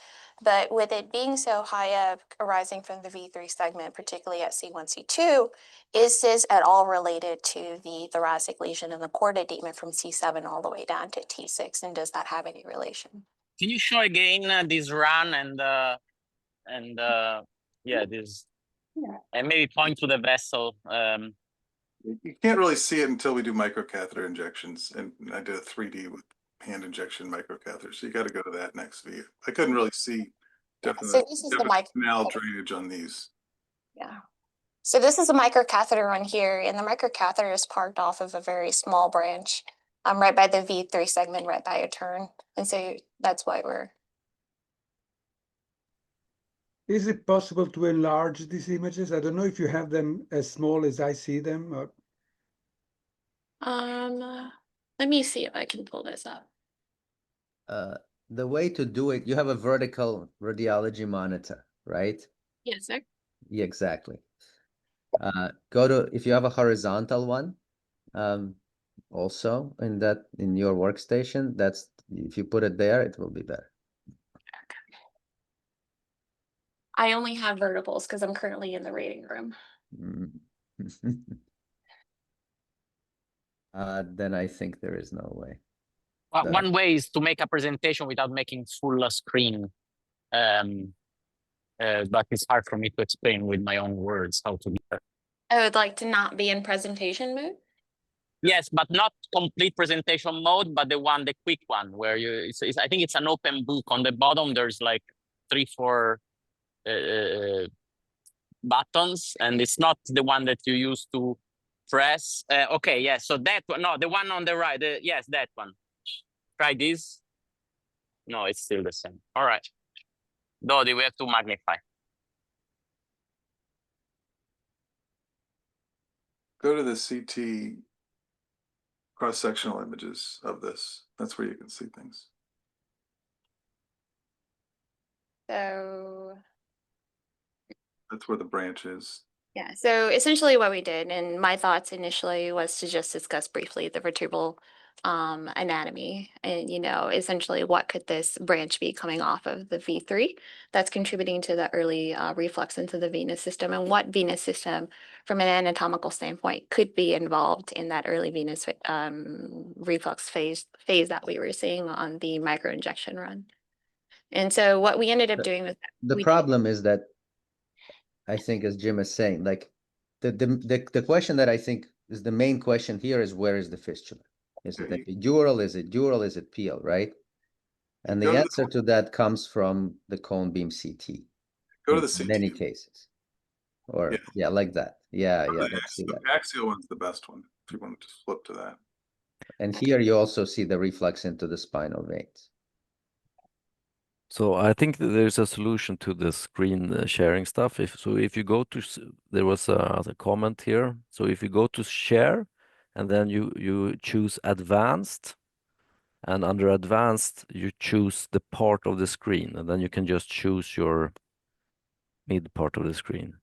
but with it being so high up, arising from the V3 segment, particularly at C1, C2, is this at all related to the thoracic lesion and the cord edema from C7 all the way down to T6? And does that have any relation? Can you show again this run and yeah, this, and maybe point to the vessel? You can't really see it until we do microcatheter injections, and I did a 3D with hand injection microcatheter, so you got to go to that next view. I couldn't really see definite canal drainage on these. Yeah. So this is a microcatheter run here, and the microcatheter is parked off of a very small branch, right by the V3 segment, right by a turn. And so that's why we're... Is it possible to enlarge these images? I don't know if you have them as small as I see them. Or... let me see if I can pull this up. The way to do it, you have a vertical radiology monitor, right? Yes, sir. Yeah, exactly. Go to, if you have a horizontal one, also in your workstation, that's, if you put it there, it will be better. I only have verticals because I'm currently in the reading room. Then I think there is no way. One way is to make a presentation without making full screen. But it's hard for me to explain with my own words how to do that. I would like to not be in presentation mode. Yes, but not complete presentation mode, but the quick one where you, I think it's an open book. On the bottom, there's like 3-4 buttons, and it's not the one that you use to press. Okay, yes, so that one, no, the one on the right, yes, that one. Try this. No, it's still the same. All right. Dodi, we have to magnify. Go to the CT cross-sectional images of this. That's where you can see things. So That's where the branch is. yeah, so essentially what we did, and my thoughts initially was to just discuss briefly the vertebral anatomy and, essentially what could this branch be coming off of the V3 that's contributing to the early reflux into the venous system, and what venous system from an anatomical standpoint could be involved in that early venous reflux phase that we were seeing on the microinjection run. And so what we ended up doing was the problem is that I think, as Jim is saying, like the question that I think is the main question here is, where is the fistula? Is it epidural? Is it dural? Is it PL, right? And the answer to that comes from the cone beam CT. Go to the CT. In many cases. Or yeah, like that. Yeah, The axial one's the best one, if you want to just flip to that. And here you also see the reflux into the spinal veins. So I think that there's a solution to the screen sharing stuff. If you go to, there was a comment here. So if you go to share, and then you choose advanced, And under advanced, you choose the part of the screen, and then you can just choose your mid part of the screen.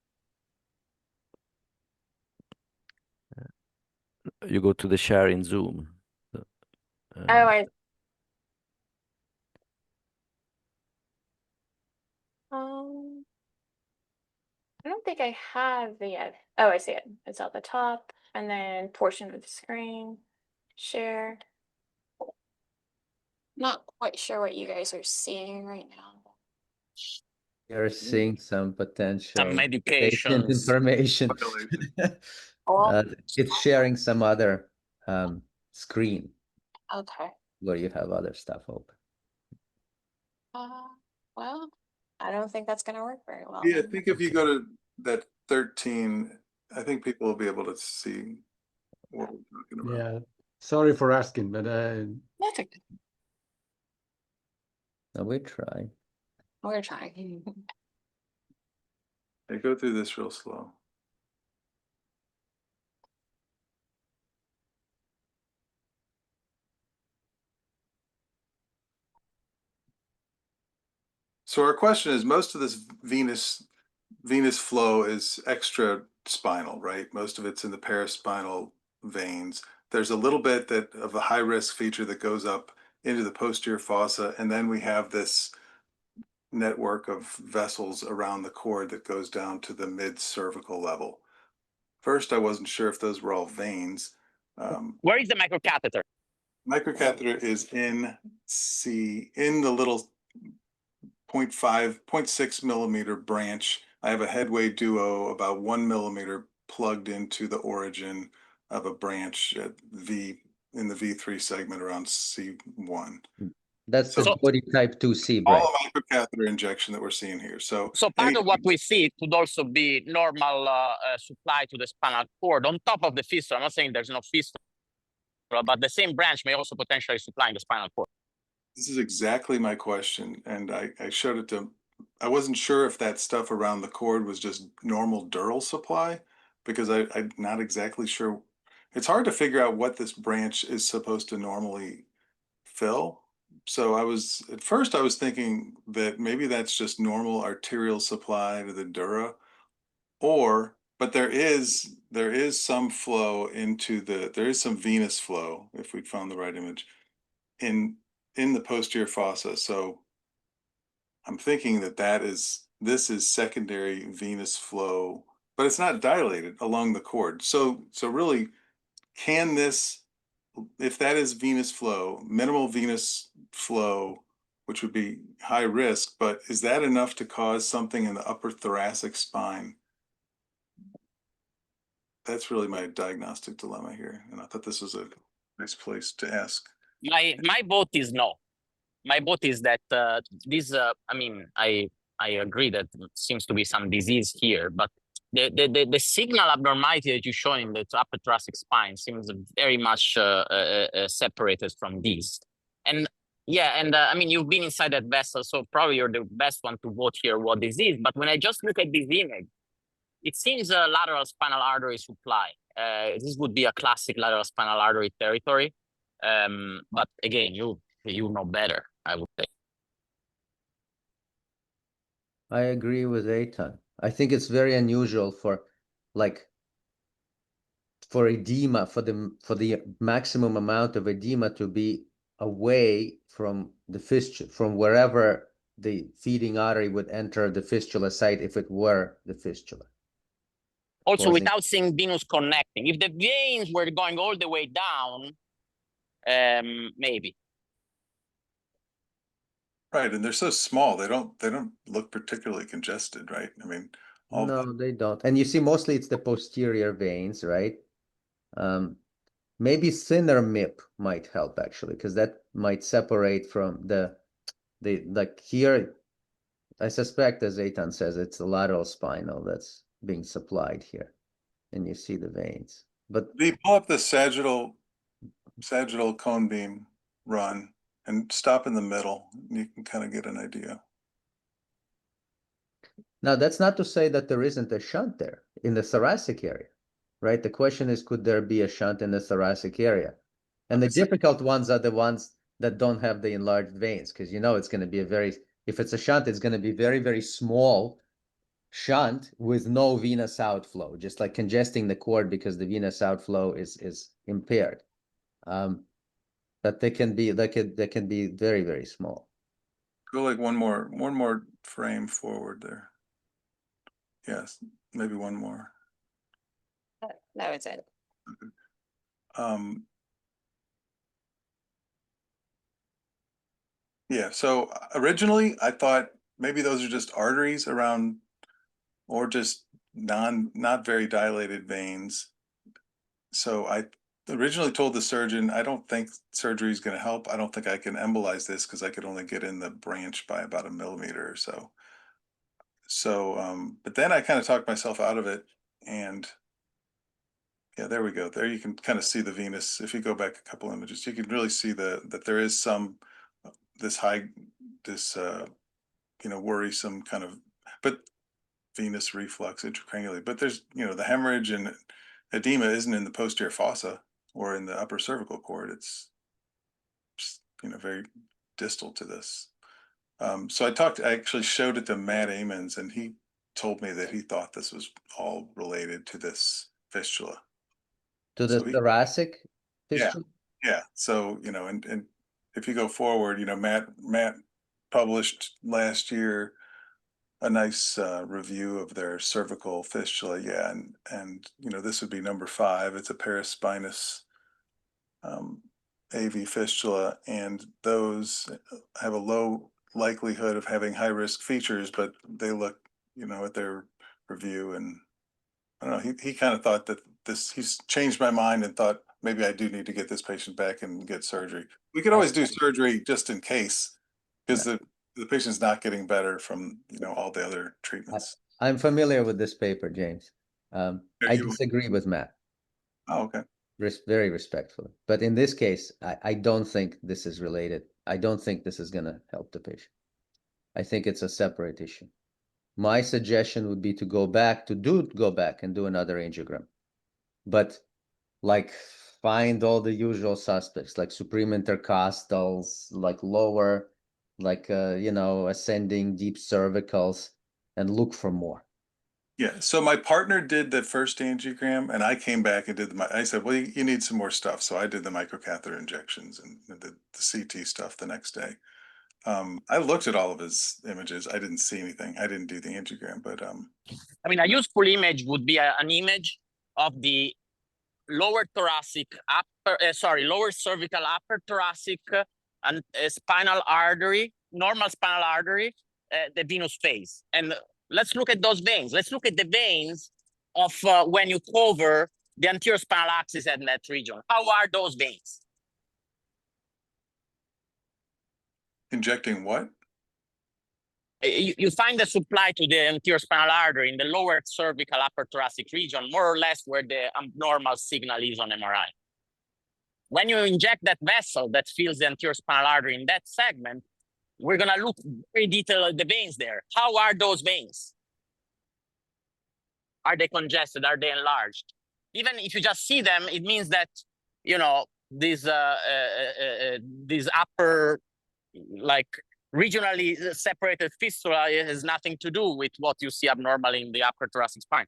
You go to the share in Zoom. I don't think I have the yet. Oh, I see it. It's at the top, and then portion of the screen, share. Not quite sure what you guys are seeing right now. You're seeing some potential patient medications. information. Oh, It's sharing some other screen okay. where you have other stuff open. Well, I don't think that's going to work very well. Yeah, I then. think if you go to that 13, I think people will be able to see what we're talking about. Yeah, sorry for asking, but That's okay. Now we try. We're trying. They go through this real slow. So our question is, most of this venous flow is extra spinal, right? Most of it's in the paraspinal veins. There's a little bit that of a high risk feature that goes up into the posterior fossa, and then we have this network of vessels around the cord that goes down to the mid cervical level. First, I wasn't sure if those were all veins. Where is the microcatheter? Microcatheter is in the little 0.6 millimeter branch. I have a headway duo about 1 millimeter plugged into the origin of a branch at in the V3 segment around C1. That's the So- body type 2C, All right? a microcatheter injection that we're seeing here. So part of what we see could also be normal supply to the spinal cord on top of the fistula. I'm not saying there's no fistula, but the same branch may also potentially supply the spinal cord. this is exactly my question, and I showed it to. I wasn't sure if that stuff around the cord was just normal dural supply, because I'm not exactly sure. It's hard to figure out what this branch is supposed to normally fill. So at first I was thinking that maybe that's just normal arterial supply to the dura, but there is some flow there is some venous flow, if we found the right image, in the posterior fossa. So I'm thinking this is secondary venous flow, but it's not dilated along the cord. So really, can this, if that is venous flow, minimal venous flow, which would be high risk, but is that enough to cause something in the upper thoracic spine? That's really my diagnostic dilemma here. And I thought this was a nice place to ask. My vote is no. My vote is that I agree that there seems to be some disease here, but the signal abnormality that you show in the upper thoracic spine seems very much separated from these. And yeah, and you've been inside that vessel, so probably you're the best one to vote here what this is. But when I just look at this image, it seems a lateral spinal artery supply. This would be a classic lateral spinal artery territory. But again, you know better, I would say. I agree with Eitan. I think it's very unusual for edema, for the maximum amount of edema to be away from the fistula, from wherever the feeding artery would enter the fistula site if it were the fistula. Also, without seeing venous connecting. If the veins were going all the way down, maybe. Right, and they're so small, they don't look particularly congested, right? No, they don't. And you see, mostly it's the posterior veins, right? Maybe thinner MIP might help actually, because that might separate from the like here. I suspect, as Eitan says, it's the lateral spinal that's being supplied here, and you see the veins. But we pull up the sagittal cone beam run and stop in the middle, and you can kind of get an idea. Now, that's not to say that there isn't a shunt there in the thoracic area, right? The question is, could there be a shunt in the thoracic area? And the difficult ones are the ones that don't have the enlarged veins, because you know it's going to be if it's a shunt, it's going to be very, very small shunt with no venous outflow, just like congesting the cord because the venous outflow is impaired. But they can be very, very small. Go like one more frame forward there. Yes, maybe one more. That was it. Yeah, so originally I thought maybe those are just arteries around, or just not very dilated veins. So I originally told the surgeon, I don't think surgery is going to help. I don't think I can embolize this because I could only get in the branch by about 1 millimeter or so. So, but then I kind of talked myself out of it, and yeah, there we go. There you can kind of see the venous. If you go back a couple images, you can really see that there is some worrisome kind of, but venous reflux intracranially. But there's, the hemorrhage and edema isn't in the posterior fossa or in the upper cervical cord. It's just, very distal to this. So I actually showed it to Matt Amons, and he told me that he thought this was all related to this fistula. To the thoracic fistula? Yeah. So, and if you go forward, Matt published last year a nice review of their cervical fistula. Yeah. And this would be number 5. It's a paraspinous AV fistula, and those have a low likelihood of having high risk features, but they look, at their review, and I don't know, he kind of thought that he's changed my mind and thought maybe I do need to get this patient back and get surgery. We could always do surgery just in case, because the patient's not getting better from, all the other treatments. I'm familiar with this paper, James. I disagree with Matt. Oh, okay. Very respectfully. But in this case, I don't think this is related. I don't think this is going to help the patient. I think it's a separate issue. My suggestion would be to go back and do another angiogram. But like find all the usual suspects, like supreme intercostals, like lower, like, ascending deep cervicals, and look for more. Yeah. So my partner did the first angiogram, and I came back and I said, well, you need some more stuff. So I did the microcatheter injections and the CT stuff the next day. I looked at all of his images. I didn't see anything. I didn't do the angiogram, but I mean, a useful image would be an image of the lower cervical upper thoracic and spinal artery, normal spinal artery, the venous phase. And let's look at those veins. Let's look at the veins of when you cover the anterior spinal axis at that region. How are those veins? Injecting what? You find the supply to the anterior spinal artery in the lower cervical upper thoracic region, more or less where the abnormal signal is on MRI. When you inject that vessel that fills the anterior spinal artery in that segment, we're going to look very detailed at the veins there. How are those veins? Are they congested? Are they enlarged? Even if you just see them, it means that, these upper, like, regionally separated fistula has nothing to do with what you see abnormally in the upper thoracic spine.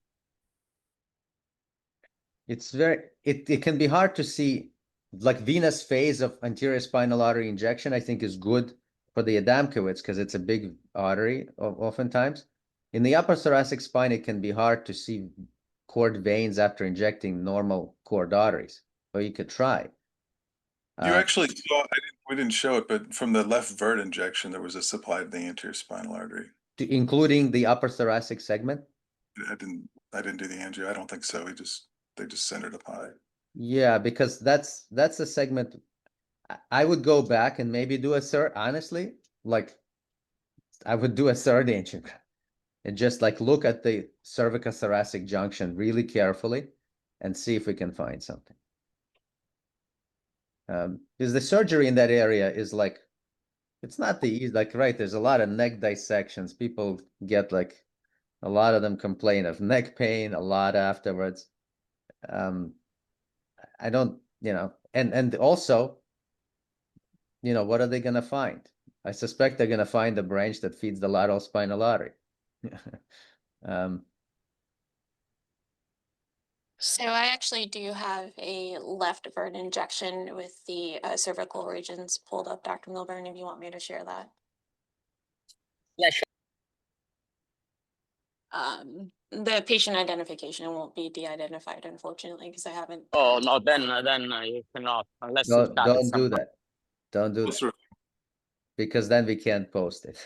It's it can be hard to see, like venous phase of anterior spinal artery injection, I think is good for the Adamkiewicz because it's a big artery oftentimes. In the upper thoracic spine, it can be hard to see cord veins after injecting normal cord arteries, but you could try. You actually saw, we didn't show it, but from the left vert injection, there was a supply of the anterior spinal artery. Including the upper thoracic segment? I didn't do the angio. I don't think so. They just centered up high. Yeah, because that's a segment. I would go back and maybe do a third, honestly, like I would do a third angiogram and just like look at the cervicothoracic junction really carefully and see if we can find something. Because the surgery in that area is like, it's not the easy, like, right, there's a lot of neck dissections. People get like, a lot of them complain of neck pain a lot afterwards. I don't, and also, you know, what are they going to find? I suspect they're going to find the branch that feeds the lateral spinal artery. So I actually do have a left vert injection with the cervical regions pulled up, Dr. Milburn, if you want me to share that. Yeah, sure. The patient identification won't be de-identified, unfortunately, because I haven't. Oh no, then you cannot unless you've got it Don't do somehow. that. Don't do that. Because then we can't post it.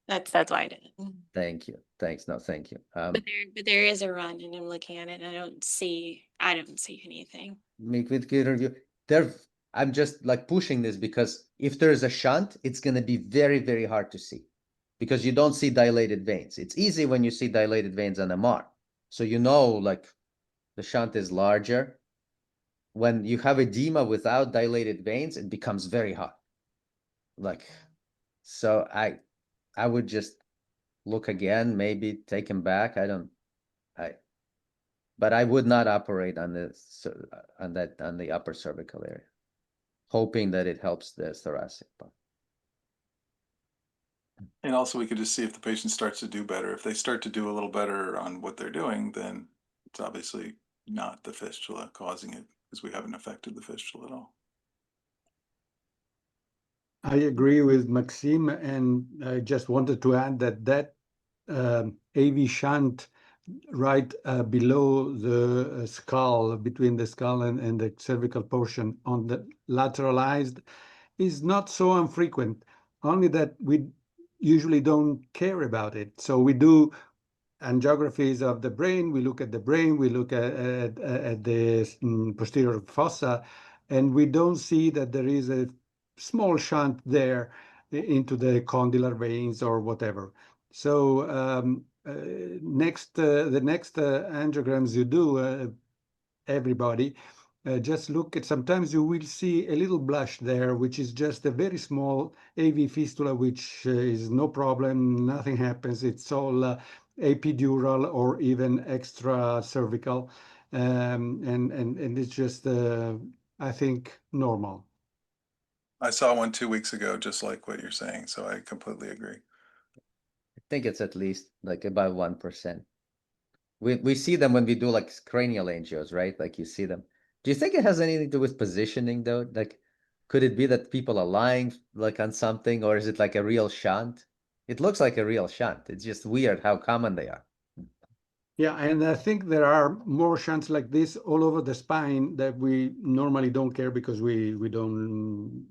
That's why I did it. Thank you. Thanks. No, thank you. But there is a run, and I'm looking at it, and I don't see anything. Make with good review. I'm just like pushing this because if there's a shunt, it's going to be very, very hard to see because you don't see dilated veins. It's easy when you see dilated veins on MR. So you know, like the shunt is larger. When you have edema without dilated veins, it becomes very hard. Like, so I would just look again, maybe take him back. But I would not operate on this on the upper cervical area, hoping that it helps the thoracic part. And also we could just see if the patient starts to do better. If they start to do a little better on what they're doing, then it's obviously not the fistula causing it because we haven't affected the fistula at all. I agree with Maxime, and I just wanted to add that AV shunt right below the skull, between the skull and the cervical portion on the lateralized is not so infrequent, only that we usually don't care about it. So we do angiographies of the brain, we look at the brain, we look at the posterior fossa, and we don't see that there is a small shunt there into the condylar veins or whatever. So the next angiograms you do, everybody, just look at, sometimes you will see a little blush there, which is just a very small AV fistula, which is no problem, nothing happens. It's all epidural or even extra cervical. And it's just, I think, normal. I saw one 2 weeks ago, just like what you're saying. So I completely agree. I think it's at least like about 1%. We see them when we do like cranial angios, right? Like you see them. Do you think it has anything to do with positioning though? Like, could it be that people are lying like on something, or is it like a real shunt? It looks like a real shunt. It's just weird how common they are. Yeah, and I think there are more shunts like this all over the spine that we normally don't care because we don't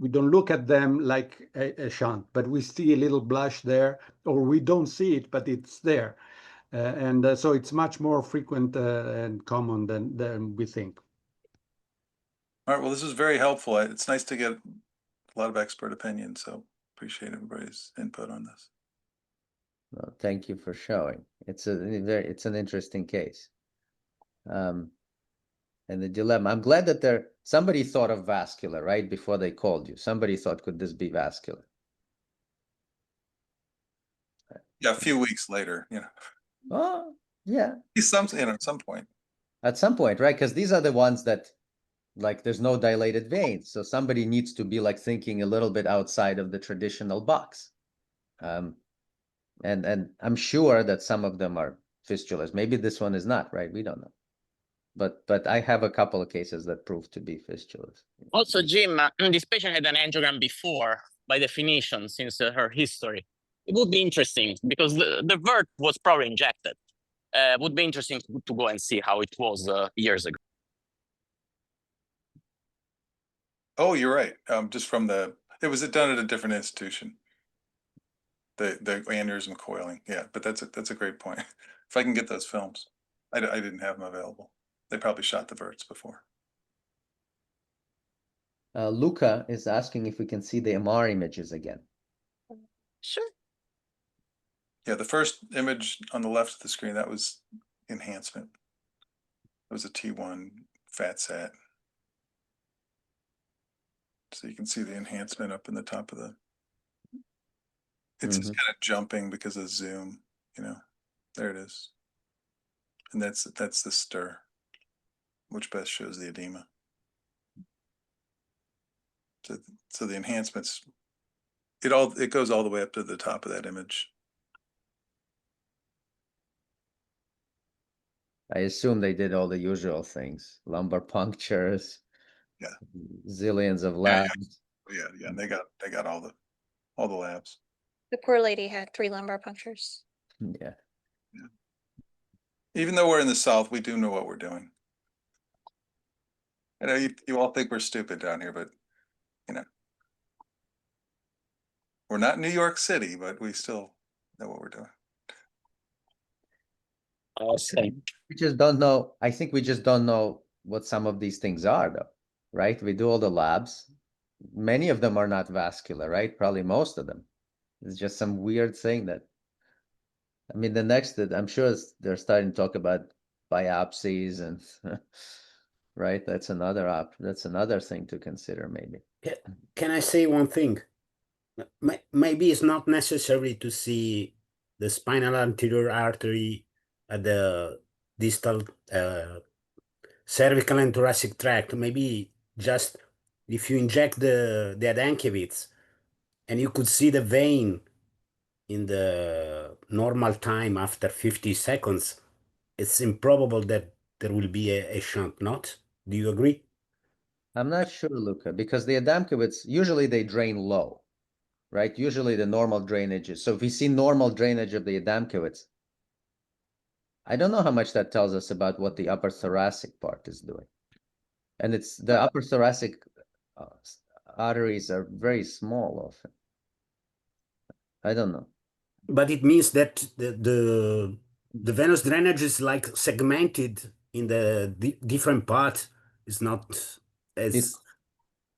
look at them like a shunt, but we see a little blush there, or we don't see it, but it's there, and so it's much more frequent and common than we think. All right. Well, this is very helpful. It's nice to get a lot of expert opinion. So appreciate everybody's input on this. Well, thank you for showing. It's an interesting case. And the dilemma. I'm glad that somebody thought of vascular, right? Before they called you. Somebody thought, could this be vascular? Yeah, a few weeks later, you know. Oh, yeah. At some point. At some point, right? Because these are the ones that, like, there's no dilated veins. So somebody needs to be like thinking a little bit outside of the traditional box. And I'm sure that some of them are fistulas. Maybe this one is not, right? We don't know. But I have a couple of cases that prove to be fistulas. Also, Jim, this patient had an angiogram before, by definition, since her history. It would be interesting because the vert was probably injected. Would be interesting to go and see how it was years ago. Oh, you're right. Just from it was done at a different institution. The aneurysm coiling. Yeah, but that's a great point. If I can get those films, I didn't have them available. They probably shot the verts before. Luca is asking if we can see the MR images again. Sure. Yeah, the first image on the left of the screen, that was enhancement. It was a T1 fat sat. So you can see the enhancement up in the top of the. It's just kind of jumping because of zoom, you know. There it is. And that's the stir, which best shows the edema. So the enhancements, it goes all the way up to the top of that image. I assume they did all the usual things, lumbar punctures, Yeah. zillions of Yeah, labs. Yeah. And they got all the labs. The poor lady had 3 lumbar punctures. Yeah. Even though we're in the South, we do know what we're doing. I know you all think we're stupid down here, but you know, we're not New York City, but we still know what we're doing. Awesome. We just don't know. I think we just don't know what some of these things are, though, right? We do all the labs. Many of them are not vascular, right? Probably most of them. It's just some weird thing that, I mean, the next that I'm sure they're starting to talk about biopsies and right. That's another thing to consider, maybe. Can I say one thing? Maybe it's not necessary to see the spinal anterior artery at the distal cervical and thoracic tract. Maybe just if you inject the Adenkiewicz and you could see the vein in the normal time after 50 seconds, it's improbable that there will be a shunt, not? Do you agree? I'm not sure, Luca, because the Adamkiewicz, usually they drain low, right? Usually the normal drainage is, so if we see normal drainage of the Adamkiewicz, I don't know how much that tells us about what the upper thoracic part is doing. And it's the upper thoracic arteries are very small often. I don't know. But it means that the venous drainage is like segmented in the different parts. It's not as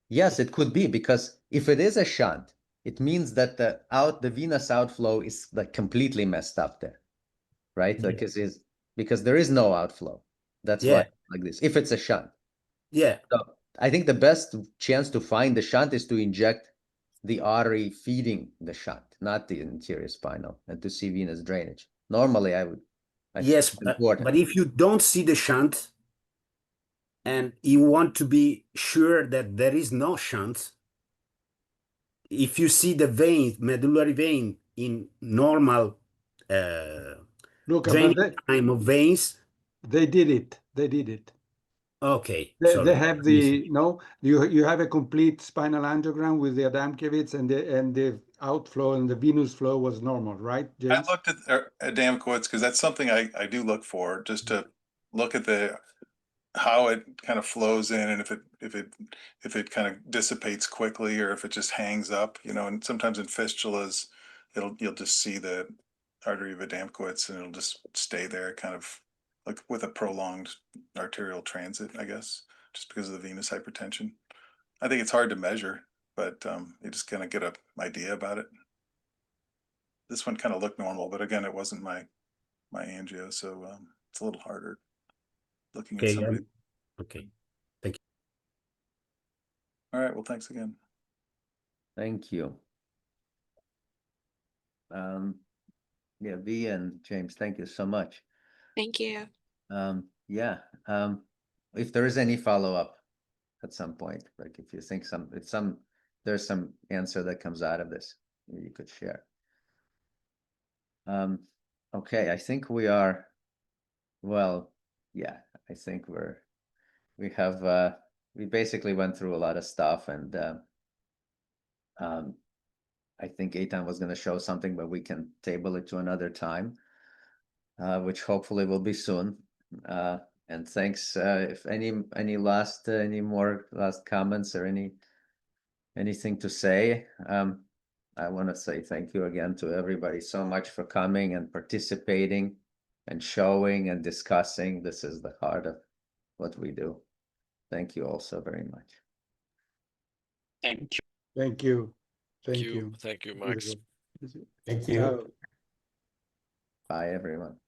Yes, it could be, because if it is a shunt, it means that the venous outflow is like completely messed up there, right? Yeah. Because there is no outflow. That's why like this. If it's a shunt, Yeah. so I think the best chance to find the shunt is to inject the artery feeding the shunt, not the anterior spinal, and to see venous drainage. Normally, I Yes, think it's important. but if you don't see the shunt and you want to be sure that there is no shunt, if you see the vein, medullary vein in normal draining time of veins, they did it. They did it. okay. They have the you have a complete spinal angiogram with the Adamkiewicz, and the outflow and the venous flow was normal, right, James? I looked at Adamkiewicz because that's something I do look for, just to look at how it kind of flows in, and if it kind of dissipates quickly, or if it just hangs up, you know. And sometimes in fistulas, you'll just see the artery of Adamkiewicz and it'll just stay there, kind of like with a prolonged arterial transit, I guess, just because of the venous hypertension. I think it's hard to measure, but you just kind of get an idea about it. This one kind of looked normal, but again, it wasn't my angio, so it's a little harder looking at somebody. Okay. Thank you. All right. Well, thanks again. Thank you. Yeah, V and James, thank you so much. Thank you. Yeah. If there is any follow-up at some point, like if you think there's some answer that comes out of this, you could share. Okay, I think we are, well, yeah, I think we basically went through a lot of stuff, and I think Eitan was going to show something, but we can table it to another time, which hopefully will be soon. And thanks. If any more last comments or anything to say, I want to say thank you again to everybody so much for coming and participating and showing and discussing. This is the heart of what we do. Thank you all so very much. Thank you. Thank you. Thank you. Thank you, Max. Thank you. Bye, everyone.